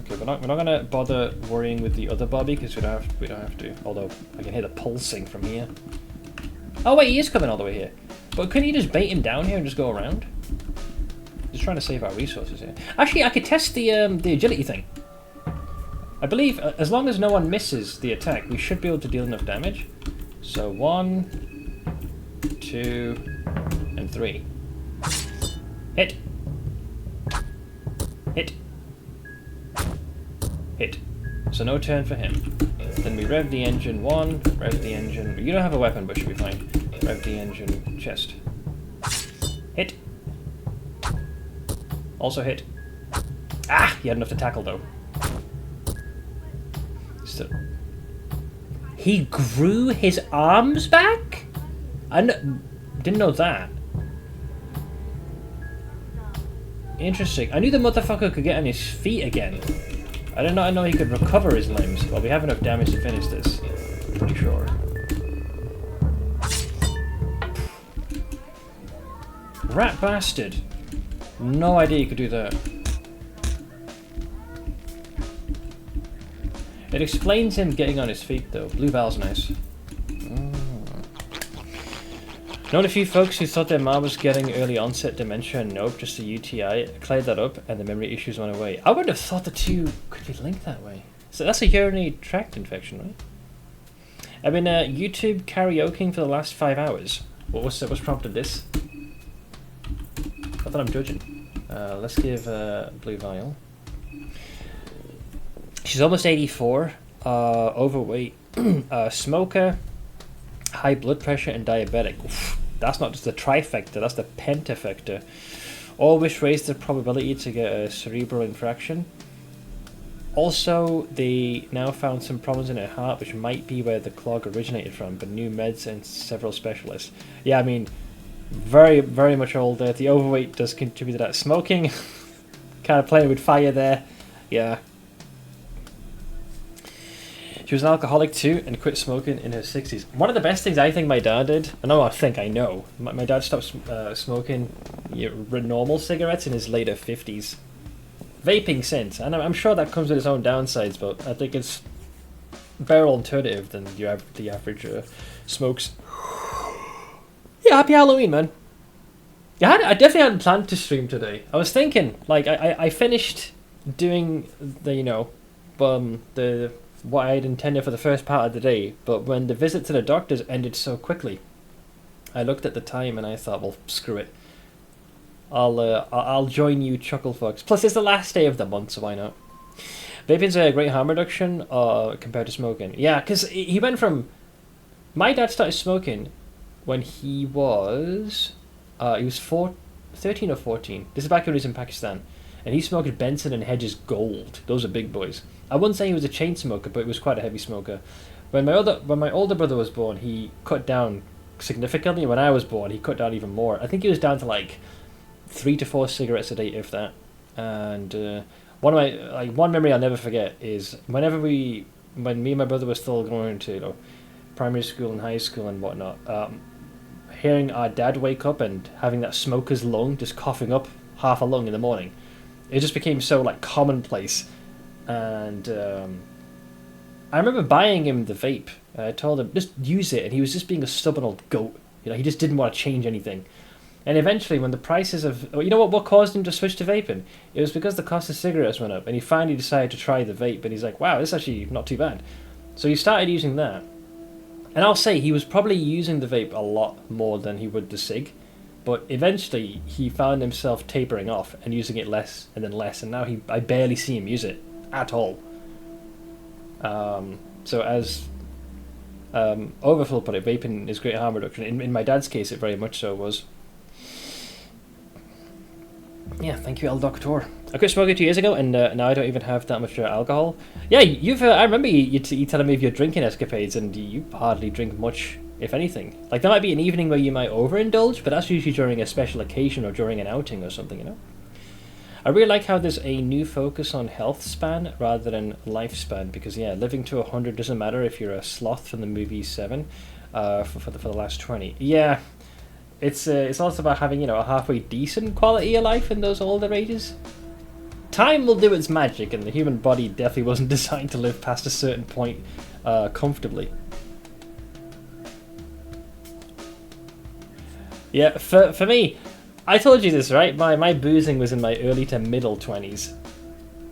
Okay, we're not gonna bother worrying with the other Bobby because we don't have to. Although I can hear the pulsing from here. Oh wait, he is coming all the way here. But couldn't you just bait him down here and just go around? Just trying to save our resources here. Actually, I could test the agility thing. I believe as long as no one misses the attack, we should be able to deal enough damage. So 1, 2, and 3. Hit. Hit. Hit. So no turn for him. Then we rev the engine 1, rev the engine... You don't have a weapon, but should be fine. Rev the engine chest. Hit. Also hit. Ah! He had enough to tackle, though. Still. He grew his arms back? I didn't know that. Interesting. I knew the motherfucker could get on his feet again. I did not know he could recover his limbs. Well, we have enough damage to finish this. Pretty sure. Rat bastard. No idea you could do that. It explains him getting on his feet, though. Blue Val's nice. Known a few folks who thought their mom was getting early onset dementia and nope, just a UTI. Cleared that up and the memory issues went away. I wouldn't have thought the two could be linked that way. So that's a urinary tract infection, right? I've been YouTube karaokeing for the last 5 hours. What's prompted this? I thought I'm judging. Let's give Blue Vial. She's almost 84, overweight, smoker, high blood pressure, and diabetic. Oof, that's not just the trifecta, that's the pentafecta. All which raise the probability to get a cerebral infraction. Also, they now found some problems in her heart, which might be where the clog originated from, but new meds and several specialists. Yeah, I mean, very, very much older. The overweight does contribute to that. Smoking, kind of playing with fire there. Yeah. She was an alcoholic too and quit smoking in her 60s. One of the best things I think my dad did, I know. My dad stopped smoking normal cigarettes in his later 50s. Vaping since, and I'm sure that comes with its own downsides, but I think it's a better alternative than the average smokes. Yeah, happy Halloween, man. Yeah, I definitely hadn't planned to stream today. I was thinking, like, I finished doing the what I had intended for the first part of the day, but when the visit to the doctors ended so quickly, I looked at the time and I thought, well, screw it. I'll join you, Chucklefucks. Plus, it's the last day of the month, so why not? Vaping's a great harm reduction compared to smoking. Yeah, because he went from... My dad started smoking when he was 13 or 14. This is back when he was in Pakistan. and he smoked Benson and Hedges Gold. Those are big boys. I wouldn't say he was a chain smoker, but he was quite a heavy smoker. When my older brother was born, he cut down significantly. When I was born, he cut down even more. I think he was down to like 3 to 4 cigarettes a day, if that. And one memory I'll never forget is when me and my brother were still going to primary school and high school and whatnot. Hearing our dad wake up and having that smoker's lung just coughing up half a lung in the morning, it just became so like commonplace. And I remember buying him the vape. I told him just use it, and he was just being a stubborn old goat. He just didn't want to change anything. And eventually, when the prices of what caused him to switch to vaping? It was because the cost of cigarettes went up, and he finally decided to try the vape. And he's like, "Wow, this is actually not too bad." So he started using that. And I'll say he was probably using the vape a lot more than he would the cig, but eventually he found himself tapering off and using it less and then less, and now I barely see him use it at all. So as Overfill put it, vaping is great harm reduction. In my dad's case, it very much so was. Yeah, thank you, El Doctor. I quit smoking 2 years ago, and now I don't even have that much alcohol. Yeah, you've. I remember you telling me of your drinking escapades, and you hardly drink much, if anything. Like, there might be an evening where you might overindulge, but that's usually during a special occasion or during an outing or something, I really like how there's a new focus on health span rather than lifespan, because, yeah, living to 100 doesn't matter if you're a sloth from the movie 7 for the last 20. Yeah. It's also about having, a halfway decent quality of life in those older ages. Time will do its magic, and the human body definitely wasn't designed to live past a certain point comfortably. Yeah, for me, I told you this, right? My boozing was in my early to middle 20s.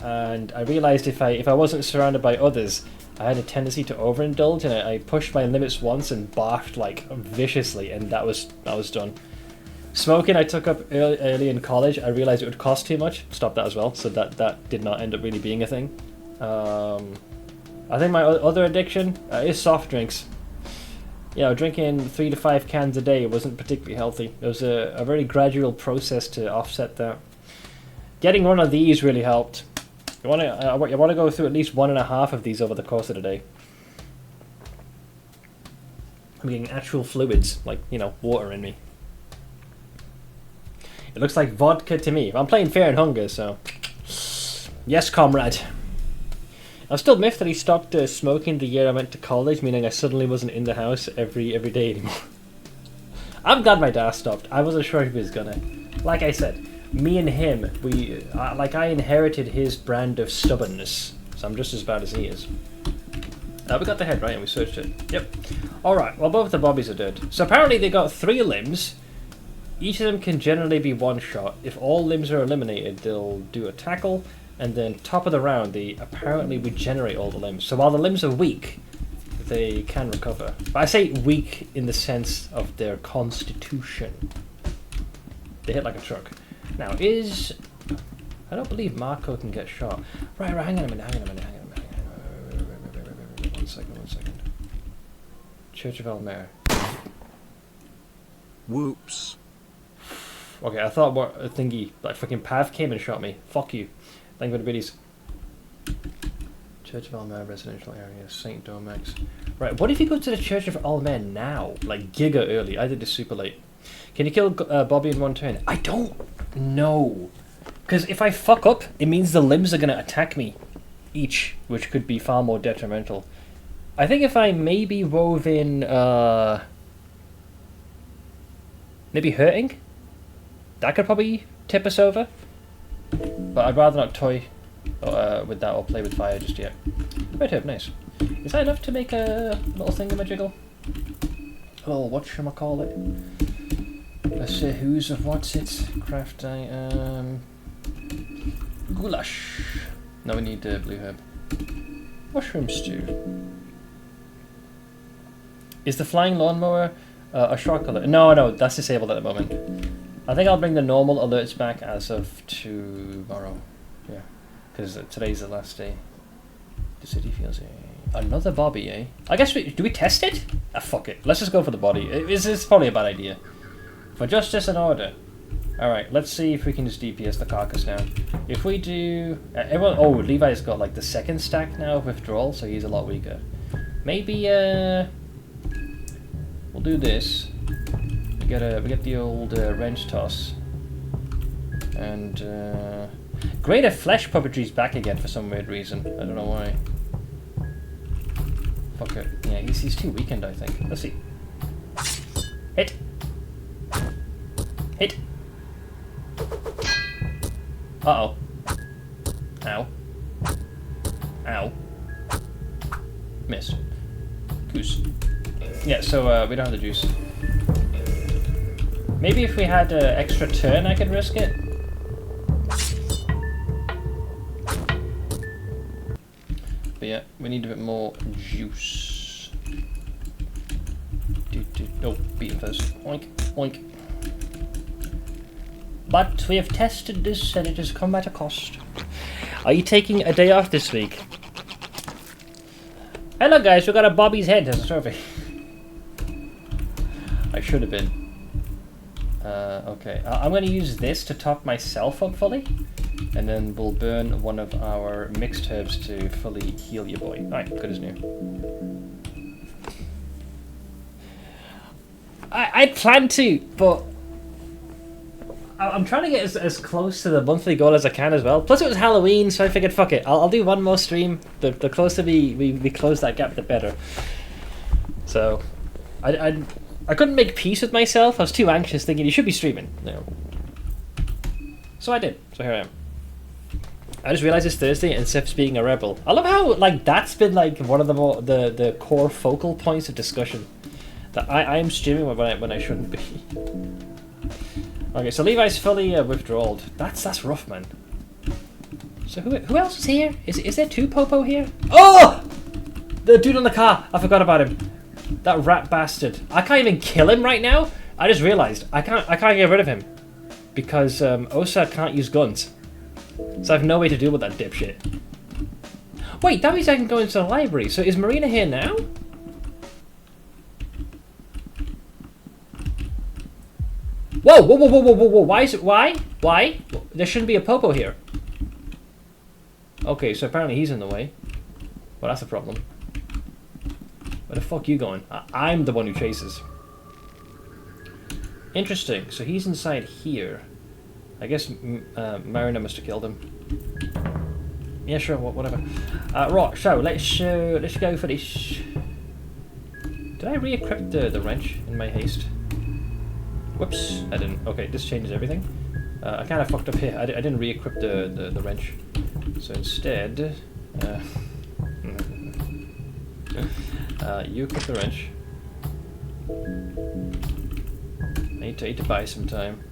And I realised if I wasn't surrounded by others, I had a tendency to overindulge, and I pushed my limits once and barfed like viciously, and that was done. Smoking I took up early in college. I realised it would cost too much. Stopped that as well, so that did not end up really being a thing. I think my other addiction is soft drinks. Drinking 3 to 5 cans a day wasn't particularly healthy. It was a very gradual process to offset that. Getting one of these really helped. You want to go through at least 1.5 of these over the course of the day. I'm getting actual fluids, like, water in me. It looks like vodka to me. I'm playing Fear and Hunger, so... Yes, comrade. I'm still miffed that he stopped smoking the year I went to college, meaning I suddenly wasn't in the house every day anymore. I'm glad my dad stopped. I wasn't sure if he was gonna. Like I said, me and him, I inherited his brand of stubbornness, so I'm just as bad as he is. We got the head right and we searched it. Yep. Alright, well, both the bobbies are dead. So apparently they got 3 limbs. Each of them can generally be one shot. If all limbs are eliminated, they'll do a tackle, and then top of the round, they apparently regenerate all the limbs. So while the limbs are weak, they can recover. But I say weak in the sense of their constitution. They hit like a truck. Now, I don't believe Marco can get shot. Right, hang on a minute. One second. Church of Alll-mer. Whoops. Okay, I thought what a thingy, like fucking Pav came and shot me. Fuck you. Thank you for the biddies. Church of Alll-mer residential area, St. Domex. Right, what if you go to the Church of Alll-mer now? Like giga early. I did this super late. Can you kill Bobby in one turn? I don't know. Because if I fuck up, it means the limbs are going to attack me each, which could be far more detrimental. I think if I maybe wove in, maybe hurting, that could probably tip us over. But I'd rather not toy with that or play with fire just yet. Red herb, nice. Is that enough to make a little thingamajiggle? A little whatchamacallit? Let's say who's of what's it? Craft item. Goulash. No, we need blue herb. Mushroom stew. Is the flying lawnmower a shock alert? No, that's disabled at the moment. I think I'll bring the normal alerts back as of tomorrow. Yeah, because today's the last day. The city feels another Bobby, eh? I guess do we test it? Fuck it. Let's just go for the body. It's probably a bad idea. For justice and order. Alright, let's see if we can just DPS the carcass now. If we do... everyone, oh, Levi's got like the second stack now of withdrawal, so he's a lot weaker. Maybe, we'll do this. We get the old wrench toss. And, Greater Flesh Puppetry's back again for some weird reason. I don't know why. Fuck it. Yeah, he's too weakened, I think. Let's see. Hit! Hit! Uh-oh. Ow. Ow. Missed. Goose. Yeah, so we don't have the juice. Maybe if we had an extra turn I could risk it? But yeah, we need a bit more juice. Oh, beat him first. Oink, oink. But we have tested this and it has come at a cost. Are you taking a day off this week? Hello guys, we got a Bobby's head as a trophy. I should have been. Okay, I'm going to use this to top myself up fully. And then we'll burn one of our mixed herbs to fully heal your boy. Alright, good as new. I'd planned to, but I'm trying to get as close to the monthly goal as I can as well. Plus it was Halloween, so I figured, fuck it, I'll do one more stream. The closer we close that gap, the better. So, I couldn't make peace with myself. I was too anxious, thinking you should be streaming. No. So I did. So here I am. I just realized it's Thursday and Seth's being a rebel. I love how like that's been like one of the core focal points of discussion. That I am streaming when I shouldn't be. Okay, so Levi's fully withdrawed. That's rough, man. So who else is here? Is there two Popo here? Oh! The dude on the car. I forgot about him. That rat bastard. I can't even kill him right now. I just realized I can't get rid of him because Osa can't use guns. So I have no way to deal with that dipshit. Wait, that means I can go into the library. So is Marina here now? Whoa, whoa, whoa, whoa, whoa, whoa, whoa. Why is it? Why? There shouldn't be a Popo here. Okay, so apparently he's in the way. Well, that's a problem. Where the fuck you going? I'm the one who chases. Interesting. So he's inside here. I guess Marina must have killed him. Yeah, sure. Whatever. Right. So let's go for this. Did I re-equip the wrench in my haste? Whoops. I didn't. Okay, this changes everything. I kind of fucked up here. I didn't re-equip the wrench. So instead, you equip the wrench. I need to buy some time.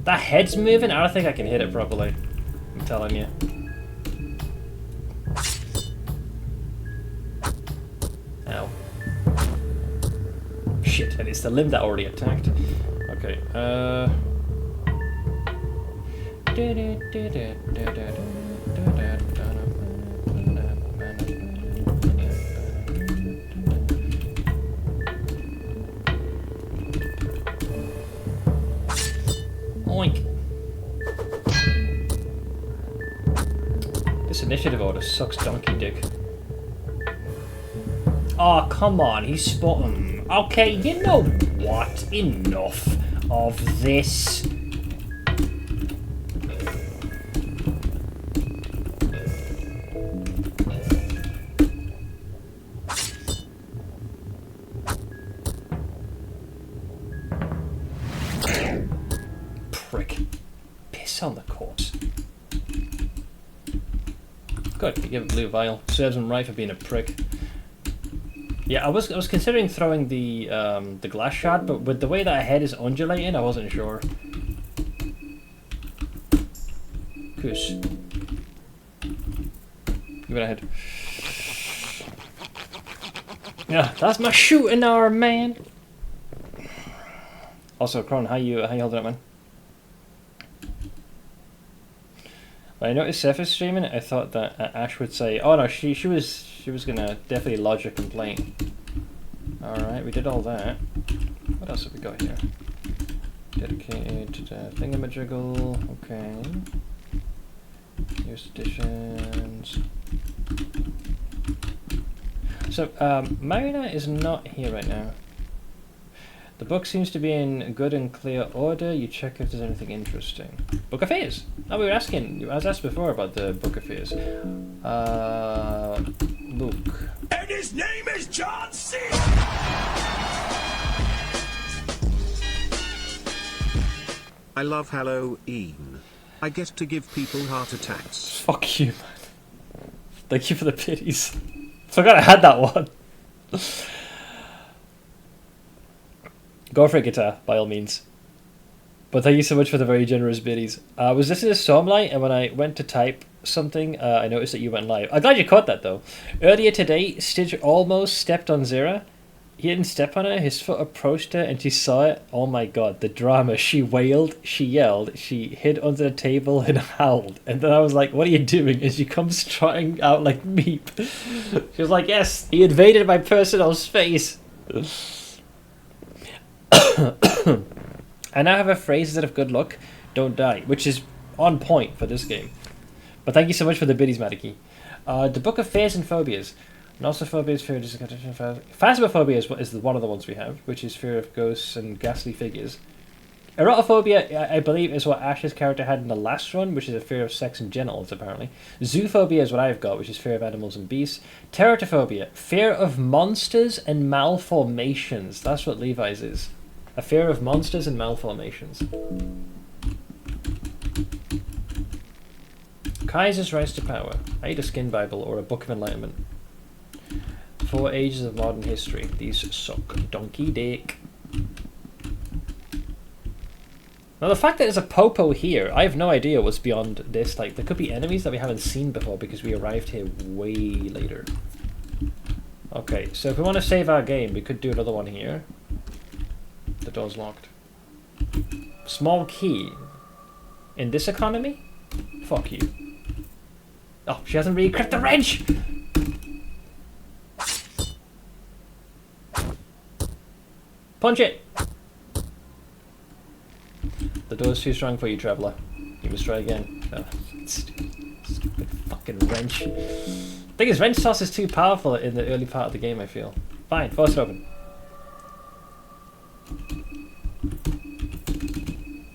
That head's moving? I don't think I can hit it properly. I'm telling you. Ow. Shit, and it's the limb that already attacked. Okay, Oink. This initiative order sucks donkey dick. Oh, come on, he's spotting. Okay, you know what? Enough of this. Prick. Piss on the corpse. Good, you give a blue vial. Serves him right for being a prick. Yeah, I was considering throwing the glass shard, but with the way that head is undulating, I wasn't sure. Kush. Give it ahead. Yeah, that's my shooting arm, man. Also, Kron, how you holding up, man? When I noticed Seth is streaming, I thought that Ash would say, "Oh no, she was gonna definitely lodge a complaint." All right, we did all that. What else have we got here? Dedicated thingamajiggle. Okay. Newest editions. So, Marina is not here right now. The book seems to be in good and clear order. You check if there's anything interesting. Book of Fears! Oh, we were asking. I was asked before about the Book of Fears. Luke. And his name is John C. I love Halloween. I get to give people heart attacks. Fuck you, man. Thank you for the pities. Forgot I had that one. Go for a guitar, by all means. But thank you so much for the very generous biddies. I was listening to Stormlight, and when I went to type something, I noticed that you went live. I'm glad you caught that, though. Earlier today, Stitch almost stepped on Zira. He didn't step on her, his foot approached her, and she saw it. Oh my god, the drama. She wailed, she yelled, she hid under the table and howled. And then I was like, what are you doing? And she comes trotting out like Meep. She was like, yes, he invaded my personal space. I now have a phrase instead of good luck, don't die, which is on point for this game. But thank you so much for the biddies, Madiki. The Book of Fears and Phobias. Nossophobia is fear of disconnection. Phasmophobia is one of the ones we have, which is fear of ghosts and ghastly figures. Erotophobia, I believe, is what Ash's character had in the last run, which is a fear of sex and genitals, apparently. Zoophobia is what I've got, which is fear of animals and beasts. Teratophobia, fear of monsters and malformations. That's what Levi's is. A fear of monsters and malformations. Kaiser's Rise to Power. I need a skin Bible or a Book of Enlightenment. 4 ages of modern history. These suck. Donkey dick. Now the fact that there's a Popo here, I have no idea what's beyond this. Like, there could be enemies that we haven't seen before because we arrived here way later. Okay, so if we want to save our game, we could do another one here. The door's locked. Small key. In this economy? Fuck you. Oh, she hasn't really cracked the wrench! Punch it! The door's too strong for you, traveller. You must try again. Oh, stupid fucking wrench. The thing is, wrench toss is too powerful in the early part of the game, I feel. Fine, force it open.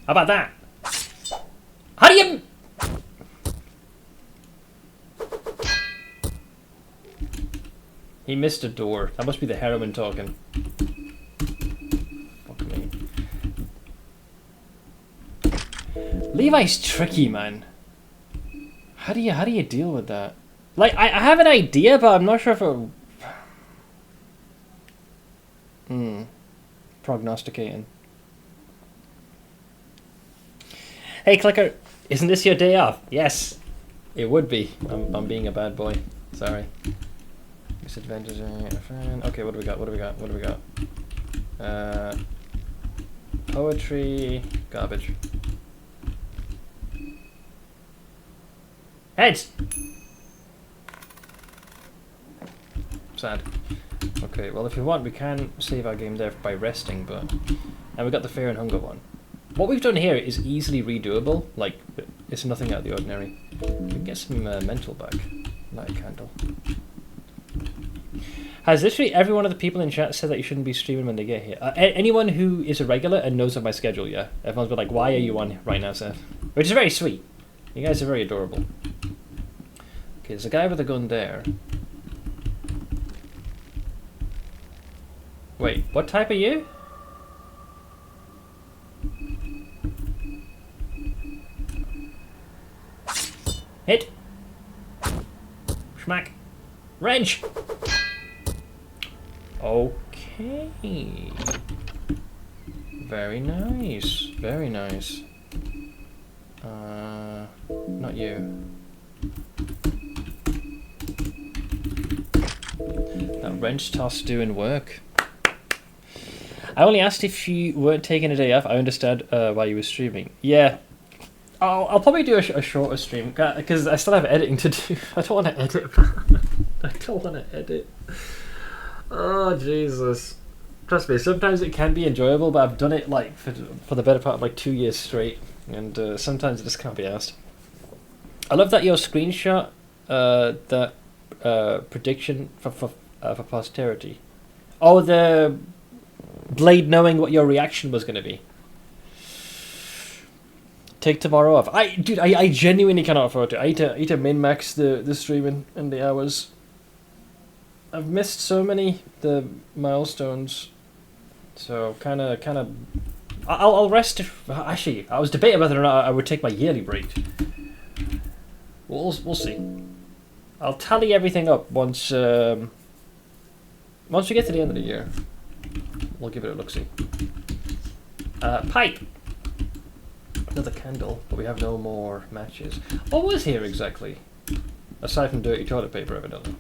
How about that? How do you... He missed a door. That must be the heroin talking. Fuck me. Levi's tricky, man. How do you deal with that? Like, I have an idea, but I'm not sure if it... Prognosticating. Hey, Clicker, isn't this your day off? Yes, it would be. I'm being a bad boy. Sorry. Disadvantage. Okay, what do we got? What do we got? What do we got? Poetry. Garbage. Heads! Sad. Okay, well, if we want, we can save our game there by resting, but... And we got the Fear and Hunger one. What we've done here is easily redoable. Like, it's nothing out of the ordinary. We can get some mental back. Light a candle. Has literally every one of the people in chat said that you shouldn't be streaming when they get here? Anyone who is a regular and knows of my schedule, yeah. Everyone's been like, why are you on right now, Seth? Which is very sweet. You guys are very adorable. Okay, there's a guy with a gun there. Wait, what type are you? Hit! Schmack! Wrench! Okay. Very nice. Very nice. Not you. That wrench toss doing work. I only asked if you weren't taking a day off. I understood why you were streaming. Yeah. I'll probably do a shorter stream because I still have editing to do. I don't want to edit. I don't want to edit. Oh, Jesus. Trust me, sometimes it can be enjoyable, but I've done it like for the better part of like 2 years straight, and sometimes it just can't be asked. I love that your screenshot, that prediction for posterity. Oh, the Blade knowing what your reaction was going to be. Take tomorrow off. I genuinely cannot afford to. I need to min-max the streaming and the hours. I've missed so many the milestones. So kind of, I'll rest. Actually, I was debating whether or not I would take my yearly break. We'll see. I'll tally everything up once we get to the end of the year. We'll give it a look-see. Pipe. Another candle, but we have no more matches. What was here exactly? Aside from dirty toilet paper, evidently.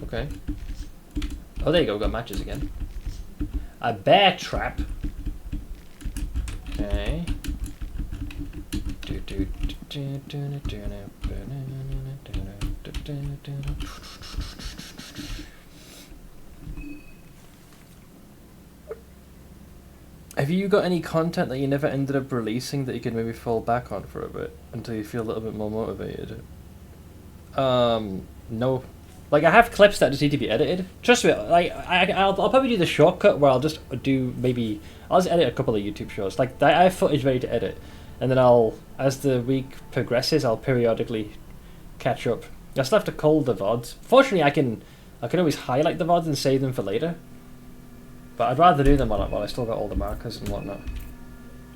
Okay. Oh, there you go, we've got matches again. A bear trap. Okay. Have you got any content that you never ended up releasing that you can maybe fall back on for a bit until you feel a little bit more motivated? No. Like, I have clips that just need to be edited. Trust me, like, I'll probably do the shortcut where I'll just do maybe... I'll just edit a couple of YouTube shows. Like, I have footage ready to edit. And then as the week progresses, I'll periodically catch up. I still have to cull the VODs. Fortunately, I can always highlight the VODs and save them for later. But I'd rather do them while I still got all the markers and whatnot.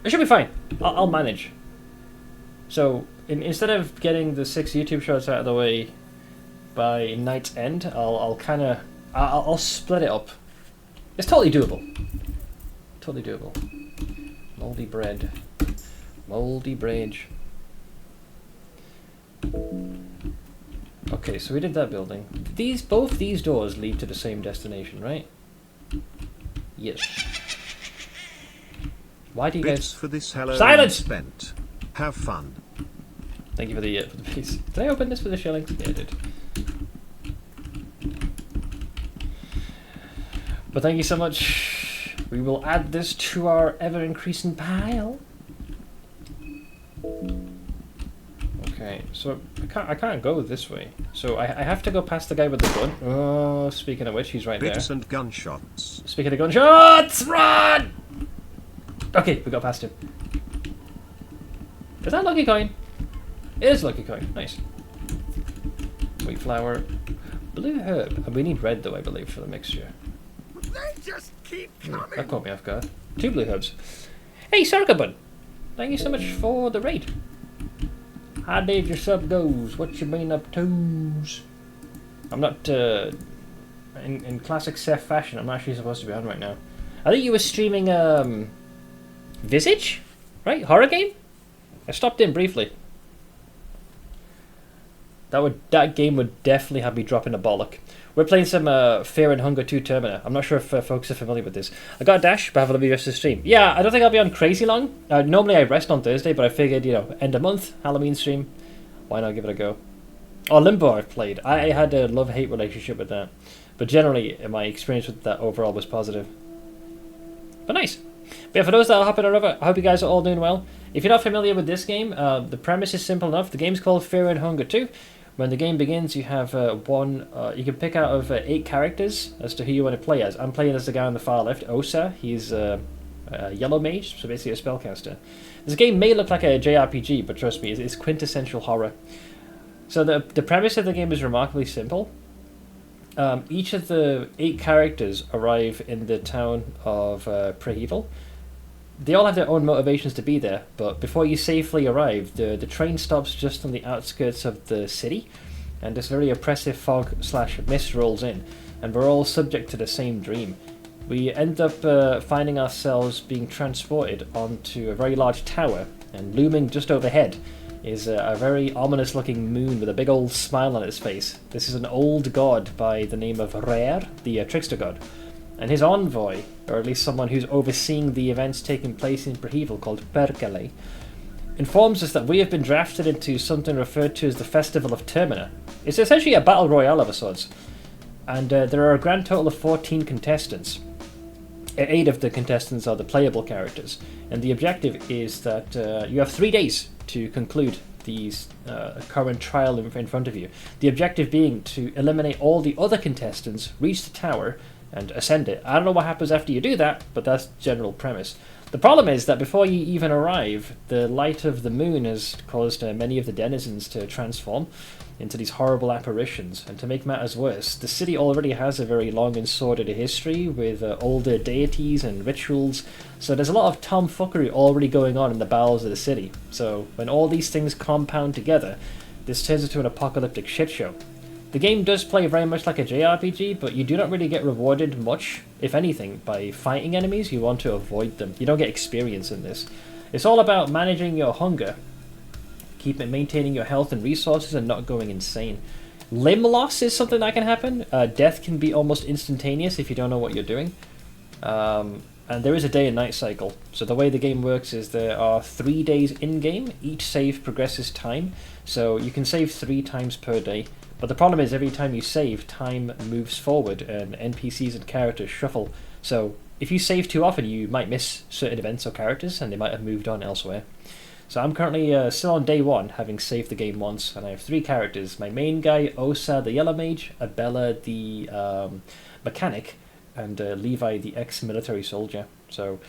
It should be fine. I'll manage. So, instead of getting the 6 YouTube shows out of the way by night's end, I'll split it up. It's totally doable. Totally doable. Moldy bread. Moldy bread. Okay, so we did that building. Both these doors lead to the same destination, right? Yes. Why do you Bits guys... for this hello Silence! Spent. Have fun. Thank you for the piece. Did I open this with the shillings? Yeah, I did. But thank you so much. We will add this to our ever-increasing pile. Okay, so I can't go this way. So I have to go past the guy with the gun. Oh, speaking of which, he's right there. Bits and gunshots. Speaking of gunshots, run! Okay, we got past him. Is that lucky coin? It is lucky coin. Nice. Wheat flour, blue herb, and we need red though, I believe, for the mixture. They just keep coming. That caught me off guard. 2 blue herbs. Hey, Sarkabun! Thank you so much for the raid. How did your sub goes? What you been up to? I'm not, in classic Seth fashion, I'm actually supposed to be on right now. I think you were streaming, Visage? Right? Horror game? I stopped in briefly. That game would definitely have me dropping a bollock. We're playing some Fear and Hunger 2 Termina. I'm not sure if folks are familiar with this. I got a dash, but I have a lovely rest of the stream. Yeah, I don't think I'll be on crazy long. Normally I rest on Thursday, but I figured, end of month, Halloween stream. Why not give it a go? Oh, Limbo I've played. I had a love-hate relationship with that. But generally, my experience with that overall was positive. But nice. But yeah, for those that are hopping over, I hope you guys are all doing well. If you're not familiar with this game, the premise is simple enough. The game's called Fear and Hunger 2. When the game begins, you have you can pick out of 8 characters as to who you want to play as. I'm playing as the guy on the far left, Osa. He's a yellow mage, so basically a spellcaster. This game may look like a JRPG, but trust me, it's quintessential horror. So the premise of the game is remarkably simple. Each of the 8 characters arrive in the town of Prehevel. They all have their own motivations to be there, but before you safely arrive, the train stops just on the outskirts of the city, and this very oppressive fog/mist rolls in, and we're all subject to the same dream. We end up finding ourselves being transported onto a very large tower, and looming just overhead is a very ominous-looking moon with a big old smile on its face. This is an old god by the name of Rare, the trickster god. And his envoy, or at least someone who's overseeing the events taking place in Prehevel called Perkele, informs us that we have been drafted into something referred to as the Festival of Termina. It's essentially a battle royale of sorts. And there are a grand total of 14 contestants. 8 of the contestants are the playable characters, and the objective is that you have 3 days to conclude these current trial in front of you. The objective being to eliminate all the other contestants, reach the tower, and ascend it. I don't know what happens after you do that, but that's the general premise. The problem is that before you even arrive, the light of the moon has caused many of the denizens to transform into these horrible apparitions. And to make matters worse, the city already has a very long and sordid history with older deities and rituals, so there's a lot of tomfuckery already going on in the bowels of the city. So when all these things compound together, this turns into an apocalyptic shitshow. The game does play very much like a JRPG, but you do not really get rewarded much, if anything, by fighting enemies. You want to avoid them. You don't get experience in this. It's all about managing your hunger, maintaining your health and resources, and not going insane. Limb loss is something that can happen. Death can be almost instantaneous if you don't know what you're doing. And there is a day and night cycle. So the way the game works is there are 3 days in-game. Each save progresses time. So you can save 3 times per day. But the problem is every time you save, time moves forward and NPCs and characters shuffle. So if you save too often, you might miss certain events or characters, and they might have moved on elsewhere. So I'm currently still on day 1, having saved the game once, and I have 3 characters. My main guy, Osa the Yellow Mage, Abella the Mechanic, and Levi the ex-military soldier. So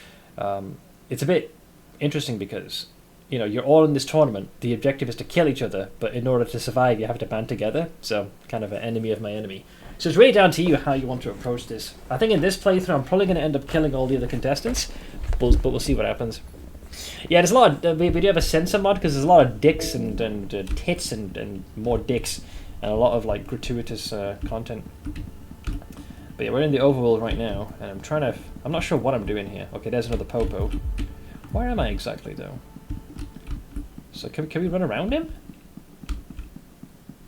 it's a bit interesting because, you know, you're all in this tournament. The objective is to kill each other, but in order to survive, you have to band together. So kind of an enemy of my enemy. So it's really down to you how you want to approach this. I think in this playthrough, I'm probably going to end up killing all the other contestants, but we'll see what happens. Yeah, there's a lot of, we do have a censor mod because there's a lot of dicks and tits and more dicks and a lot of like gratuitous content. But yeah, we're in the overworld right now, and I'm not sure what I'm doing here. Okay, there's another Popo. Where am I exactly though? So can we run around him?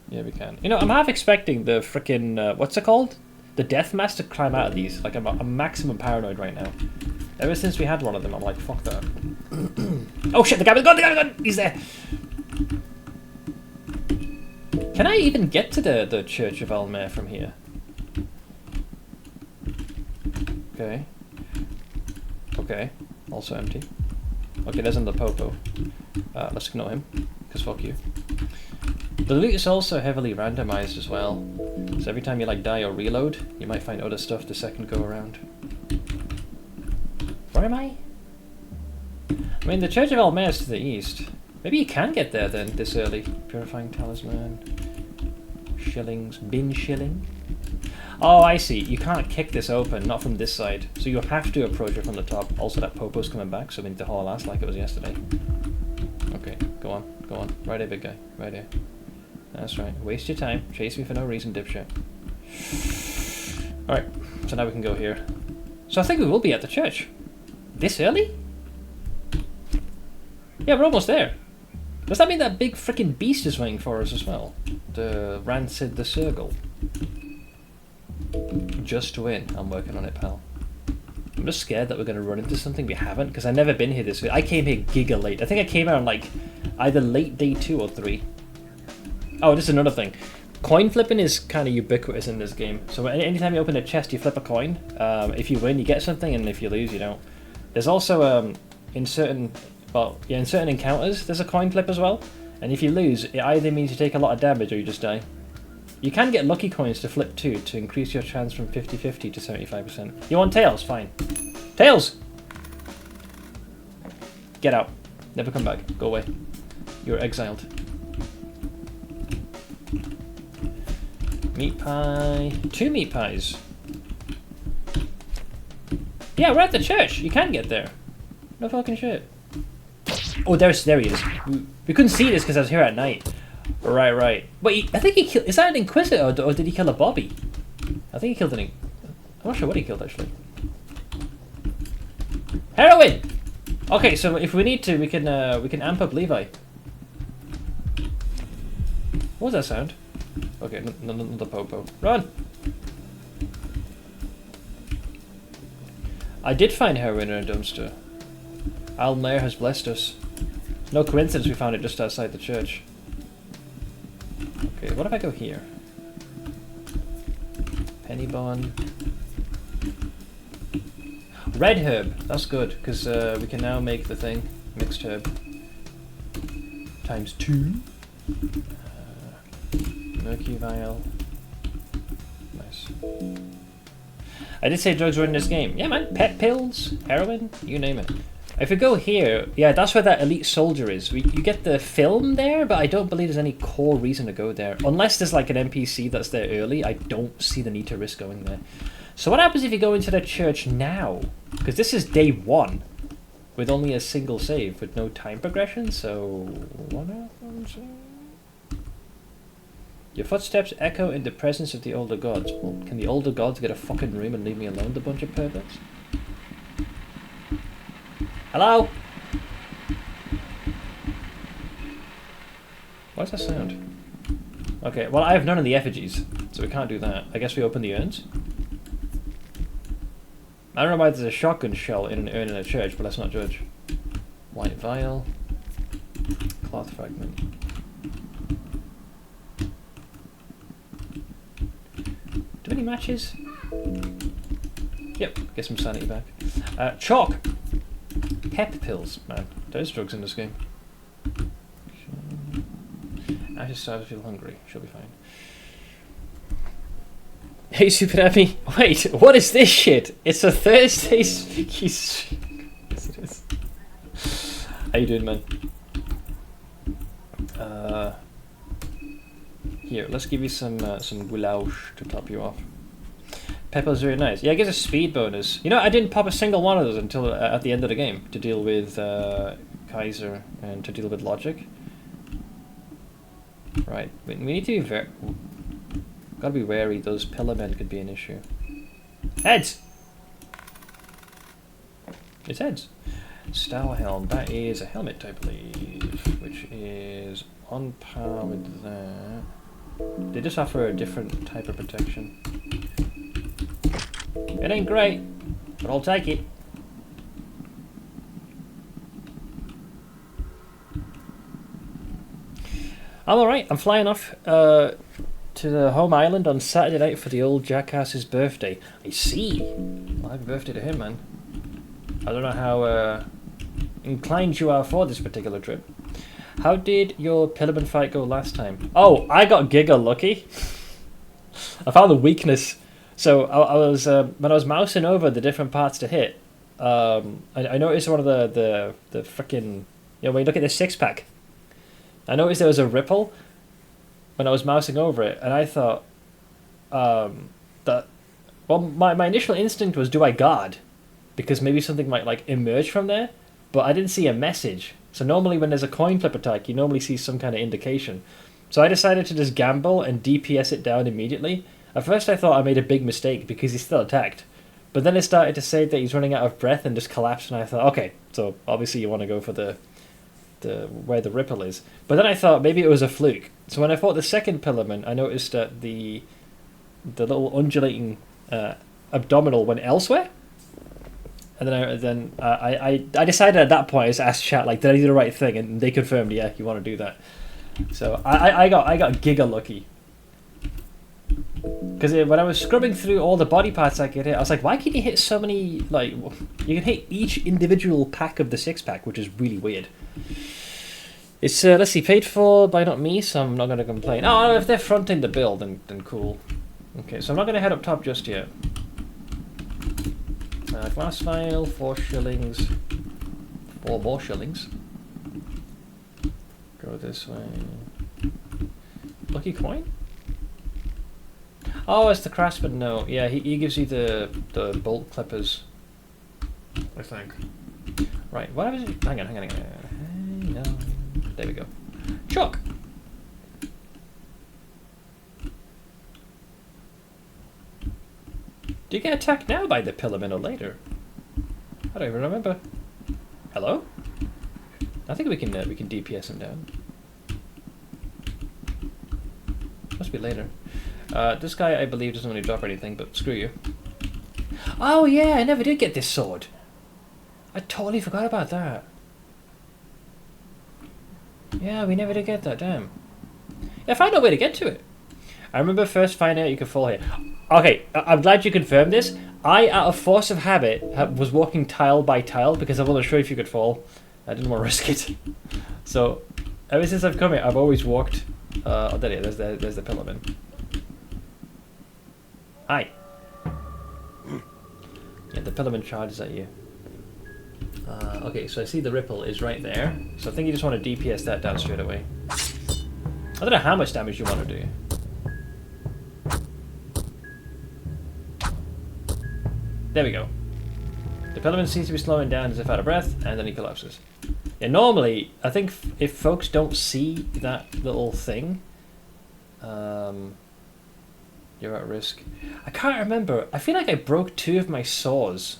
Yeah, we can. You know, I'm half expecting the frickin' what's it called? The death mask to climb out of these. Like, I'm maximum paranoid right now. Ever since we had one of them, I'm like, fuck that. Oh shit, the guy with the gun! He's there! Can I even get to the Church of Alll-mer from here? Okay. Okay. Also empty. Okay, there's another Popo. Let's ignore him, because fuck you. The loot is also heavily randomized as well. So every time you like die or reload, you might find other stuff the second go around. Where am I? I mean, the Church of Alll-mer is to the east. Maybe you can get there then, this early. Purifying Talisman. Shillings. Bin shilling. Oh, I see. You can't kick this open, not from this side. So you have to approach it from the top. Also, that Popo's coming back, so we need to haul ass like it was yesterday. Okay, go on, go on. Right here, big guy. Right here. That's right. Waste your time. Chase me for no reason, dipshit. Alright, so now we can go here. So I think we will be at the church. This early? Yeah, we're almost there. Does that mean that big freaking beast is waiting for us as well? The Rancid the Circle. Just win. I'm working on it, pal. I'm just scared that we're going to run into something we haven't, because I've never been here this way. I came here giga late. I think I came out on like either late day 2 or 3. Oh, this is another thing. Coin flipping is kind of ubiquitous in this game. So anytime you open a chest, you flip a coin. If you win, you get something, and if you lose, you don't. There's also in certain encounters, there's a coin flip as well. And if you lose, it either means you take a lot of damage or you just die. You can get lucky coins to flip too, to increase your chance from 50-50 to 75%. You want tails? Fine. Tails! Get out. Never come back. Go away. You're exiled. Meat pie. 2 meat pies. Yeah, we're at the church. You can get there. No fucking shit. Oh, there he is. We couldn't see this because I was here at night. Right. Wait, I think he killed... Is that an Inquisitor or did he kill a Bobby? I think he killed an... I'm not sure what he killed, actually. Heroin! Okay, so if we need to, we can amp up Levi. What was that sound? Okay, another Popo. Run! I did find heroin in a dumpster. Alll-mer has blessed us. No coincidence we found it just outside the church. Okay, what if I go here? Penny bond. Red herb. That's good because we can now make the thing mixed herb times 2. Murky vial. Nice. I did say drugs were in this game. Yeah, man. Pet pills, heroin, you name it. If we go here, yeah, that's where that elite soldier is. You get the film there, but I don't believe there's any core reason to go there. Unless there's like an NPC that's there early, I don't see the need to risk going there. So what happens if you go into the church now? Because this is day 1, with only a single save, with no time progression, so what happens? Your footsteps echo in the presence of the older gods. Well, can the older gods get a fucking room and leave me alone, the bunch of perverts? Hello? What's that sound? Okay, well I have none of the effigies, so we can't do that. I guess we open the urns? I don't know why there's a shotgun shell in an urn in a church, but let's not judge. White vial. Cloth fragment. Do any matches? Yep, get some sanity back. Chalk! Pep pills, man. There's drugs in this game. I just started to feel hungry. She'll be fine. Hey, Super Happy. Wait, what is this shit? It's a Thursday Spooky. Yes, it is. How you doing, man? Here, let's give you some goulash to top you off. Pepper's very nice. Yeah, it gives a speed bonus. You know, I didn't pop a single one of those until at the end of the game to deal with Kaiser and to deal with Logic. Right, we need to be gotta be wary. Those pillar men could be an issue. Heads. It's heads. Stour helm. That is a helmet, I believe, which is on par with that. They just offer a different type of protection. It ain't great, but I'll take it. I'm alright. I'm flying off to the home island on Saturday night for the old jackass's birthday. I see. Well, happy birthday to him, man. I don't know how inclined you are for this particular trip. How did your Pillarman fight go last time? Oh, I got giga lucky. I found the weakness. So I was when I was mousing over the different parts to hit, I noticed one of the freaking, you know, when you look at the 6-pack, I noticed there was a ripple when I was mousing over it, and I thought that, well, my initial instinct was, do I guard? Because maybe something might like emerge from there, but I didn't see a message. So normally when there's a coin flip attack, you normally see some kind of indication. So I decided to just gamble and DPS it down immediately. At first I thought I made a big mistake because he still attacked. But then it started to say that he's running out of breath and just collapsed, and I thought, okay, so obviously you want to go for the where the ripple is. But then I thought maybe it was a fluke. So when I fought the second Pillarman, I noticed that the little undulating abdominal went elsewhere. And then I decided at that point, I just asked chat, like, did I do the right thing? And they confirmed, yeah, you want to do that. So I got giga lucky. Because when I was scrubbing through all the body parts I could hit, I was like, why can you hit so many, like, you can hit each individual pack of the 6-pack, which is really weird. It's, let's see, paid for by not me, so I'm not going to complain. Oh, if they're fronting the bill, then cool. Okay, so I'm not going to head up top just yet. Glass vial, 4 shillings. 4 more shillings. Go this way. Lucky coin? Oh, it's the craftsman. No, yeah, he gives you the bolt clippers, I think. Right, what was it? Hang on. There we go. Chuck. Do you get attacked now by the Pillarman or later? I don't even remember. Hello? I think we can DPS him down. Must be later. This guy, I believe, doesn't really drop anything, but screw you. Oh yeah, I never did get this sword. I totally forgot about that. Yeah, we never did get that, damn. Yeah, find a way to get to it. I remember first finding out you could fall here. Okay, I'm glad you confirmed this. I, out of force of habit, was walking tile by tile because I wasn't sure if you could fall. I didn't want to risk it. So, ever since I've come here, I've always walked... oh, there it is. There's the Pillarman. Hi. Yeah, the Pillarman charges at you. Okay, so I see the ripple is right there. So I think you just want to DPS that down straight away. I don't know how much damage you want to do. There we go. The Pillarman seems to be slowing down as if out of breath, and then he collapses. Yeah, normally, I think if folks don't see that little thing, you're at risk. I can't remember. I feel like I broke 2 of my saws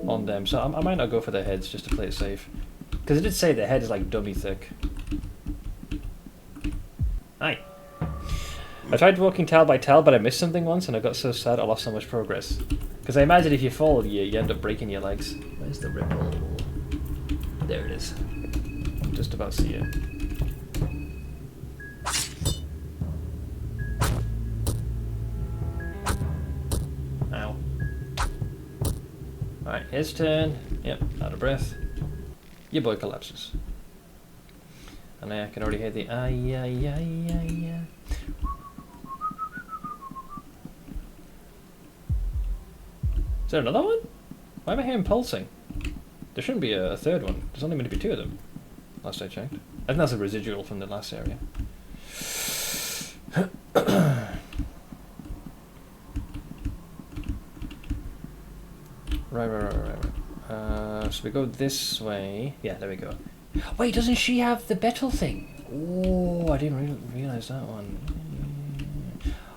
on them, so I might not go for their heads just to play it safe. Because it did say their head is like dummy thick. Hi. I tried walking tile by tile, but I missed something once, and I got so sad I lost so much progress. Because I imagine if you fall, you end up breaking your legs. Where's the ripple? There it is. I just about see it. Ow. Alright, his turn. Yep, out of breath. Your boy collapses. And I can already hear the ay. Is there another one? Why am I hearing pulsing? There shouldn't be a third one. There's only meant to be 2 of them. Last I checked. I think that's a residual from the last area. Right. So we go this way. Yeah, there we go. Wait, doesn't she have the betel thing? Oh, I didn't realise that one.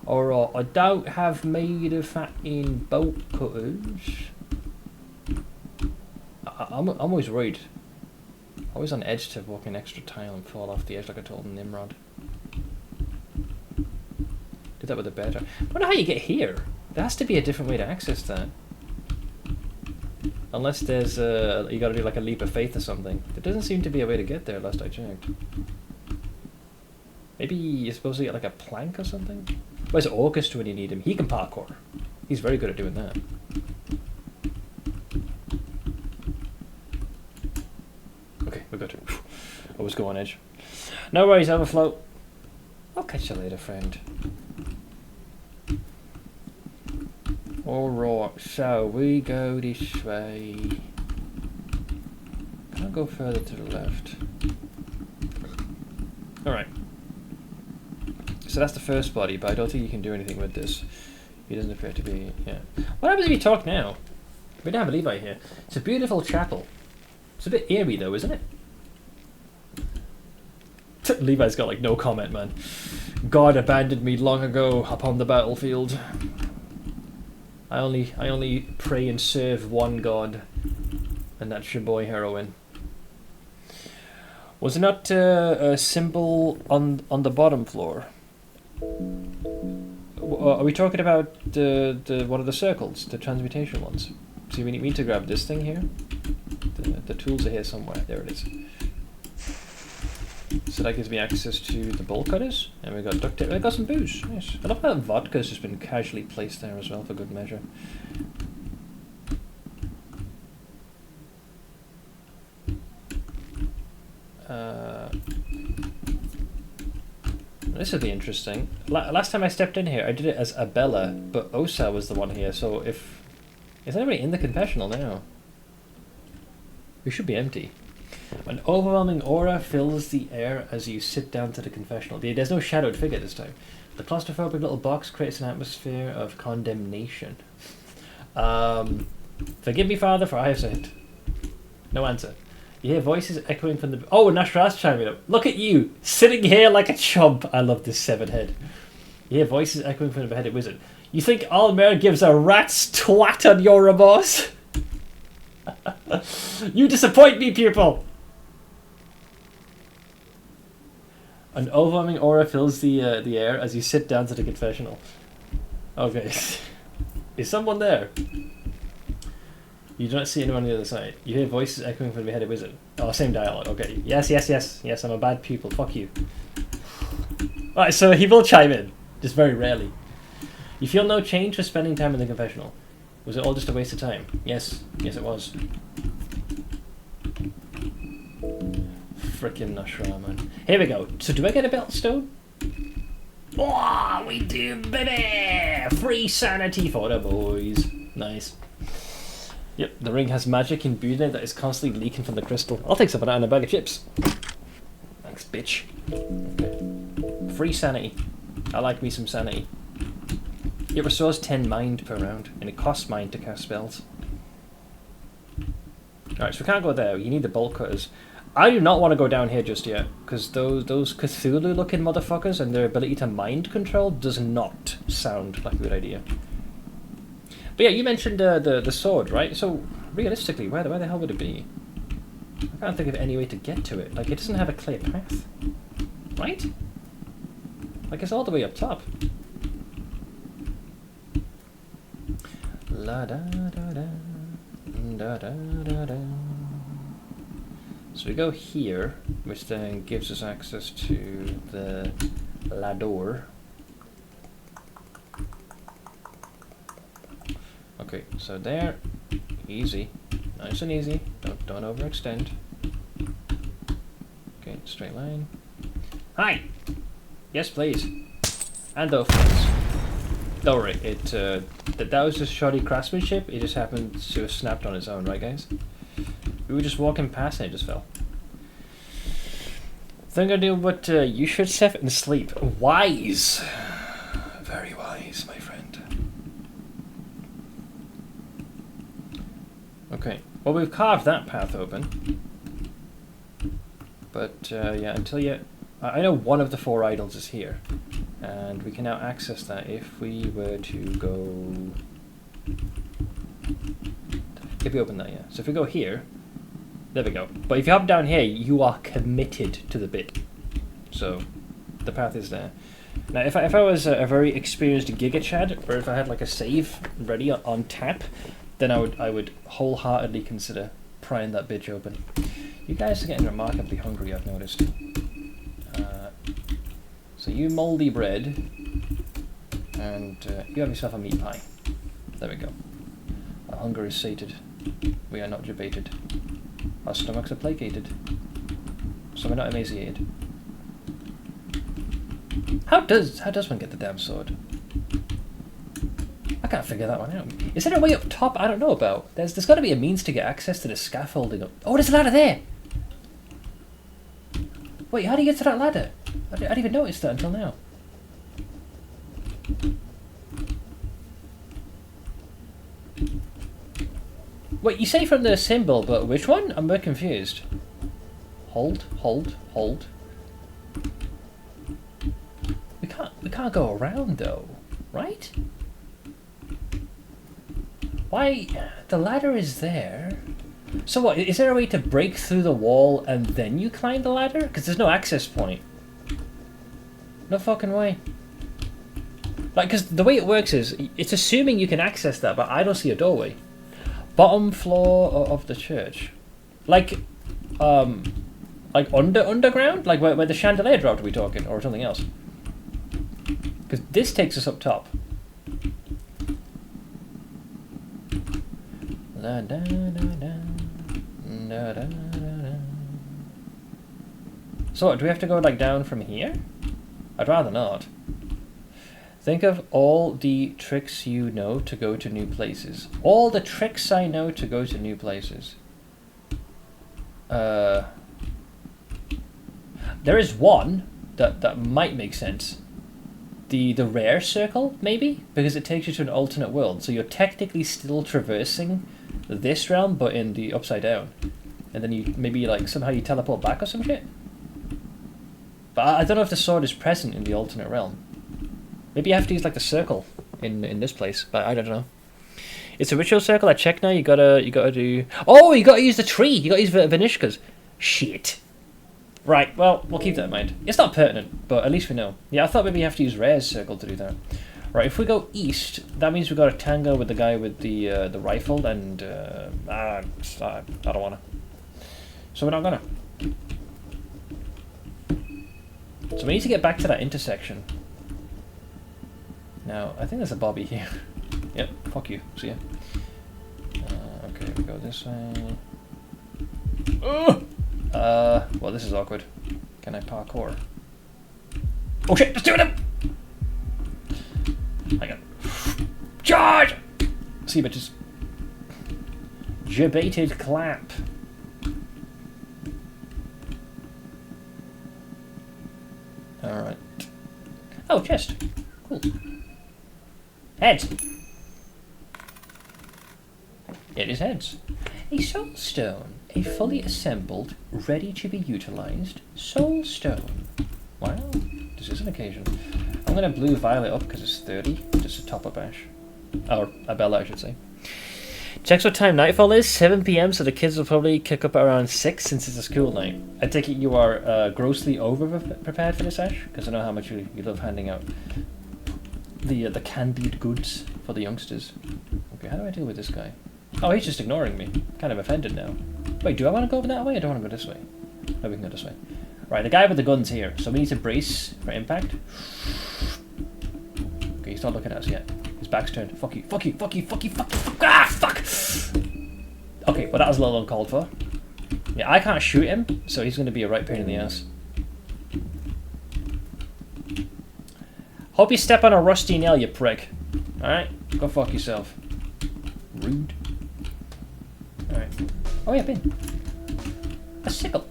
Alright, I don't have meat of fat in bolt cutters. I'm always worried. Always on edge to walk an extra tile and fall off the edge like I told Nimrod. Did that with a better. I wonder how you get here. There has to be a different way to access that. Unless there's you gotta do like a leap of faith or something. There doesn't seem to be a way to get there last I checked. Maybe you're supposed to get like a plank or something? Where's August when you need him? He can parkour. He's very good at doing that. Okay, we're good. Always go on edge. No worries, Overflow. I'll catch you later, friend. Alright, so we go this way. Can I go further to the left? Alright. So that's the first body, but I don't think you can do anything with this. He doesn't appear to be... yeah. What happens if you talk now? We don't have a Levi here. It's a beautiful chapel. It's a bit eerie though, isn't it? Levi's got like no comment, man. God abandoned me long ago upon the battlefield. I only pray and serve one God, and that's your boy Heroin. Was it not a symbol on the bottom floor? Are we talking about the one of the circles, the transmutation ones? See, we need to grab this thing here. The tools are here somewhere. There it is. So that gives me access to the bolt cutters, and we got duct tape. I got some booze. Nice. I love how vodka's just been casually placed there as well for good measure. This would be interesting. Last time I stepped in here, I did it as Abella, but Osa was the one here. So if is anybody in the confessional now? We should be empty. An overwhelming aura fills the air as you sit down to the confessional. There's no shadowed figure this time. The claustrophobic little box creates an atmosphere of condemnation. Forgive me, Father, for I have sinned. No answer. You hear voices echoing from the... oh, Nas'Hrah's chiming up. Look at you, sitting here like a chump. I love this severed head. You hear voices echoing from the beheaded wizard. You think Alll-mer gives a rat's twat on your remorse? You disappoint me, pupil! An overwhelming aura fills the air as you sit down to the confessional. Okay. Is someone there? You don't see anyone on the other side. You hear voices echoing from the beheaded wizard. Oh, same dialogue. Okay. Yes, I'm a bad pupil. Fuck you. Alright, so he will chime in. Just very rarely. You feel no change for spending time in the confessional. Was it all just a waste of time? Yes. Yes, it was. Frickin' Nas'Hrah, man. Here we go. So do I get a belt stone? Oh, we do, baby! Free sanity for the boys. Nice. Yep, the ring has magic imbued in it that is constantly leaking from the crystal. I'll take some of that and a bag of chips. Thanks, bitch. Okay. Free sanity. I like me some sanity. It restores 10 mind per round, and it costs mind to cast spells. Alright, so we can't go there. You need the bolt cutters. I do not want to go down here just yet, because those Cthulhu-looking motherfuckers and their ability to mind control does not sound like a good idea. But yeah, you mentioned the sword, right? So, realistically, where the hell would it be? I can't think of any way to get to it. Like, it doesn't have a clear path. Right? Like, it's all the way up top. La da da da da da da da. So we go here, which then gives us access to the ladder. Okay, so there, easy, nice and easy. Don't overextend. Okay, straight line. Hi. Yes, please. And off, please. Don't worry, that was just shoddy craftsmanship. It just happened to have snapped on its own, right, guys? We were just walking past and it just fell. Think I do what you should, Seth, and sleep. Wise. Very wise, my friend. Okay, well, we've carved that path open. But, yeah, until you... I know one of the 4 idols is here. And we can now access that if we were to go... If we open that, yeah. So if we go here... There we go. But if you hop down here, you are committed to the bit. So, the path is there. Now, if I was a very experienced Giga Chad, or if I had like a save ready on tap, then I would wholeheartedly consider prying that bitch open. You guys are getting remarkably hungry, I've noticed. So you mouldy bread, and you have yourself a meat pie. There we go. Our hunger is sated. We are not debated. Our stomachs are placated. So we're not emaciated. How does one get the damn sword? I can't figure that one out. Is there a way up top I don't know about? There's got to be a means to get access to the scaffolding up. Oh, there's a ladder there! Wait, how do you get to that ladder? I didn't even notice that until now. Wait, you say from the symbol, but which one? I'm very confused. Hold. We can't go around though, right? Why? The ladder is there. So what, is there a way to break through the wall and then you climb the ladder? Because there's no access point. No fucking way. Like, because the way it works is, it's assuming you can access that, but I don't see a doorway. Bottom floor of the church. Like underground? Like where the chandelier dropped, are we talking? Or something else? Because this takes us up top. Da, da, da, da. Da, da, da, da. So what, do we have to go like down from here? I'd rather not. Think of all the tricks you know to go to new places. All the tricks I know to go to new places. There is one that might make sense. The rare circle, maybe? Because it takes you to an alternate world. So you're technically still traversing this realm, but in the upside down. And then you maybe like somehow you teleport back or some shit. But I don't know if the sword is present in the alternate realm. Maybe you have to use like the circle in this place, but I don't know. It's a ritual circle. I check now. You gotta do. Oh, you gotta use the tree. You gotta use Vanishka's. Shit. Right. Well, we'll keep that in mind. It's not pertinent, but at least we know. Yeah, I thought maybe you have to use Rare's circle to do that. Right. If we go east, that means we got to tango with the guy with the rifle, and I don't wanna. So we're not gonna. So we need to get back to that intersection. Now, I think there's a Bobby here. Yep, fuck you. See ya. Okay, we go this way. Well, this is awkward. Can I parkour? Oh shit, there's two of them! Hang on. Charge! See, bitches. Debated clap. Alright. Oh, chest. Cool. Heads. It is heads. A soul stone. A fully assembled, ready to be utilized soul stone. Wow. This is an occasion. I'm going to blue Violet up because it's 30. Just a top up Ash. Or a Bella, I should say. Checks what time nightfall is. 7 PM, so the kids will probably kick up around 6 since it's a school night. I take it you are grossly over-prepared for this, Ash? Because I know how much you love handing out the candied goods for the youngsters. Okay, how do I deal with this guy? Oh, he's just ignoring me. Kind of offended now. Wait, do I want to go over that way? I don't want to go this way. No, we can go this way. Right, the guy with the gun's here, so we need to brace for impact. Okay, he's not looking at us yet. His back's turned. Fuck you, fuck you, fuck you, fuck you, fuck you, fuck. Ah, fuck! Okay, well that was a little uncalled for. Yeah, I can't shoot him, so he's going to be a right pain in the ass. Hope you step on a rusty nail, you prick. Alright, go fuck yourself. Rude. Alright. Oh yeah, bin. A sickle.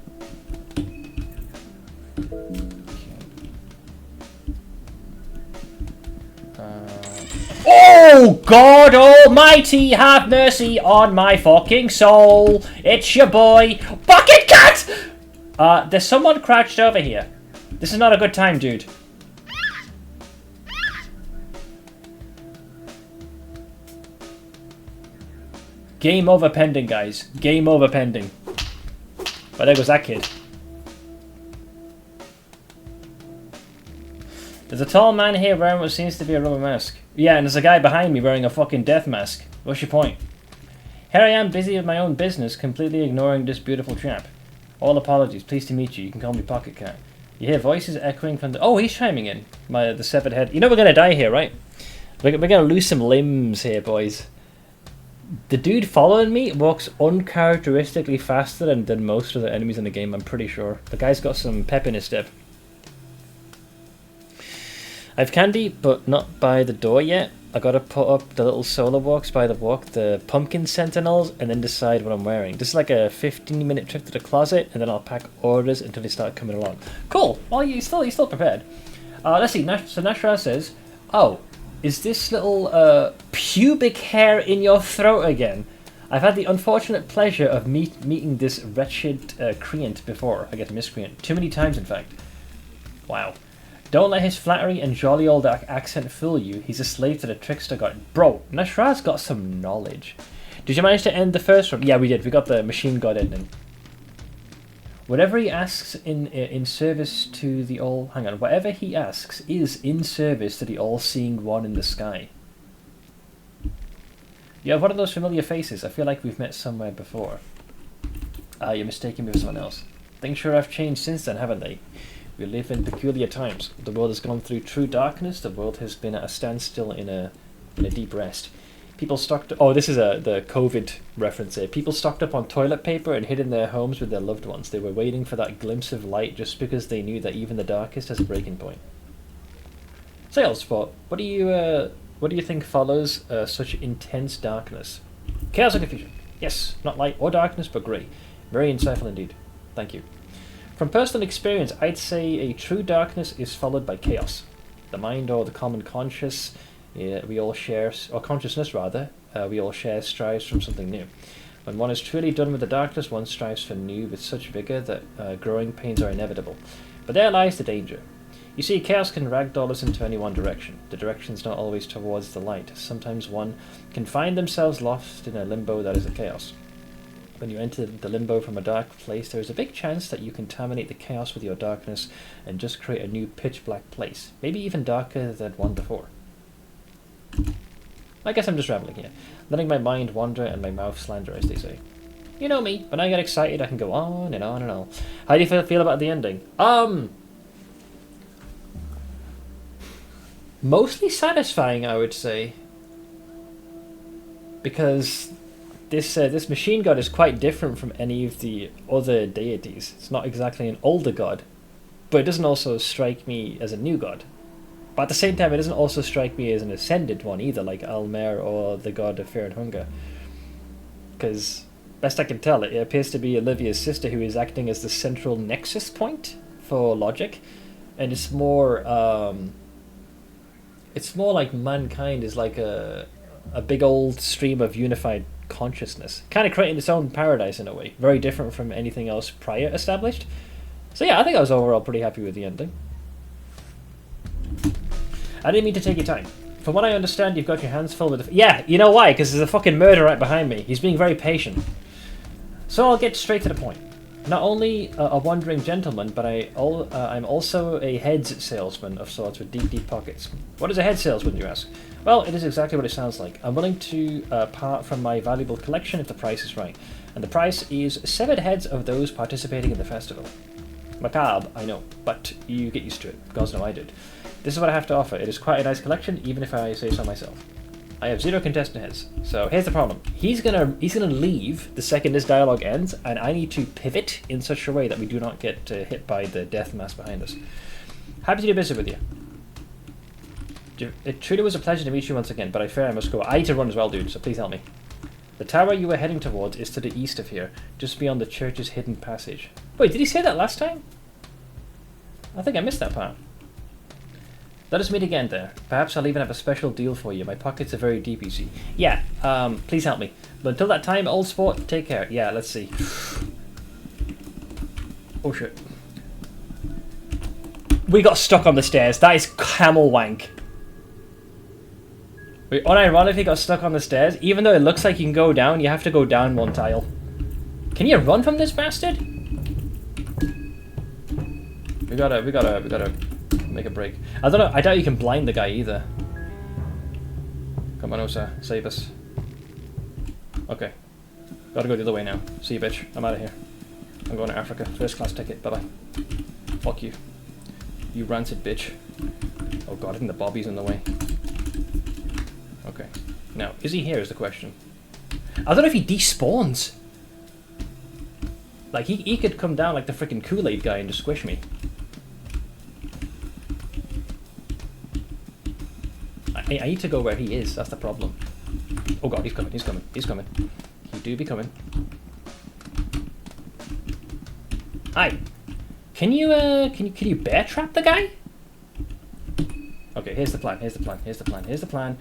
Oh, God almighty, have mercy on my fucking soul. It's your boy, Bucket Cat! There's someone crouched over here. This is not a good time, dude. Game over pending, guys. Game over pending. But there goes that kid. There's a tall man here wearing what seems to be a rubber mask. Yeah, and there's a guy behind me wearing a fucking death mask. What's your point? Here I am, busy with my own business, completely ignoring this beautiful chap. All apologies. Pleased to meet you. You can call me Pocket Cat. You hear voices echoing from the... Oh, he's chiming in. The severed head. You know we're going to die here, right? We're going to lose some limbs here, boys. The dude following me walks uncharacteristically faster than most of the enemies in the game, I'm pretty sure. The guy's got some pep in his step. I've candy, but not by the door yet. I gotta put up the little solar walks by the pumpkin sentinels, and then decide what I'm wearing. This is like a 15-minute trip to the closet, and then I'll pack orders until they start coming along. Cool. Well, you're still prepared. Let's see. So Nas'Hrah says, "Oh, is this little pubic hair in your throat again? I've had the unfortunate pleasure of meeting this wretched creant before. I guess miscreant. Too many times, in fact. Wow. Don't let his flattery and jolly old accent fool you. He's a slave to the trickster god." Bro, Nas'Hrah's got some knowledge. Did you manage to end the first one? Yeah, we did. We got the machine god ending. Whatever he asks in service to the all... Hang on. Whatever he asks is in service to the all-seeing one in the sky. You have one of those familiar faces. I feel like we've met somewhere before. You're mistaken me for someone else. Things sure have changed since then, haven't they? We live in peculiar times. The world has gone through true darkness. The world has been at a standstill in a deep rest. People stocked... Oh, this is the COVID reference here. People stocked up on toilet paper and hid in their homes with their loved ones. They were waiting for that glimpse of light just because they knew that even the darkest has a breaking point. Sales Spot, what do you think follows such intense darkness? Chaos or confusion? Yes, not light or darkness, but grey. Very insightful indeed. Thank you. From personal experience, I'd say a true darkness is followed by chaos. The mind or the common conscious, we all share, or consciousness rather, we all share strives from something new. When one is truly done with the darkness, one strives for new with such vigour that growing pains are inevitable. But there lies the danger. You see, chaos can ragdoll us into any one direction. The direction's not always towards the light. Sometimes one can find themselves lost in a limbo that is a chaos. When you enter the limbo from a dark place, there is a big chance that you contaminate the chaos with your darkness and just create a new pitch-black place, maybe even darker than one before. I guess I'm just rambling here, letting my mind wander and my mouth slander, as they say. You know me, when I get excited I can go on and on and on. How do you feel about the ending? Mostly satisfying, I would say. Because this machine god is quite different from any of the other deities. It's not exactly an older god, but it doesn't also strike me as a new god. But at the same time, it doesn't also strike me as an ascended one either, like Alll-mer or the god of fear and hunger. Because, best I can tell, it appears to be Olivia's sister who is acting as the central nexus point for logic, and it's more like mankind is like a big old stream of unified consciousness, kind of creating its own paradise in a way, very different from anything else prior established. So yeah, I think I was overall pretty happy with the ending. I didn't mean to take your time. From what I understand, you've got your hands full with the... Yeah, you know why? Because there's a fucking murder right behind me. He's being very patient. So I'll get straight to the point. Not only a wandering gentleman, but I'm also a heads salesman of sorts with deep, deep pockets. What is a head salesman, you ask? Well, it is exactly what it sounds like. I'm willing to part from my valuable collection if the price is right. And the price is severed heads of those participating in the festival. Macabre, I know, but you get used to it. Gods know I did. This is what I have to offer. It is quite a nice collection, even if I say so myself. I have 0 contestant heads. So here's the problem. He's gonna leave the second this dialogue ends, and I need to pivot in such a way that we do not get hit by the death mass behind us. Happy to do business with you. It truly was a pleasure to meet you once again, but I fear I must go. I need to run as well, dude, so please help me. The tower you were heading towards is to the east of here, just beyond the church's hidden passage. Wait, did he say that last time? I think I missed that part. Let us meet again there. Perhaps I'll even have a special deal for you. My pockets are very deep, you see. Yeah, please help me. But until that time, old sport, take care. Yeah, let's see. Oh shit. We got stuck on the stairs. That is camel wank. Wait, unironically got stuck on the stairs. Even though it looks like you can go down, you have to go down one tile. Can you run from this bastard? We gotta make a break. I don't know. I doubt you can blind the guy either. Come on, Osa, save us. Okay, gotta go the other way now. See you, bitch. I'm out of here. I'm going to Africa. First class ticket. Bye bye. Fuck you. You rancid bitch. Oh god, I think the Bobby's in the way. Okay. Now, is he here is the question. I don't know if he despawns. Like, he could come down like the freaking Kool-Aid guy and just squish me. I need to go where he is, that's the problem. Oh god, he's coming, he's coming, he's coming. He do be coming. Hi. Can you bear trap the guy? Okay, here's the plan, here's the plan, here's the plan, here's the plan.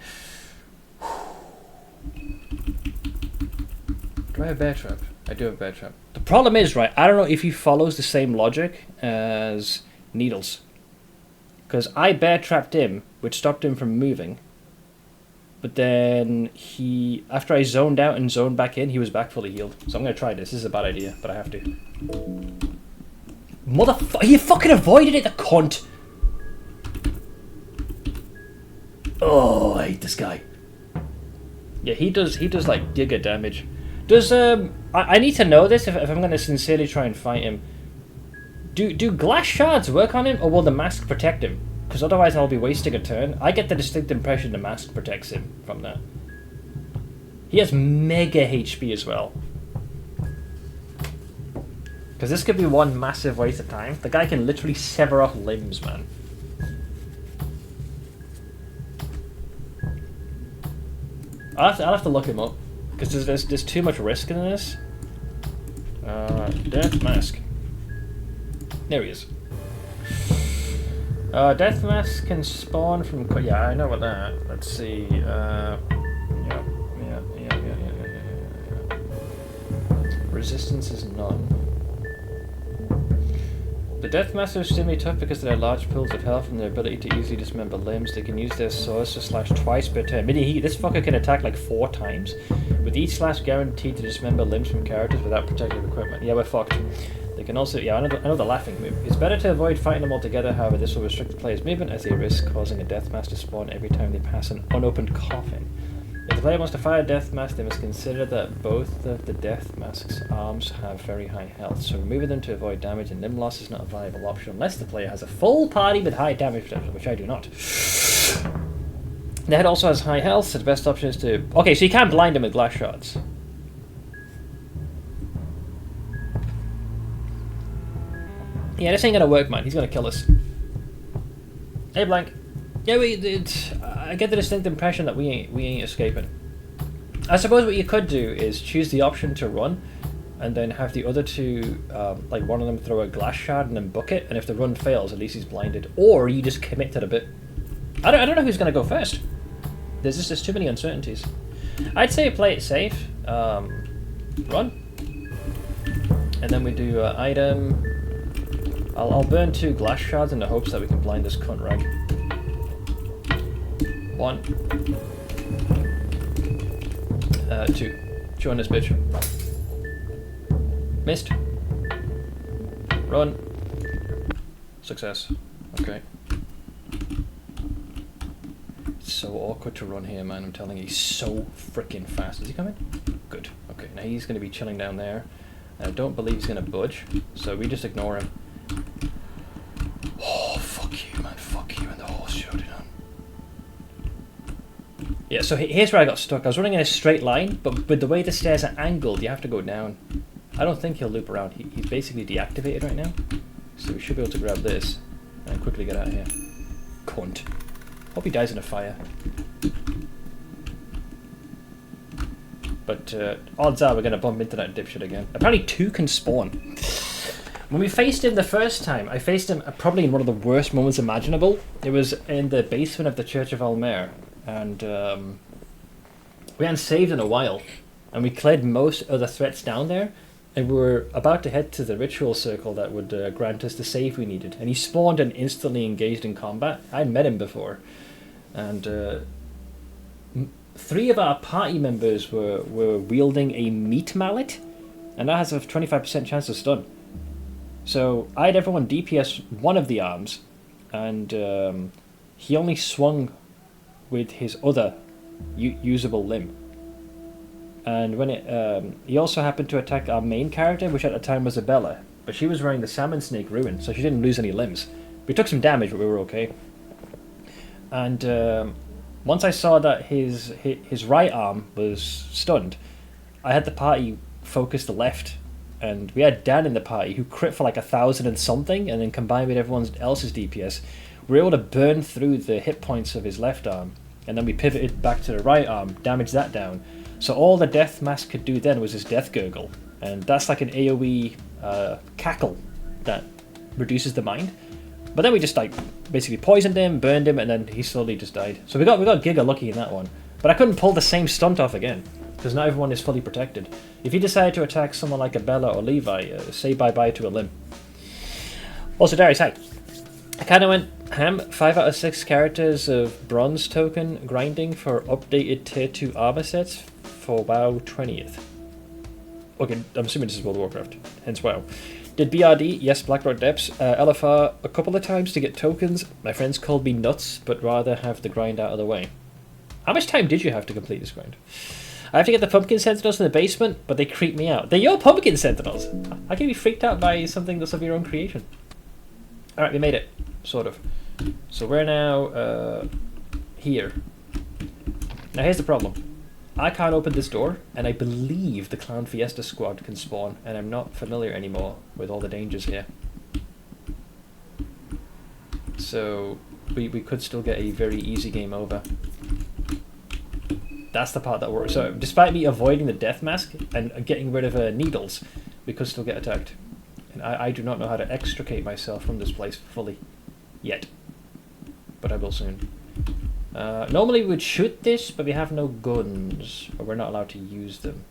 Do I have bear trap? I do have bear trap. The problem is, right, I don't know if he follows the same logic as Needles. Because I bear trapped him, which stopped him from moving. But then he, after I zoned out and zoned back in, he was back fully healed. So I'm going to try this. This is a bad idea, but I have to. Motherfucker, he fucking avoided it, the cunt! Oh, I hate this guy. Yeah, he does like giga damage. Does, I need to know this if I'm going to sincerely try and fight him. Do glass shards work on him, or will the mask protect him? Because otherwise I'll be wasting a turn. I get the distinct impression the mask protects him from that. He has mega HP as well. Because this could be one massive waste of time. The guy can literally sever off limbs, man. I'll have to look him up. Because there's too much risk in this. Death mask. There he is. Death mask can spawn from... Yeah, I know about that. Let's see. Yeah. Resistance is none. The death masks are extremely tough because they have large pools of health and their ability to easily dismember limbs. They can use their swords to slash twice per turn. Meaning this fucker can attack like 4 times. With each slash guaranteed to dismember limbs from characters without protective equipment. Yeah, we're fucked. They can also... Yeah, I know the laughing move. It's better to avoid fighting them altogether, however this will restrict the player's movement as they risk causing a death mask to spawn every time they pass an unopened coffin. If the player wants to fire a death mask, they must consider that both of the death mask's arms have very high health, so removing them to avoid damage and limb loss is not a viable option unless the player has a full party with high damage potential, which I do not. The head also has high health, so the best option is to... Okay, so you can't blind him with glass shards. Yeah, this ain't gonna work, man. He's gonna kill us. Hey, Blank. Yeah, I get the distinct impression that we ain't escaping. I suppose what you could do is choose the option to run, and then have the other two, like one of them throw a glass shard and then book it, and if the run fails, at least he's blinded. Or you just commit to the bit. I don't know who's gonna go first. There's too many uncertainties. I'd say play it safe. Run, and then we do item. I'll burn 2 glass shards in the hopes that we can blind this cunt rag. 1. 2. Chew on this bitch. Missed. Run. Success. Okay. It's so awkward to run here, man. I'm telling you, he's so freaking fast. Is he coming? Good. Okay, now he's going to be chilling down there. I don't believe he's going to budge, so we just ignore him. Oh, fuck you, man. Fuck you and the horse showdown. Yeah, so here's where I got stuck. I was running in a straight line, but with the way the stairs are angled, you have to go down. I don't think he'll loop around. He's basically deactivated right now. So we should be able to grab this and quickly get out of here. Cunt. Hope he dies in a fire. But odds are we're going to bump into that dipshit again. Apparently 2 can spawn. When we faced him the first time, I faced him probably in one of the worst moments imaginable. It was in the basement of the Church of Alll-mer. And we hadn't saved in a while. And we cleared most of the threats down there. And we were about to head to the ritual circle that would grant us the save we needed. And he spawned and instantly engaged in combat. I'd met him before. And 3 of our party members were wielding a meat mallet. And that has a 25% chance of stun. So I had everyone DPS one of the arms. And he only swung with his other usable limb. And when he also happened to attack our main character, which at the time was Abella, but she was wearing the Salmon Snake Ruin, so she didn't lose any limbs. We took some damage, but we were okay. And once I saw that his right arm was stunned, I had the party focus the left, and we had Dan in the party who crit for like 1,000 and something, and then combined with everyone else's DPS, we were able to burn through the hit points of his left arm, and then we pivoted back to the right arm, damaged that down. So all the Death Mask could do then was his Death Gurgle, and that's like an AoE cackle that reduces the mind. But then we just like basically poisoned him, burned him, and then he slowly just died. So we got Giga lucky in that one. But I couldn't pull the same stunt off again, because not everyone is fully protected. If you decide to attack someone like Abella or Levi, say bye-bye to a limb. Also, Darius, hi. I kind of went ham. 5 out of 6 characters of bronze token grinding for updated tier 2 armor sets for WoW 20th. Okay, I'm assuming this is World of Warcraft, hence WoW. Did BRD, yes, Blackrock Depths, LFR a couple of times to get tokens. My friends called me nuts, but rather have the grind out of the way. How much time did you have to complete this grind? I have to get the Pumpkin Sentinels in the basement, but they creep me out. They're your Pumpkin Sentinels! I can be freaked out by something that's of your own creation. Alright, we made it. Sort of. So we're now here. Now here's the problem. I can't open this door, and I believe the Clown Fiesta squad can spawn, and I'm not familiar anymore with all the dangers here. So we could still get a very easy game over. That's the part that works. So despite me avoiding the Death Mask and getting rid of needles, we could still get attacked. And I do not know how to extricate myself from this place fully. Yet. But I will soon. Normally we would shoot this, but we have no guns, or we're not allowed to use them.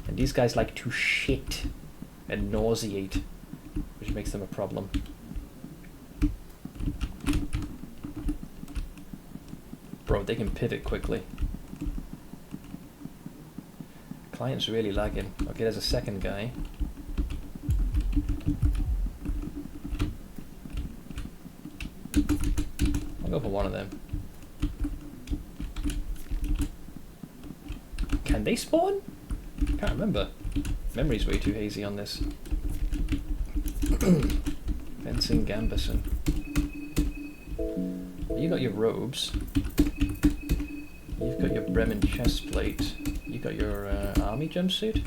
And these guys like to shit and nauseate, which makes them a problem. Bro, they can pivot quickly. Client's really lagging. Okay, there's a second guy. I'll go for one of them. Can they spawn? Can't remember. Memory's way too hazy on this. Fencing Gambison. You got your robes. You've got your Bremen chest plate. You got your army jumpsuit.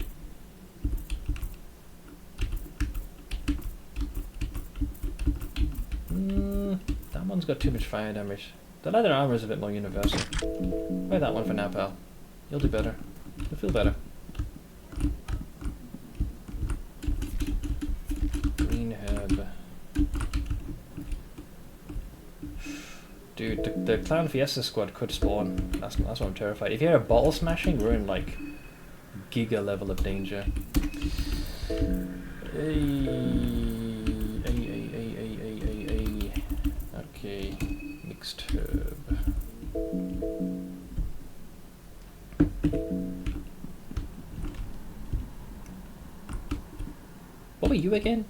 That one's got too much fire damage. The leather armor is a bit more universal. Wear that one for now, pal. You'll do better. You'll feel better. Green herb. Dude, the Clown Fiesta squad could spawn. That's what I'm terrified. If you hear a bottle smashing, we're in like giga level of danger. Okay, mixed herb. What were you again?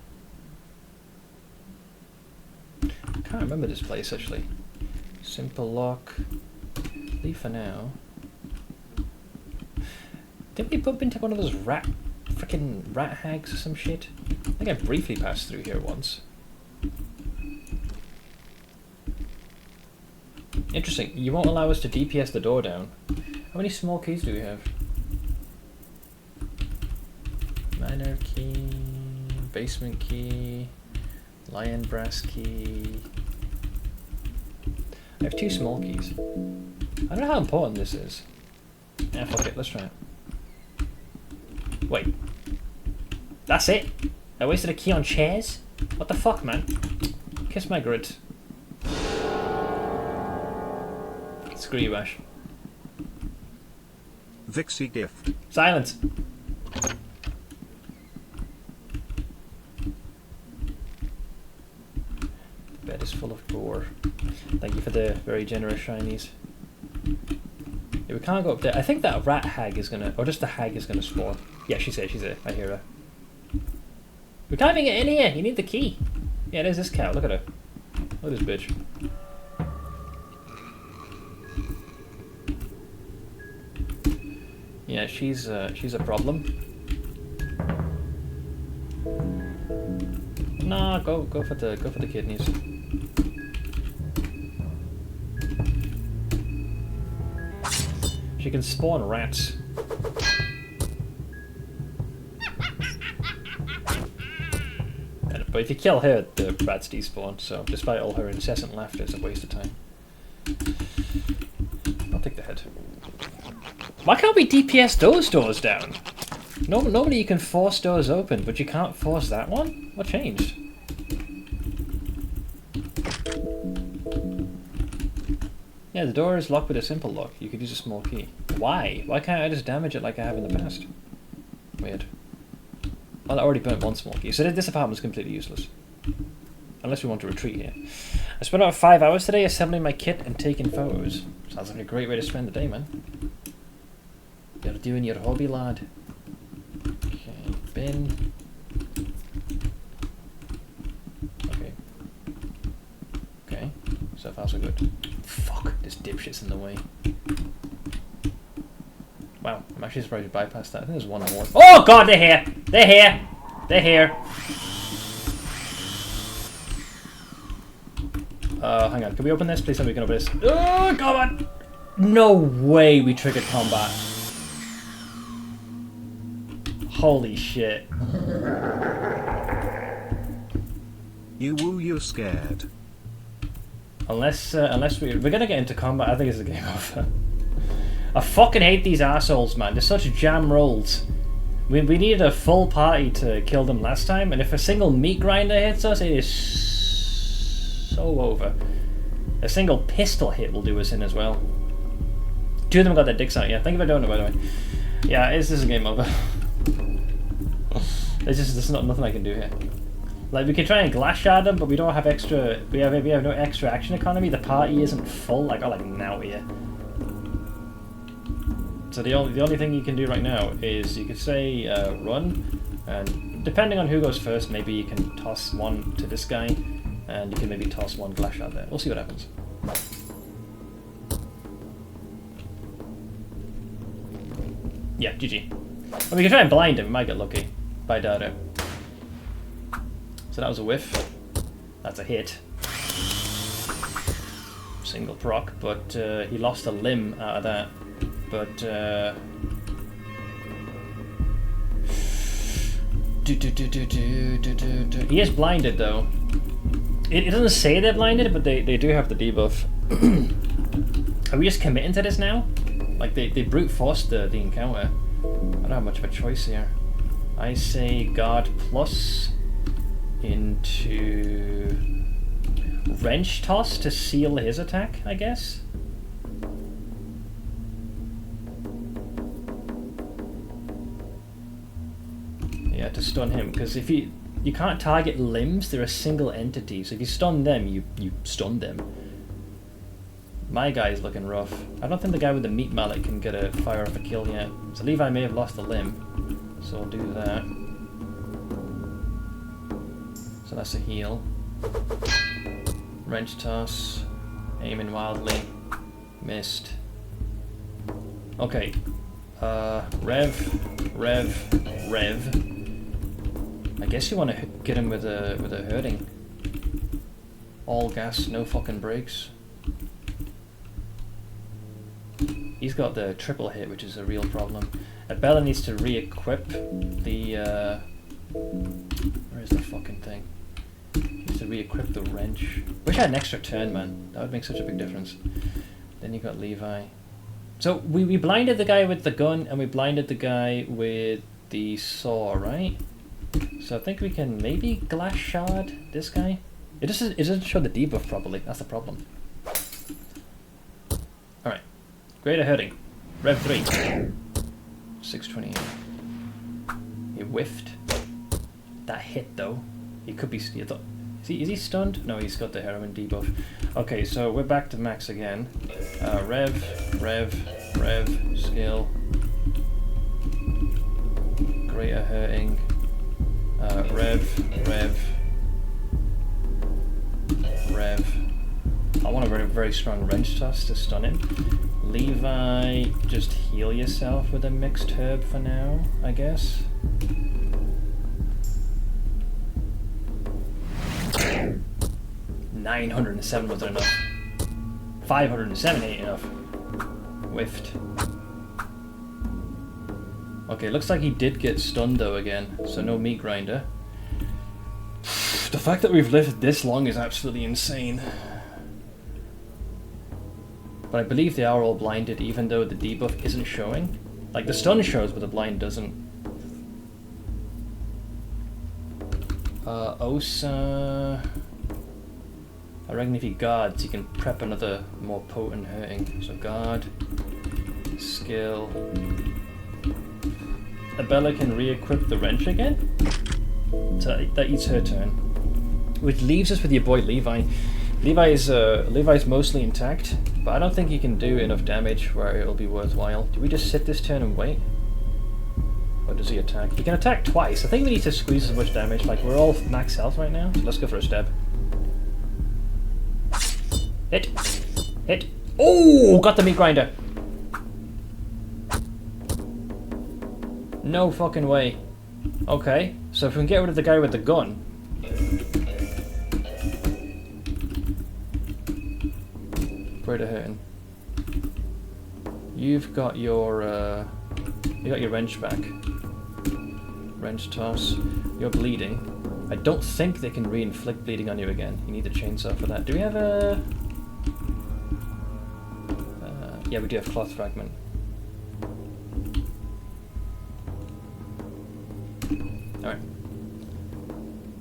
I can't remember this place actually. Simple lock. Leave for now. Didn't we bump into one of those freaking rat hags or some shit? I think I briefly passed through here once. Interesting. You won't allow us to DPS the door down. How many small keys do we have? Minor key, basement key, lion brass key. I have 2 small keys. I don't know how important this is. Yeah, fuck it, let's try it. Wait. That's it? I wasted a key on chairs? What the fuck, man? Kiss my grit. Screw you, Ash. Vixie gift. Silence! The bed is full of gore. Thank you for the very generous shinies. Yeah, we can't go up there. I think that rat hag is gonna, or just the hag is gonna spawn. Yeah, she's here. I hear her. We can't even get in here. You need the key. Yeah, there's this cow. Look at her. Look at this bitch. Yeah, she's a problem. Nah, go for the kidneys. She can spawn rats. But if you kill her, the rats despawn, so despite all her incessant laughter, it's a waste of time. I'll take the head. Why can't we DPS those doors down? Normally you can force doors open, but you can't force that one? What changed? Yeah, the door is locked with a simple lock. You could use a small key. Why? Why can't I just damage it like I have in the past? Weird. Well, I already burnt 1 small key, so this apartment's completely useless. Unless we want to retreat here. I spent about 5 hours today assembling my kit and taking photos. Sounds like a great way to spend the day, man. You're doing your hobby, lad. Okay, bin. Okay, so far so good. Fuck, this dipshit's in the way. Wow, I'm actually surprised you bypassed that. I think there's one more. Oh god, they're here! They're here! They're here! Hang on, can we open this? Please tell me we can open this. Oh, come on! No way we triggered combat. Holy shit. You woo, you're scared. Unless we're gonna get into combat, I think it's a game over. I fucking hate these assholes, man. They're such jam rolls. We needed a full party to kill them last time, and if a single meat grinder hits us, it is so over. A single pistol hit will do us in as well. 2 of them got their dicks out, yeah. Thank you for doing it, by the way. Yeah, this is a game over. There's nothing I can do here. Like, we can try and glass shard them, but we don't have extra. We have no extra action economy. The party isn't full. Like, I got like now here. So the only thing you can do right now is you could say run, and depending on who goes first, maybe you can toss one to this guy, and you can maybe toss one glass shard there. We'll see what happens. Yeah, GG. And we can try and blind him. We might get lucky. But I doubt it. So that was a whiff. That's a hit. single proc, but he lost a limb out of that. But he is blinded though. It doesn't say they're blinded, but they do have the debuff. Are we just committing to this now? Like they brute forced the encounter. I don't have much of a choice here. I say guard plus into wrench toss to seal his attack, I guess. Yeah, to stun him, because if you can't target limbs, they're a single entity. So if you stun them, you stun them. My guy's looking rough. I don't think the guy with the meat mallet can get a fire off a kill yet. So Levi may have lost a limb. So I'll do that. So that's a heal. Wrench toss. Aiming wildly. Missed. Okay. Rev. I guess you want to get him with a hurting. All gas, no fucking brakes. He's got the triple hit, which is a real problem. Bella needs to re-equip the where's the fucking thing? She needs to re-equip the wrench. Wish I had an extra turn, man. That would make such a big difference. Then you got Levi. So we blinded the guy with the gun and we blinded the guy with the saw, right? So I think we can maybe glass shard this guy. It doesn't show the debuff properly. That's the problem. All right, greater hurting. Rev 3. 628. He whiffed. That hit though. He could be. Is he stunned? No, he's got the heroin debuff. Okay, so we're back to max again. Rev, skill. Greater hurting. Rev. I want a very strong wrench toss to stun him. Levi, just heal yourself with a mixed herb for now, I guess. $907 wasn't enough. 507 ain't enough. Whiffed. Okay, looks like he did get stunned though again, so no meat grinder. The fact that we've lived this long is absolutely insane. But I believe they are all blinded even though the debuff isn't showing. Like the stun shows but the blind doesn't. Osa... I reckon if he guards, he can prep another more potent hurting. So guard, skill. Abella can re-equip the wrench again. So that eats her turn. Which leaves us with your boy Levi. Levi's mostly intact, but I don't think he can do enough damage where it'll be worthwhile. Do we just sit this turn and wait? Or does he attack? He can attack twice. I think we need to squeeze as much damage. Like, we're all max health right now, so let's go for a stab. Hit. Oh, got the meat grinder. No fucking way. Okay, so if we can get rid of the guy with the gun. Greater hurting. You've got your wrench back. Wrench toss. You're bleeding. I don't think they can re-inflict bleeding on you again. You need the chainsaw for that. Do we have a... yeah, we do have cloth fragment. Alright.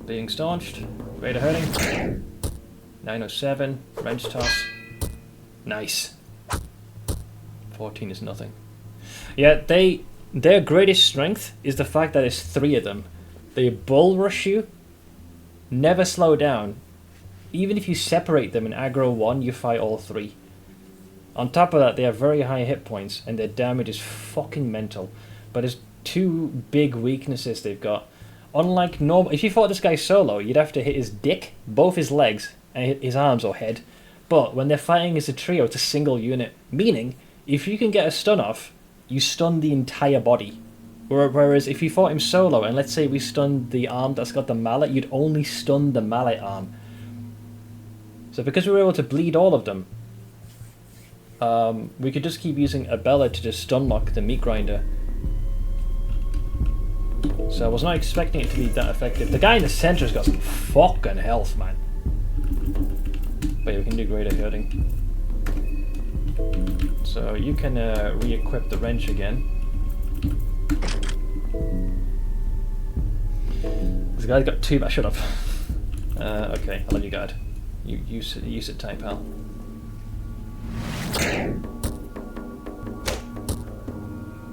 Being staunched. Greater hurting. 907. Wrench toss. Nice. 14 is nothing. Yeah, their greatest strength is the fact that it's 3 of them. They bull rush you, never slow down. Even if you separate them in aggro 1, you fight all 3. On top of that, they have very high hit points, and their damage is fucking mental. But there's 2 big weaknesses they've got. Unlike normal, if you fought this guy solo, you'd have to hit his dick, both his legs, and his arms or head. But when they're fighting as a trio, it's a single unit. Meaning, if you can get a stun off, you stun the entire body. Whereas if you fought him solo, and let's say we stunned the arm that's got the mallet, you'd only stun the mallet arm. So because we were able to bleed all of them, we could just keep using Abella to just stun lock the meat grinder. So I was not expecting it to be that effective. The guy in the centre's got some fucking health, man. But yeah, we can do greater hurting. So you can re-equip the wrench again. This guy's got two. Shut up. Okay, I'll let you guard. You use it tight, pal.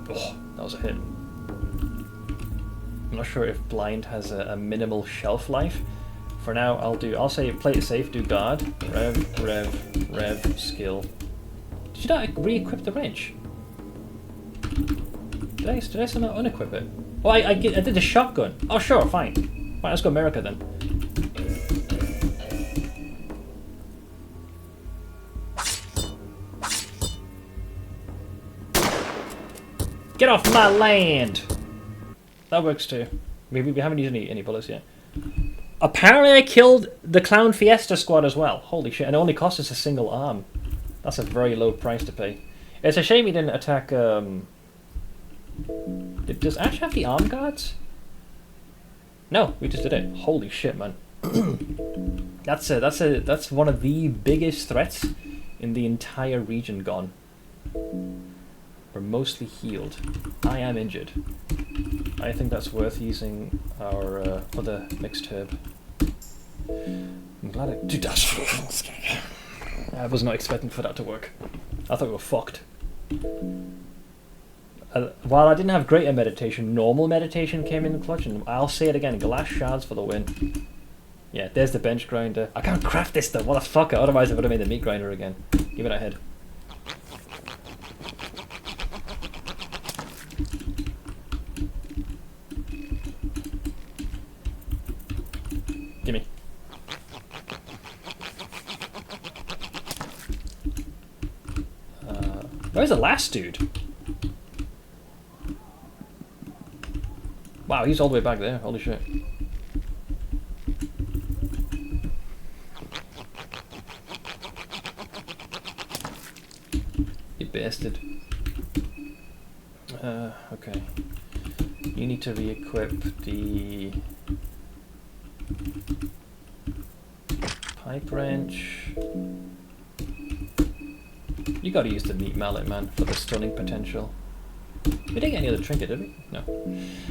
Oh, that was a hit. I'm not sure if blind has a minimal shelf life. For now, I'll say play it safe. Do guard. Rev. Skill. Did you not re-equip the wrench? Did I still not unequip it? Oh, I did the shotgun. Oh, sure, fine. Right, let's go America then. Get off my land! That works too. We haven't used any bullets yet. Apparently I killed the Clown Fiesta squad as well. Holy shit, and it only cost us a single arm. That's a very low price to pay. It's a shame he didn't attack, Does Ash have the arm guards? No, we just did it. Holy shit, man. That's one of the biggest threats in the entire region gone. We're mostly healed. I am injured. I think that's worth using our other mixed herb. I'm glad I... Dude, I was not expecting for that to work. I thought we were fucked. While I didn't have greater meditation, normal meditation came in the clutch, and I'll say it again, glass shards for the win. Yeah, there's the bench grinder. I can't craft this though, what a fucker, otherwise I would have made the meat grinder again. Give it a head. Gimme. Where's the last dude? Wow, he's all the way back there. Holy shit. You bastard. Okay. You need to re-equip the pipe wrench. You gotta use the meat mallet, man, for the stunning potential. We didn't get any other trinket, did we? No.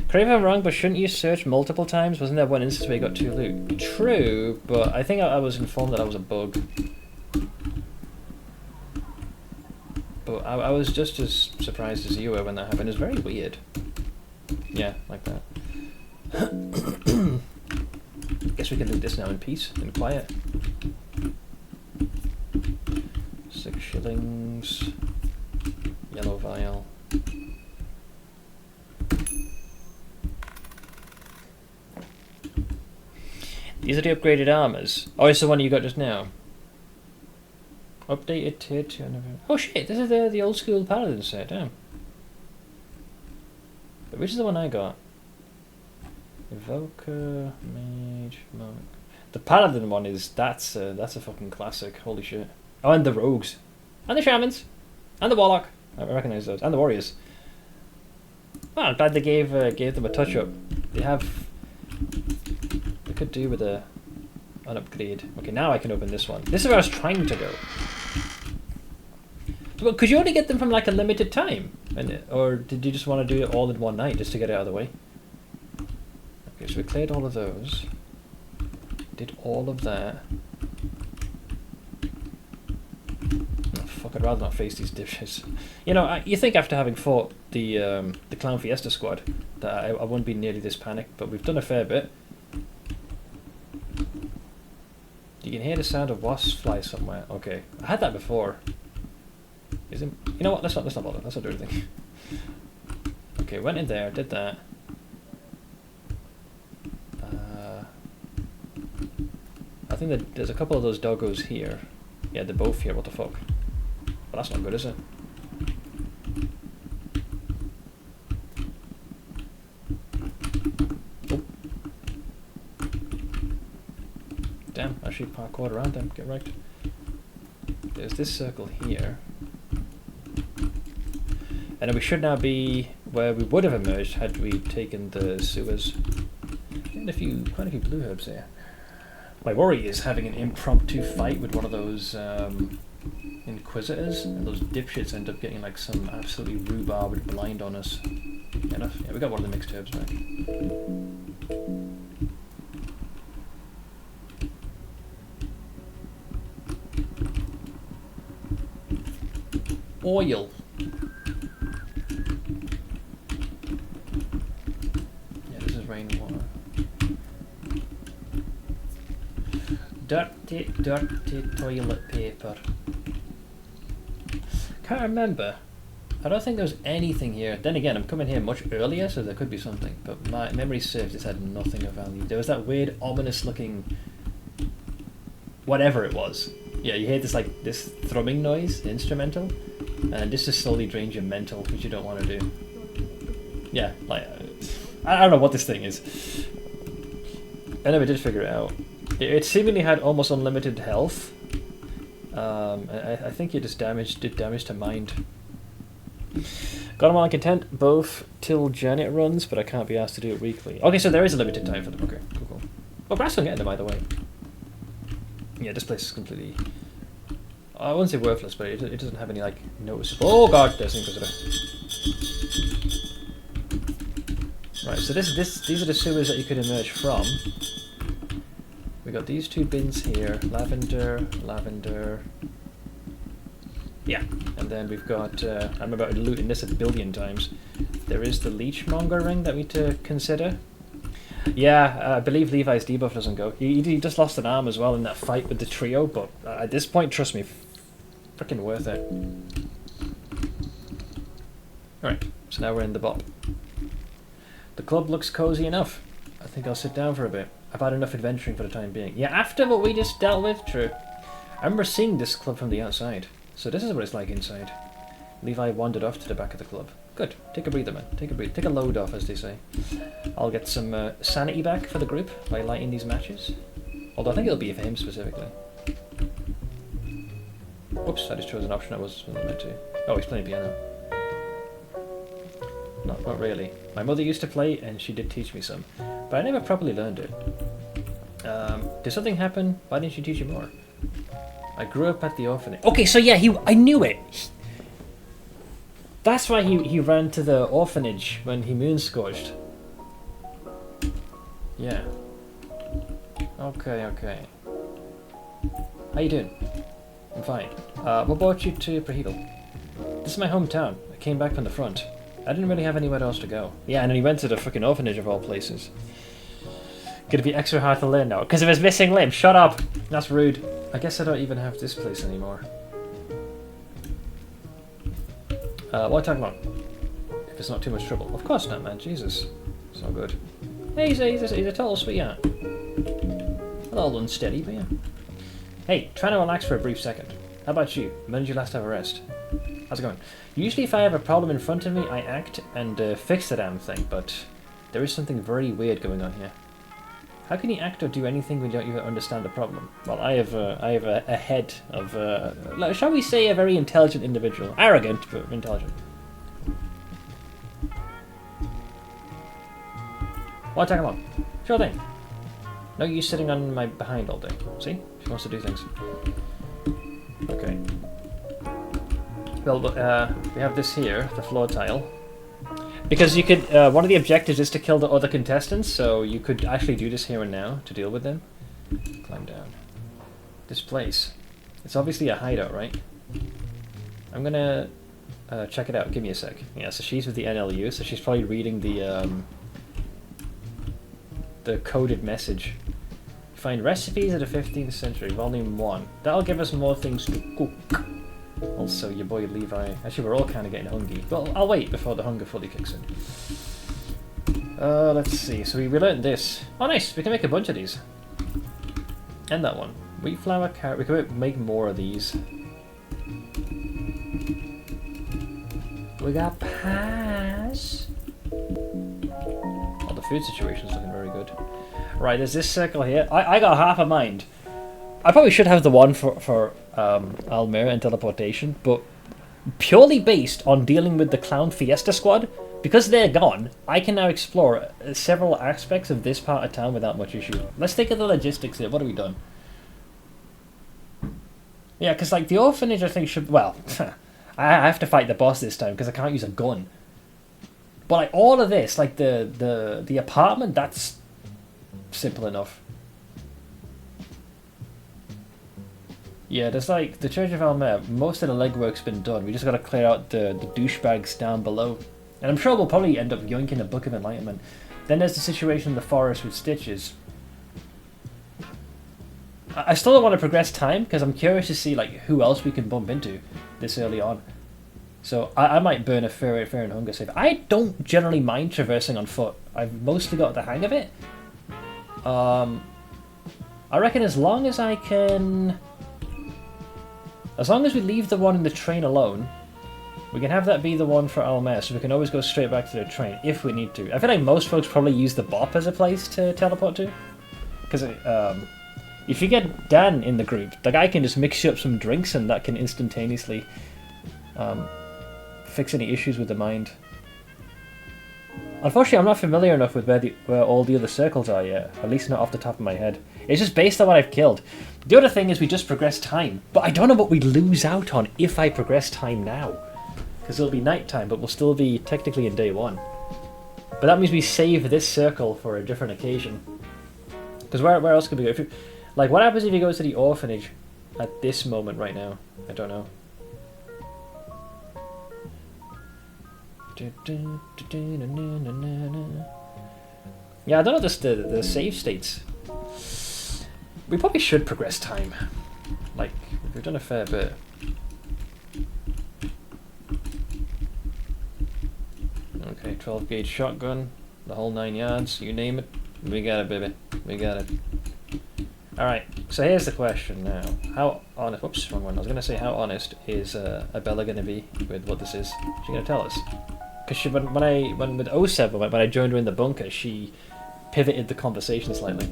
Correct me if I'm wrong, but shouldn't you search multiple times? Wasn't there one instance where you got 2 loot? True, but I think I was informed that that was a bug. But I was just as surprised as you were when that happened. It's very weird. Yeah, like that. Guess we can do this now in peace and quiet. 6 shillings. Yellow vial. These are the upgraded armors. Oh, it's the one you got just now. Updated tier 2. Oh shit, this is the old school paladin set, damn. But which is the one I got? Evoker, Mage, Monk. The paladin one is, that's a fucking classic, holy shit. Oh, and the rogues. And the shamans. And the warlock. I recognise those. And the warriors. Well, I'm glad they gave them a touch up. They could do with an upgrade. Okay, now I can open this one. This is where I was trying to go. But could you only get them from like a limited time? Or did you just want to do it all in one night just to get it out of the way? Okay, so we cleared all of those. Did all of that. Oh, fuck, I'd rather not face these dishes. You know, you think after having fought the Clown Fiesta squad that I wouldn't be nearly this panicked, but we've done a fair bit. You can hear the sound of wasps fly somewhere. Okay, I had that before. You know what? Let's not bother. Let's not do anything. Okay, went in there, did that. I think that there's a couple of those doggos here. Yeah, they're both here. What the fuck? Well, that's not good, is it? Oh. Damn, I should parkour around them. Get right. There's this circle here. And we should now be where we would have emerged had we taken the sewers. And quite a few blue herbs here. My worry is having an impromptu fight with one of those Inquisitors, and those dipshits end up getting like some absolutely rhubarb blind on us. Enough? Yeah, we got one of the mixed herbs back. Oil. Yeah, this is rainwater. Dirty, dirty toilet paper. Can't remember. I don't think there was anything here. Then again, I'm coming here much earlier, so there could be something. But my memory serves, it had nothing of value. There was that weird, ominous-looking... whatever it was. Yeah, you hear this thrumming noise, the instrumental, and this just slowly drains your mental, which you don't want to do. Yeah, like... I don't know what this thing is. I never did figure it out. It seemingly had almost unlimited health. I think it just did damage to mind. Got them all content, both till Janet runs, but I can't be asked to do it weekly. Okay, so there is a limited time for them. Okay, cool. Well, we're still getting them either way. Yeah, this place is completely... I wouldn't say worthless, but it doesn't have any, like, noticeable... Oh god, there's an Inquisitor. Right, so these are the sewers that you could emerge from. We got these two bins here, lavender, lavender. Yeah, and then we've got, I'm about looting this a billion times. There is the Leechmonger ring that we need to consider. Yeah, I believe Levi's debuff doesn't go. He just lost an arm as well in that fight with the trio, but at this point, trust me, freaking worth it. Alright, so now we're in the bop. The club looks cozy enough. I think I'll sit down for a bit. I've had enough adventuring for the time being. Yeah, after what we just dealt with, true. I remember seeing this club from the outside. So this is what it's like inside. Levi wandered off to the back of the club. Good. Take a breather, man. Take a breather. Take a load off, as they say. I'll get some sanity back for the group by lighting these matches. Although I think it'll be for him specifically. Whoops, I just chose an option I wasn't meant to. Oh, he's playing piano. Not really. My mother used to play, and she did teach me some. But I never properly learned it. Did something happen? Why didn't she teach you more? I grew up at the orphanage. Okay, so yeah, I knew it. That's why he ran to the orphanage when he moonscorched. Yeah. Okay. How you doing? I'm fine. What brought you to Prahedel? This is my hometown. I came back from the front. I didn't really have anywhere else to go. Yeah, and then he went to the freaking orphanage of all places. Gonna be extra hard to learn now because of his missing limb. Shut up! That's rude. I guess I don't even have this place anymore. What are you talking about? If it's not too much trouble. Of course not, man. Jesus. It's all good. Hey, he's a total sweetheart. A little unsteady, but yeah. Hey, try to relax for a brief second. How about you? When did you last have a rest? How's it going? Usually if I have a problem in front of me, I act and fix the damn thing, but there is something very weird going on here. How can you act or do anything when you don't even understand the problem? Well, I have a head of, shall we say, a very intelligent individual. Arrogant, but intelligent. What are you talking about? Sure thing. No use sitting on my behind all day. See? She wants to do things. Okay. Well, we have this here, the floor tile. Because you could, one of the objectives is to kill the other contestants, so you could actually do this here and now to deal with them. Climb down. This place. It's obviously a hideout, right? I'm gonna check it out. Give me a sec. Yeah, so she's with the NLU, so she's probably reading the coded message. Find recipes of the 15th century, volume 1. That'll give us more things to cook. Also, your boy Levi. Actually, we're all kind of getting hungry. But I'll wait before the hunger fully kicks in. Let's see. So we learned this. Oh, nice. We can make a bunch of these. And that one. Wheat flour, carrot. We can make more of these. We got pies. Oh, the food situation's looking very good. Right, there's this circle here. I got half a mind. I probably should have the one for Alll-mer and teleportation, but purely based on dealing with the Clown Fiesta Squad. Because they're gone, I can now explore several aspects of this part of town without much issue. Let's think of the logistics here. What have we done? Yeah, because like the orphanage, I think should. Well, I have to fight the boss this time because I can't use a gun. But like all of this, like the apartment, that's simple enough. Yeah, there's like the Church of Alll-mer. Most of the legwork's been done. We just got to clear out the douchebags down below, and I'm sure we'll probably end up yoinking a Book of Enlightenment. Then there's the situation in the forest with Stitches. I still don't want to progress time because I'm curious to see like who else we can bump into this early on. So I might burn a Fear and Hunger save. I don't generally mind traversing on foot. I've mostly got the hang of it. I reckon as long as I can... As long as we leave the one in the train alone, we can have that be the one for Alll-mer, so we can always go straight back to the train if we need to. I feel like most folks probably use the Bop as a place to teleport to. Because if you get Dan in the group, the guy can just mix you up some drinks and that can instantaneously fix any issues with the mind. Unfortunately, I'm not familiar enough with where all the other circles are yet, at least not off the top of my head. It's just based on what I've killed. The other thing is we just progress time, but I don't know what we lose out on if I progress time now. Because it'll be night time, but we'll still be technically in day one. But that means we save this circle for a different occasion. Because where else could we go? Like, what happens if you go to the orphanage at this moment right now? I don't know. Yeah, I don't know the save states. We probably should progress time. Like, we've done a fair bit. Okay, 12 gauge shotgun, the whole 9 yards, you name it. We got it, baby. We got it. Alright, so here's the question now. How honest... Whoops, wrong one. I was going to say, how honest is Abella going to be with what this is? She's going to tell us. Because when with 07, when I joined her in the bunker, she pivoted the conversation slightly.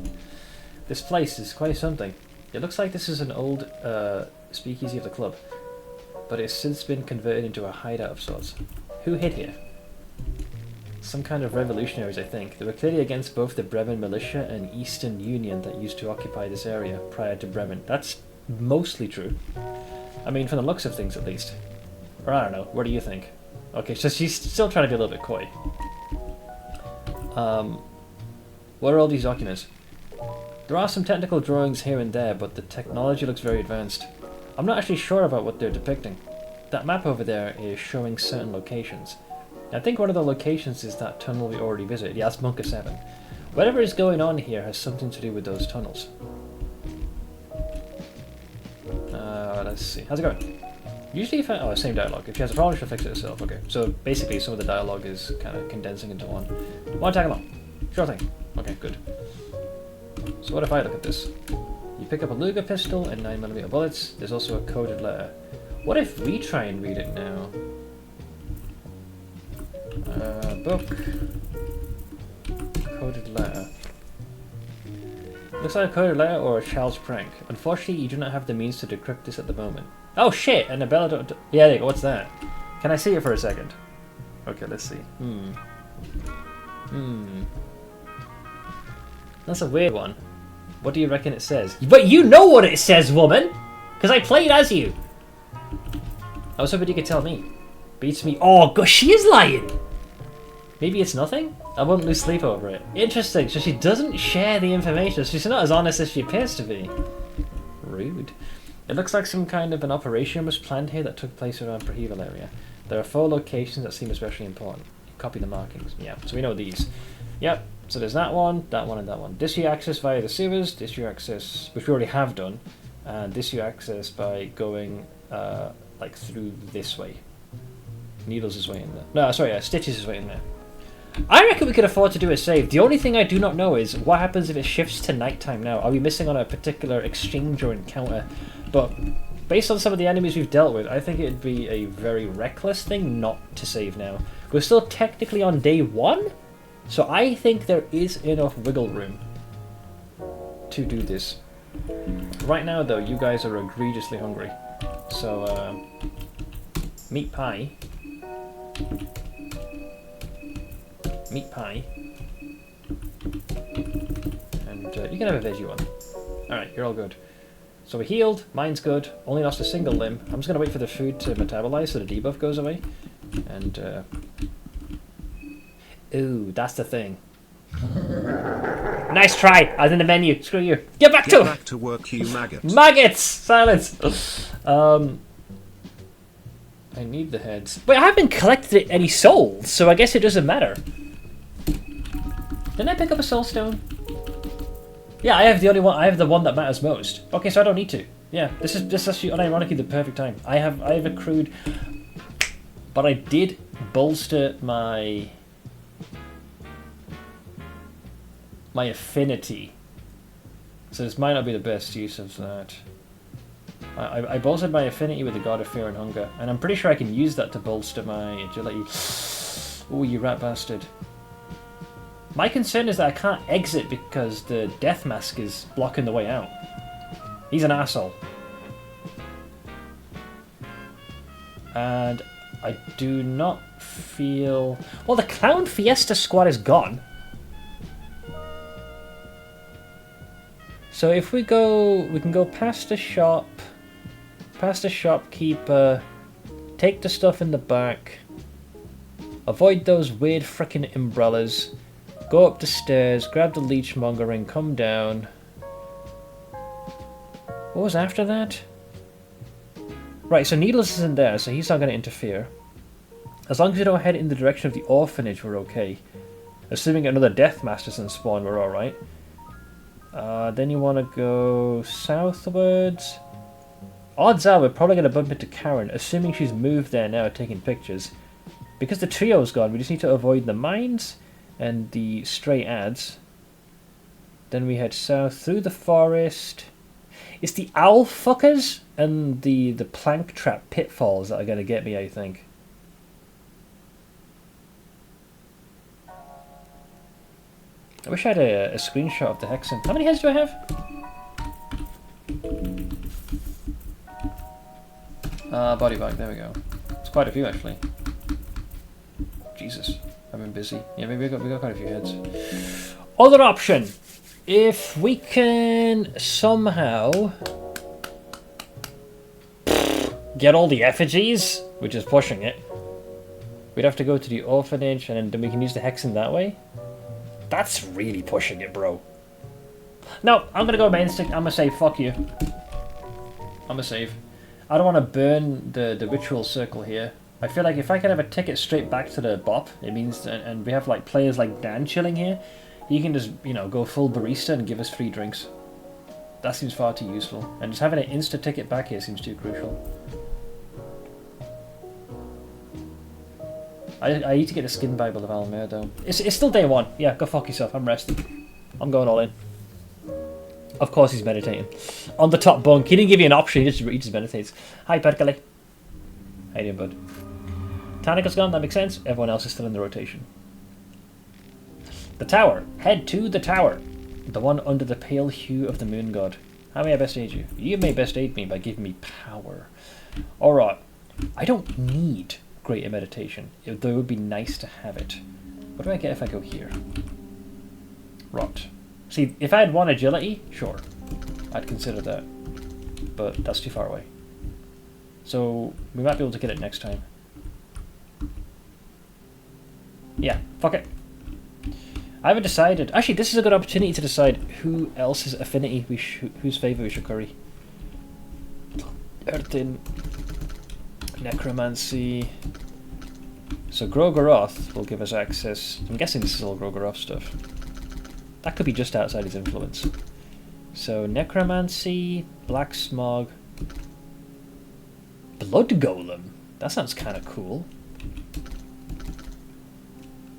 This place is quite something. It looks like this is an old speakeasy of the club, but it's since been converted into a hideout of sorts. Who hid here? Some kind of revolutionaries, I think. They were clearly against both the Bremen militia and Eastern Union that used to occupy this area prior to Bremen. That's mostly true. I mean, from the looks of things, at least. Or I don't know. What do you think? Okay, so she's still trying to be a little bit coy. What are all these documents? There are some technical drawings here and there, but the technology looks very advanced. I'm not actually sure about what they're depicting. That map over there is showing certain locations. I think one of the locations is that tunnel we already visited. Yeah, that's Bunker 7. Whatever is going on here has something to do with those tunnels. Let's see. How's it going? Usually if oh, same dialogue. If she has a problem, she'll fix it herself. Okay, so basically some of the dialogue is kind of condensing into one. Want to tag along? Sure thing. Okay, good. So what if I look at this? You pick up a Luger pistol and 9mm bullets. There's also a coded letter. What if we try and read it now? Book. Coded letter. Looks like a coded letter or a child's prank. Unfortunately, you do not have the means to decrypt this at the moment. Oh shit! And Abella don't... Yeah, there you go. What's that? Can I see it for a second? Okay, let's see. That's a weird one. What do you reckon it says? But you know what it says, woman! Because I played as you! I was hoping you could tell me. Beats me. Oh, gosh, she is lying! Maybe it's nothing? I wouldn't lose sleep over it. Interesting, so she doesn't share the information. She's not as honest as she appears to be. Rude. It looks like some kind of an operation was planned here that took place around Prahival area. There are 4 locations that seem especially important. Copy the markings. Yeah, so we know these. Yep, so there's that one, and that one. This you access via the sewers, this you access, which we already have done, and this you access by going, like, through this way. Needles is way in there. No, sorry, Stitches is way in there. I reckon we could afford to do a save. The only thing I do not know is what happens if it shifts to nighttime now. Are we missing on a particular exchange or encounter? But based on some of the enemies we've dealt with, I think it'd be a very reckless thing not to save now. We're still technically on day 1, so I think there is enough wiggle room to do this. Right now, though, you guys are egregiously hungry. So, Meat pie. Meat pie. And you can have a veggie one. Alright, you're all good. So we're healed, mine's good, only lost a single limb. I'm just going to wait for the food to metabolize so the debuff goes away. And, ooh, that's the thing. Nice try! I was in the menu. Screw you. Get back to work, you maggots. Maggots! Silence! I need the heads. But I haven't collected any souls, so I guess it doesn't matter. Didn't I pick up a soul stone? Yeah, I have the only one. I have the one that matters most. Okay, so I don't need to. Yeah, this is actually unironically the perfect time. I have accrued, but I did bolster my affinity. So this might not be the best use of that. I bolstered my affinity with the God of Fear and Hunger, and I'm pretty sure I can use that to bolster my agility. Oh, you rat bastard. My concern is that I can't exit because the death mask is blocking the way out. He's an asshole. And I do not feel... Well, the Clown Fiesta squad is gone. So if we can go past the shop, past the shopkeeper, take the stuff in the back, avoid those weird frickin' umbrellas, go up the stairs, grab the leechmonger and come down. What was after that? Right, so Needless isn't there, so he's not going to interfere. As long as we don't head in the direction of the orphanage, we're okay. Assuming another Death Master doesn't spawn, we're alright. Then you want to go southwards. Odds are we're probably going to bump into Karen, assuming she's moved there now taking pictures. Because the trio's gone, we just need to avoid the mines and the stray ads. Then we head south through the forest. It's the owl fuckers and the plank trap pitfalls that are going to get me, I think. I wish I had a screenshot of the hexen. How many heads do I have? Body bag, there we go. It's quite a few actually. Jesus, I've been busy. Yeah, maybe we got quite a few heads. Other option. If we can somehow get all the effigies, which is pushing it, we'd have to go to the orphanage and then we can use the hexen that way. That's really pushing it, bro. No, I'm gonna go with my instinct. I'm gonna say fuck you. I'm gonna save. I don't want to burn the ritual circle here. I feel like if I can have a ticket straight back to the bop, it means, and we have like players like Dan chilling here, he can just, you know, go full barista and give us free drinks. That seems far too useful. And just having an insta ticket back here seems too crucial. I need to get a skin Bible of Alll-mer though. It's still day one. Yeah, go fuck yourself. I'm resting. I'm going all in. Of course he's meditating. On the top bunk. He didn't give you an option, he just meditates. Hi, Perkele. How you doing, bud? Tanica's gone, that makes sense. Everyone else is still in the rotation. The tower. Head to the tower. The one under the pale hue of the moon god. How may I best aid you? You may best aid me by giving me power. Alright. I don't need greater meditation, though it would be nice to have it. What do I get if I go here? Rot. See, if I had one agility, sure, I'd consider that. But that's too far away. So, we might be able to get it next time. Yeah, fuck it. I haven't decided. Actually, this is a good opportunity to decide who else's affinity whose favour we should curry. Earthin. Necromancy. So Gro-Goroth will give us access. I'm guessing this is all Gro-Goroth stuff. That could be just outside his influence. So Necromancy, Black Smog, Blood Golem. That sounds kind of cool.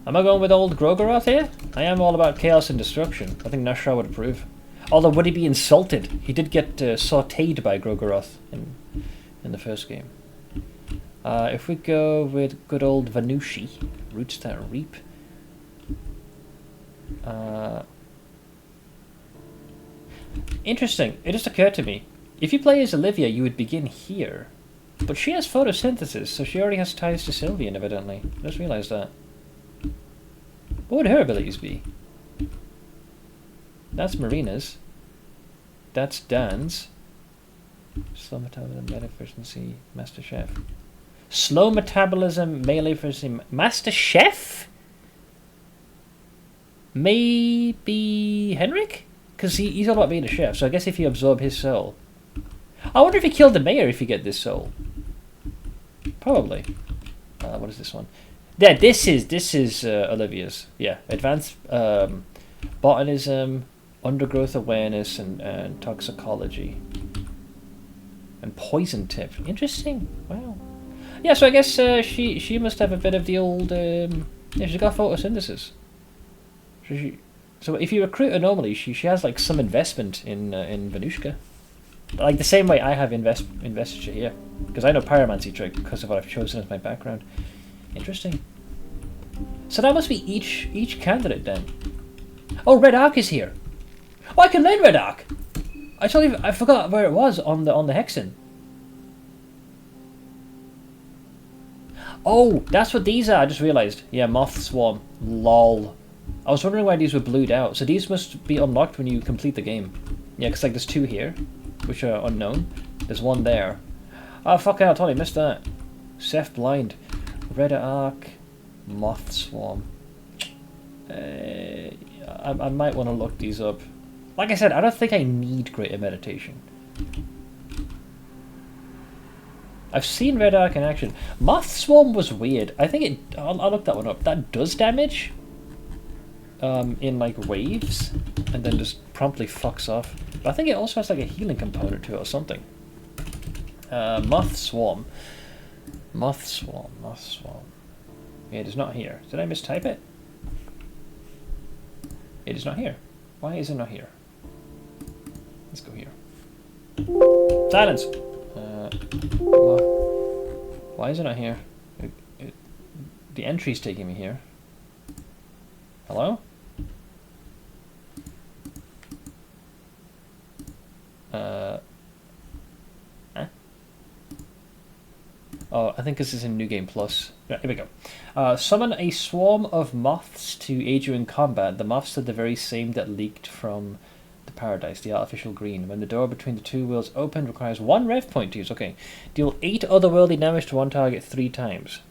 Am I going with old Gro-Goroth here? I am all about chaos and destruction. I think Nas'Hrah would approve. Although, would he be insulted? He did get sautéed by Gro-Goroth in the first game. If we go with good old Vanushi, Roots That Reap. Interesting. It just occurred to me. If you play as Olivia, you would begin here. But she has photosynthesis, so she already has ties to Sylvian, evidently. I just realised that. What would her abilities be? That's Marina's. That's Dan's. Slow metabolism, melee efficiency, Master Chef. Slow metabolism, melee efficiency, Master Chef? Maybe Henrik? Because he's all about being a chef, so I guess if you absorb his soul. I wonder if he killed the mayor if you get this soul. Probably. What is this one? Yeah, this is Olivia's. Yeah, advanced botanism, undergrowth awareness, and toxicology. And poison tip. Interesting. Wow. Yeah, so I guess she must have a bit of the old... yeah, she's got photosynthesis. So if you recruit her normally, she has like some investment in Venushka. Like the same way I have investiture here. Because I know pyromancy trick because of what I've chosen as my background. Interesting. So that must be each candidate then. Oh, Red Arc is here. Oh, I can learn Red Arc. I forgot where it was on the Hexen. Oh, that's what these are. I just realised. Yeah, Moth Swarm. Lol. I was wondering why these were blued out. So these must be unlocked when you complete the game. Yeah, because like there's 2 here, which are unknown. There's 1 there. Oh, fuck, I totally missed that. Seth Blind. Red Arc. Moth Swarm. I might want to look these up. Like I said, I don't think I need Greater Meditation. I've seen Red Arc in action. Moth Swarm was weird. I think it... I'll look that one up. That does damage. In like waves. And then just promptly fucks off. But I think it also has like a healing component to it or something. Moth Swarm. Moth Swarm. Moth Swarm. Yeah, it is not here. Did I mistype it? It is not here. Why is it not here? Let's go here. Silence! Why is it not here? The entry's taking me here. Hello? Oh, I think this is in New Game Plus. Right, here we go. Summon a swarm of moths to aid you in combat. The moths are the very same that leaked from the Paradise, the artificial green. When the door between the 2 worlds opened, requires 1 rev point to use. Okay. Deal 8 otherworldly damage to 1 target 3 times,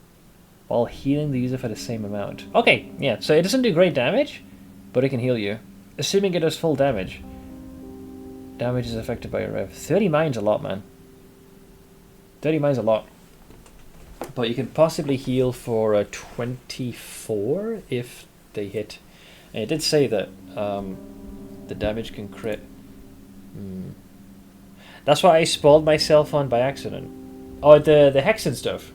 while healing the user for the same amount. Okay, yeah, so it doesn't do great damage, but it can heal you. Assuming it does full damage. Damage is affected by a rev. 30 mine's a lot, man. 30 mine's a lot. But you can possibly heal for 24 if they hit. And it did say that the damage can crit. That's what I spoiled myself on by accident. Oh, the Hexen stuff.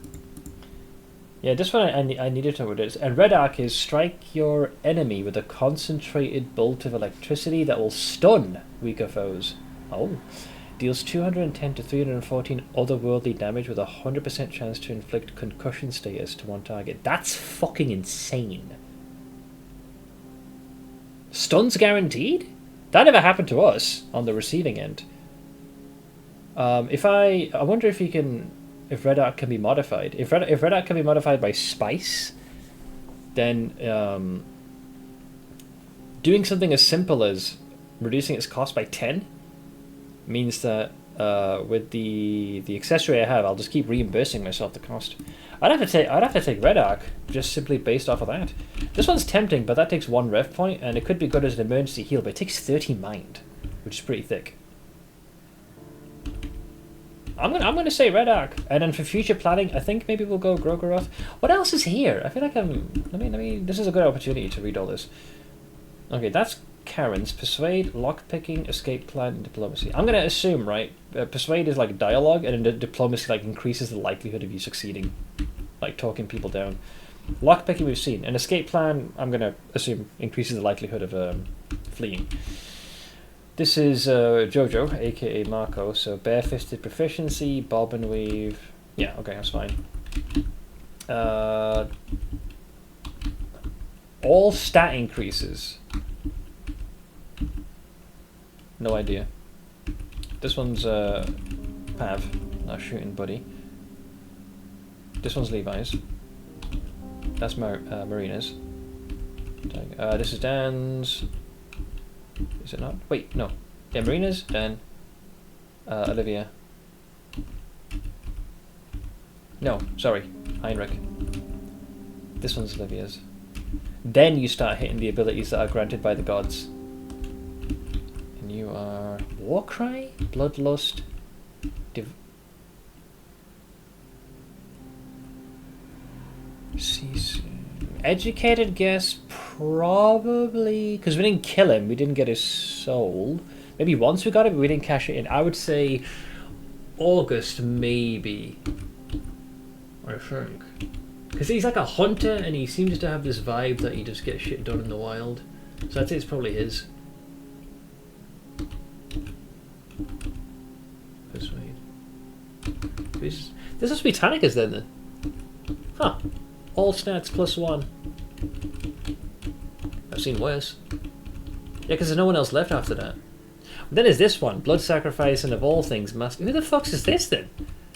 Yeah, this one I needed to know what it is. And Red Arc is strike your enemy with a concentrated bolt of electricity that will stun weaker foes. Oh. Deals 210 to 314 otherworldly damage with a 100% chance to inflict concussion status to 1 target. That's fucking insane. Stuns guaranteed? That never happened to us on the receiving end. I wonder if if Red Arc can be modified. If Red Arc can be modified by Spice, then doing something as simple as reducing its cost by 10 means that with the accessory I have, I'll just keep reimbursing myself the cost. I'd have to take Red Arc just simply based off of that. This one's tempting, but that takes 1 rev point, and it could be good as an emergency heal, but it takes 30 mind, which is pretty thick. I'm gonna say Red Arc, and then for future planning, I think maybe we'll go Gro-Goroth. What else is here? I feel like let me. This is a good opportunity to read all this. Okay, that's Karen's. Persuade, lockpicking, escape plan, and diplomacy. I'm going to assume, right, persuade is like dialogue, and then diplomacy like increases the likelihood of you succeeding, like talking people down. Lockpicking we've seen. An escape plan, I'm going to assume, increases the likelihood of fleeing. This is Jojo, aka Marco, so barefisted proficiency, bob and weave. Yeah, okay, that's fine. All stat increases. No idea. This one's Pav, our shooting buddy. This one's Levi's. That's Marina's. This is Dan's. Is it not? Wait, no. Yeah, Marina's, Dan, Olivia. No, sorry, Heinrich. This one's Olivia's. Then you start hitting the abilities that are granted by the gods. And you are Warcry, Bloodlust, Educated guess, probably, because we didn't kill him, we didn't get his soul. Maybe once we got it, but we didn't cash it in. I would say August, maybe. I think. Because he's like a hunter, and he seems to have this vibe that he just gets shit done in the wild. So I'd say it's probably his. Persuade. This must be Tanika's then. Huh. All stats +1. I've seen worse. Yeah, because there's no one else left after that. But then there's this one. Blood sacrifice and of all things, who the fuck is this then?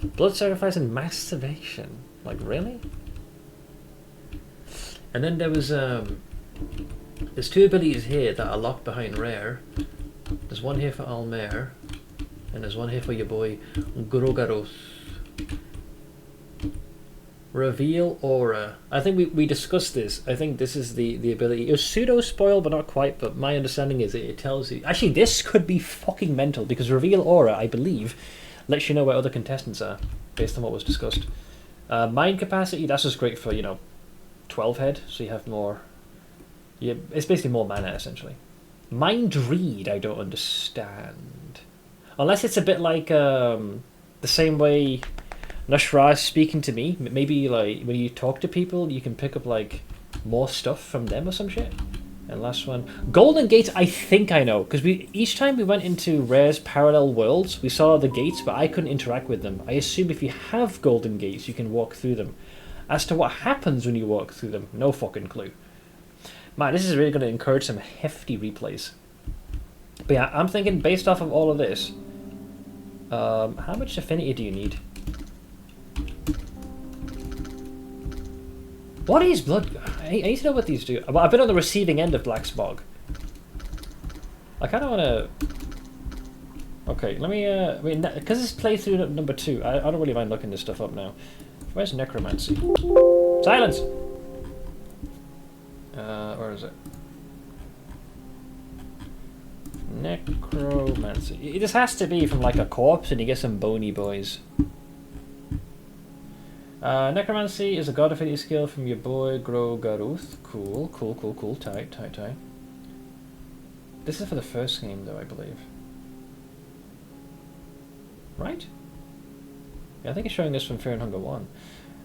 Blood sacrifice and masturbation. Like, really? And then there was, there's 2 abilities here that are locked behind rare. There's one here for Alll-mer, and there's one here for your boy Gro-Goroth. Reveal Aura. I think we discussed this. I think this is the ability. It was pseudo-spoil, but not quite, but my understanding is it tells you... Actually, this could be fucking mental, because Reveal Aura, I believe, lets you know where other contestants are, based on what was discussed. Mind capacity, that's just great for, 12 head, so you have more... Yeah, it's basically more mana, essentially. Mind read, I don't understand. Unless it's a bit like the same way Nas'Hrah is speaking to me. Maybe like when you talk to people, you can pick up like more stuff from them or some shit. And last one, Golden Gates. I think I know, because each time we went into Rare's parallel worlds, we saw the gates, but I couldn't interact with them. I assume if you have Golden Gates, you can walk through them. As to what happens when you walk through them, no fucking clue. Man, this is really going to encourage some hefty replays. But yeah, I'm thinking based off of all of this, how much affinity do you need? What is blood? I need to know what these do. Well, I've been on the receiving end of Black Smog. I kind of want to... Okay, let me... because it's playthrough number 2, I don't really mind looking this stuff up now. Where's Necromancy? Silence! Where is it? Necromancy. This has to be from like a corpse and you get some bony boys. Necromancy is a god affinity skill from your boy Gro-Goroth. Cool. Tight. This is for the first game though, I believe. Right? Yeah, I think it's showing this from Fear and Hunger 1.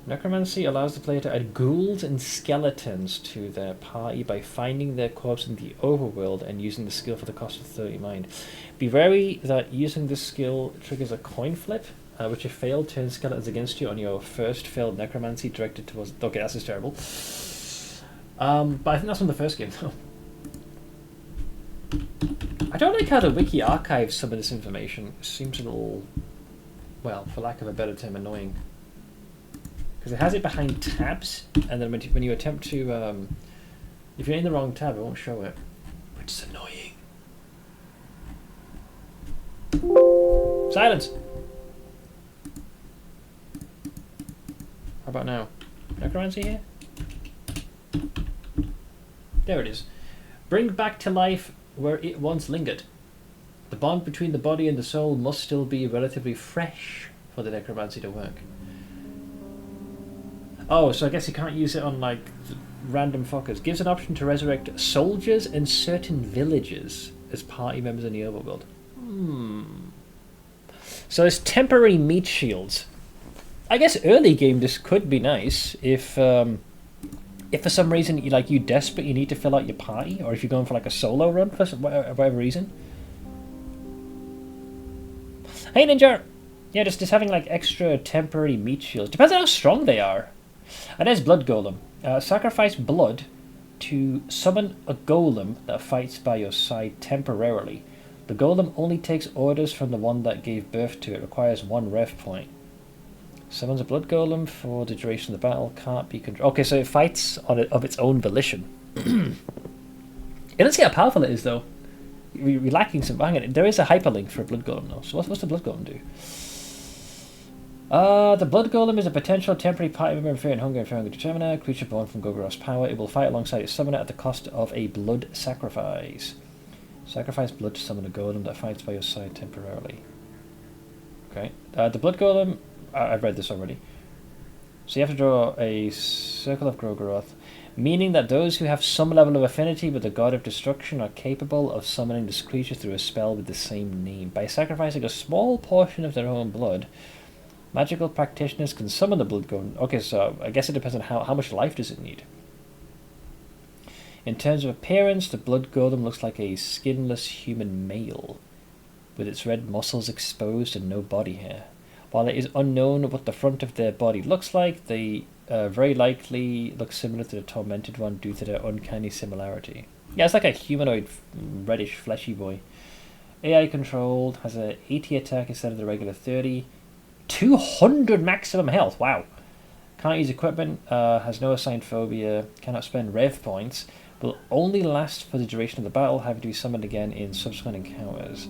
Necromancy allows the player to add ghouls and skeletons to their party by finding their corpse in the overworld and using the skill for the cost of 30 mind. Be wary that using this skill triggers a coin flip, which if failed turns skeletons against you on your first failed necromancy directed towards... Okay, that's just terrible. But I think that's from the first game though. I don't like how the wiki archives some of this information. It seems a little... well, for lack of a better term, annoying. Because it has it behind tabs, and then when you attempt to, if you're in the wrong tab, it won't show it, which is annoying. Silence! How about now? Necromancy here? There it is. Bring back to life where it once lingered. The bond between the body and the soul must still be relatively fresh for the necromancy to work. Oh, so I guess you can't use it on, like, random fuckers. Gives an option to resurrect soldiers and certain villagers as party members in the overworld. So it's temporary meat shields. I guess early game this could be nice if for some reason you desperate, you need to fill out your party, or if you're going for like a solo run for whatever reason. Hey Ninja! Yeah, just having like extra temporary meat shields. Depends on how strong they are. And there's Blood Golem. Sacrifice blood to summon a golem that fights by your side temporarily. The golem only takes orders from the one that gave birth to it. Requires 1 ref point. Summons a blood golem for the duration of the battle. Can't be controlled. Okay, so it fights on it of its own volition. You don't see how powerful it is, though. We're lacking some. Hang on, there is a hyperlink for a blood golem, though. So what's the blood golem do? The blood golem is a potential temporary party member of Fear and Hunger Termina, creature born from Gro-Goroth's power. It will fight alongside its summoner at the cost of a blood sacrifice. Sacrifice blood to summon a golem that fights by your side temporarily. Okay. The blood golem. I've read this already. So you have to draw a circle of Gro-Goroth, meaning that those who have some level of affinity with the god of destruction are capable of summoning this creature through a spell with the same name. By sacrificing a small portion of their own blood, magical practitioners can summon the blood golem. Okay, so I guess it depends on how much life does it need. In terms of appearance, the blood golem looks like a skinless human male, with its red muscles exposed and no body hair. While it is unknown what the front of their body looks like, they very likely look similar to the tormented one due to their uncanny similarity. Yeah, it's like a humanoid, reddish, fleshy boy. AI controlled, has a 80 attack instead of the regular 30. 200 maximum health, wow. Can't use equipment, has no assigned phobia, cannot spend rev points, will only last for the duration of the battle, having to be summoned again in subsequent encounters.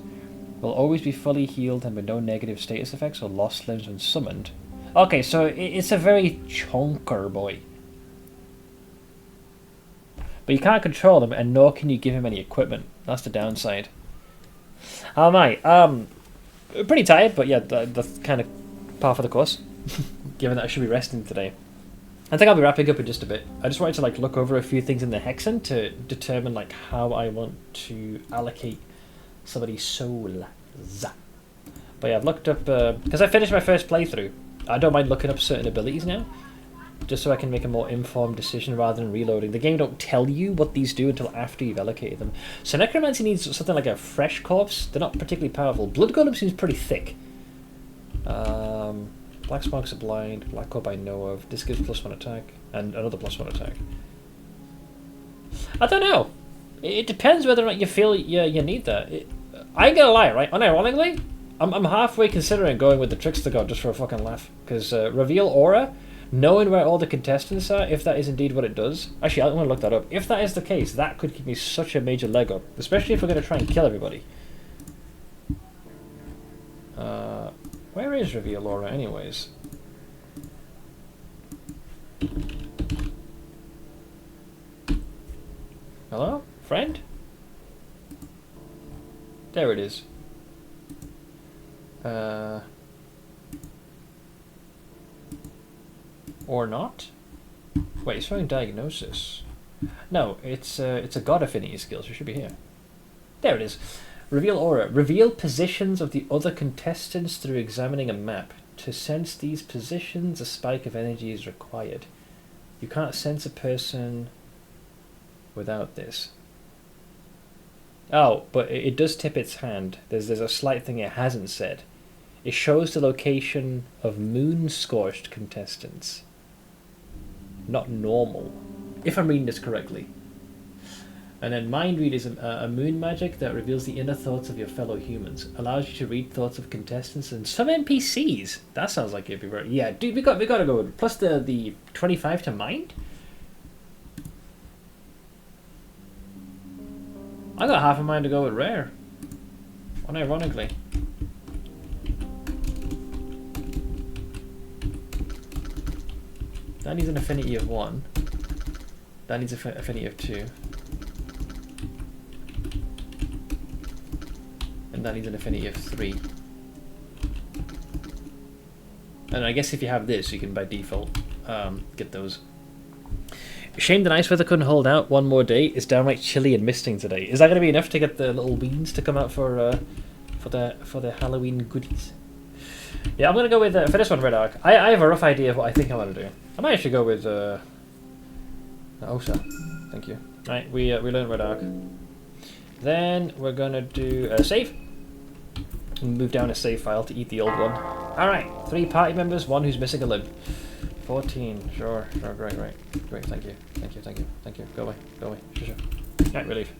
Will always be fully healed and with no negative status effects or lost limbs when summoned. Okay, so it's a very chonker boy. But you can't control him, and nor can you give him any equipment. That's the downside. How am I? Pretty tired, but yeah, that's kind of par for the course. Given that I should be resting today. I think I'll be wrapping up in just a bit. I just wanted to look over a few things in the hexen to determine how I want to allocate somebody's souls. But yeah, I've looked up because I finished my first playthrough. I don't mind looking up certain abilities now, just so I can make a more informed decision rather than reloading. The game don't tell you what these do until after you've allocated them. So necromancy needs something like a fresh corpse. They're not particularly powerful. Blood golem seems pretty thick. Black sparks are blind. Black orb I know of. This gives +1 attack and another +1 attack. I don't know. It depends whether or not you feel you need that. I ain't gonna lie, right? Unironically, I'm halfway considering going with the Trickster God just for a fucking laugh. Because Reveal Aura, knowing where all the contestants are, if that is indeed what it does. Actually, I want to look that up. If that is the case, that could give me such a major leg up. Especially if we're going to try and kill everybody. Where is Reveal Aura anyways? Hello? Friend? There it is. Or not? Wait, it's showing diagnosis. No, it's a god affinity skill, so it should be here. There it is. Reveal aura. Reveal positions of the other contestants through examining a map. To sense these positions, a spike of energy is required. You can't sense a person without this. Oh, but it does tip its hand. There's a slight thing it hasn't said. It shows the location of moon-scorched contestants. Not normal. If I'm reading this correctly. And then Mind Read is a moon magic that reveals the inner thoughts of your fellow humans. Allows you to read thoughts of contestants and some NPCs. That sounds like it'd be very... Yeah, dude, we gotta go with... Plus the 25 to Mind? I got half a mind to go with Rare. Unironically. That needs an affinity of 1. That needs an affinity of 2. And that needs an affinity of 3. And I guess if you have this, you can by default get those. Shame the nice weather couldn't hold out one more day. It's downright chilly and misting today. Is that going to be enough to get the little beans to come out for the Halloween goodies? Yeah, I'm going to go with for this one, Red Arc. I have a rough idea of what I think I want to do. I might actually go with Osa. Thank you. Right, we learned Red Arc. Then we're going to do a save. And move down a save file to eat the old one. Alright, 3 party members, 1 who's missing a limb. 14, sure, great, thank you. Go away, sure. Right, relief.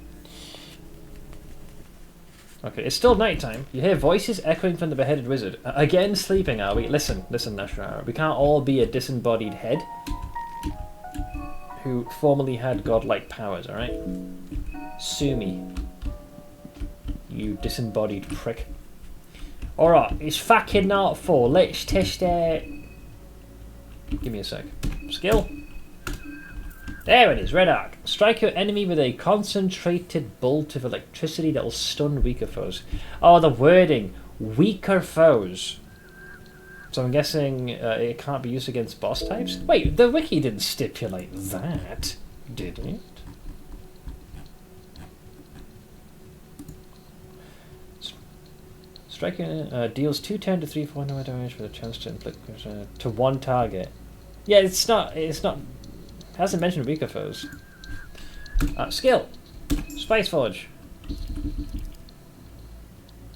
Okay, it's still nighttime. You hear voices echoing from the beheaded wizard. Again sleeping, are we? Listen, Nas'Hrah. We can't all be a disembodied head who formerly had godlike powers, alright? Sue me. You disembodied prick. Alright, it's fucking not 4. Let's test it. Give me a sec. Skill. There it is, red arc. Strike your enemy with a concentrated bolt of electricity that will stun weaker foes. Oh, the wording. Weaker foes. So I'm guessing it can't be used against boss types? Wait, the wiki didn't stipulate that, did it? Striker deals 2 10 to 3 4 damage with a chance to inflict to one target. Yeah, it's not. It hasn't mentioned weaker foes. Skill. Spice Forge.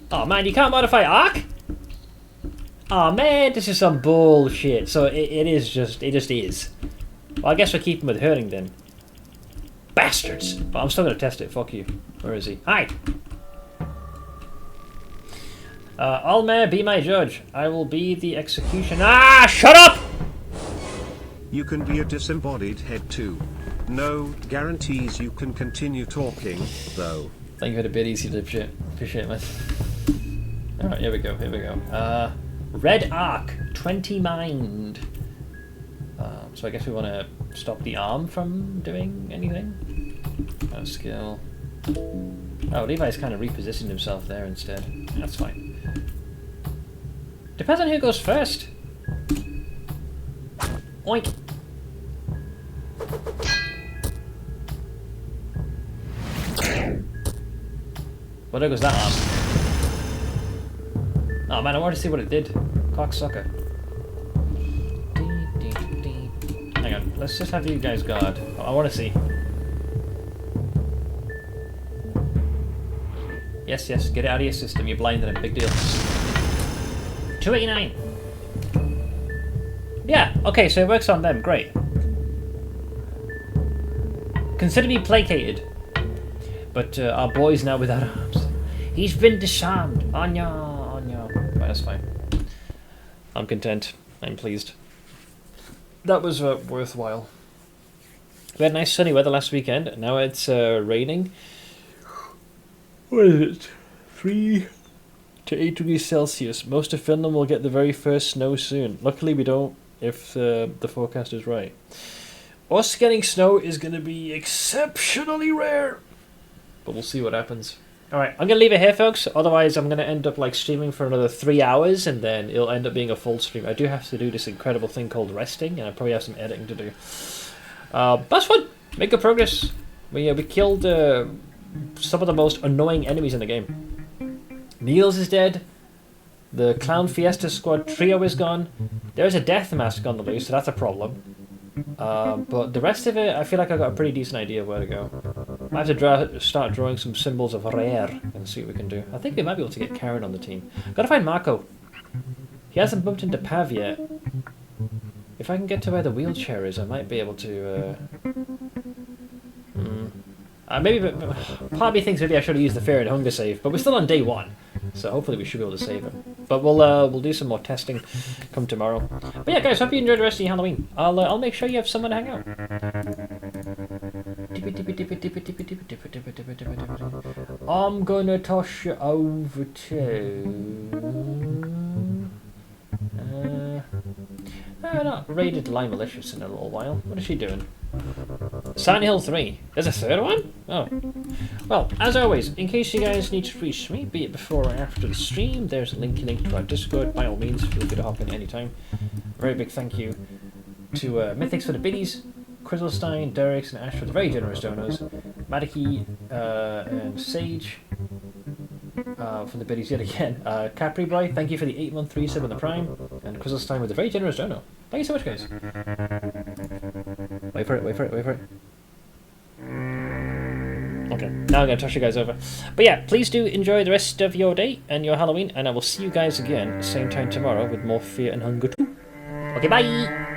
Oh man, you can't modify arc? Oh man, this is some bullshit. So it just is. Well, I guess we're keeping with hurting then. Bastards! But I'm still gonna test it. Fuck you. Where is he? Hi. Alll-mer, be my judge. I will be the execution. Ah! Shut up! You can be a disembodied head too. No guarantees you can continue talking, though. Thank you for the bit easy dipshit. Appreciate it, man. Alright, here we go. Red arc, 20 mind. So I guess we want to stop the arm from doing anything. Skill. Oh, Levi's kind of repositioned himself there instead. That's fine. Depends on who goes first. Oink. Well, there goes that arm. Oh man, I want to see what it did. Cocksucker. Hang on, let's just have you guys guard. I want to see. Yes, get it out of your system. You're blinded. Big deal. 289. Yeah, okay, so it works on them. Great. Consider me placated. But our boy's now without arms. He's been disarmed. Anya. Right, that's fine. I'm content. I'm pleased. That was worthwhile. We had nice sunny weather last weekend. Now it's raining. What is it? 3 to 8 degrees Celsius. Most of Finland will get the very first snow soon. Luckily we don't, if the forecast is right. Us getting snow is going to be exceptionally rare. But we'll see what happens. Alright, I'm going to leave it here, folks. Otherwise I'm going to end up like streaming for another 3 hours and then it'll end up being a full stream. I do have to do this incredible thing called resting and I probably have some editing to do. That's fun. Make good progress. We killed some of the most annoying enemies in the game. Niels is dead. The Clown Fiesta Squad trio is gone. There's a death mask on the loose, so that's a problem. But the rest of it, I feel like I got a pretty decent idea of where to go. I have to start drawing some symbols of rare and see what we can do. I think we might be able to get Karen on the team. Gotta find Marco. He hasn't bumped into Pav yet. If I can get to where the wheelchair is, I might be able to... maybe part of me thinks maybe I should have used the Fear and Hunger save, but we're still on day 1, so hopefully we should be able to save him. But we'll do some more testing come tomorrow. But yeah, guys, hope you enjoyed the rest of your Halloween. I'll make sure you have someone to hang out. I'm gonna toss you over to. I've not raided Lime Malicious in a little while. What is she doing? Silent Hill 3. There's a third one? Oh. Well, as always, in case you guys need to reach me, be it before or after the stream, there's a link to our Discord. By all means, feel free to hop in anytime. Very big thank you to Mythics for the biddies, Crizzlestein, Derek's, and Ash for the very generous donos, Madaki and Sage for the biddies yet again. Capri Boy, thank you for the 8-month resub on the Prime, and Crizzlestein with a very generous dono. Thank you so much, guys. Wait for it. Okay, now I'm going to touch you guys over. But yeah, please do enjoy the rest of your day and your Halloween, and I will see you guys again same time tomorrow with more Fear and Hunger 2. Okay, bye!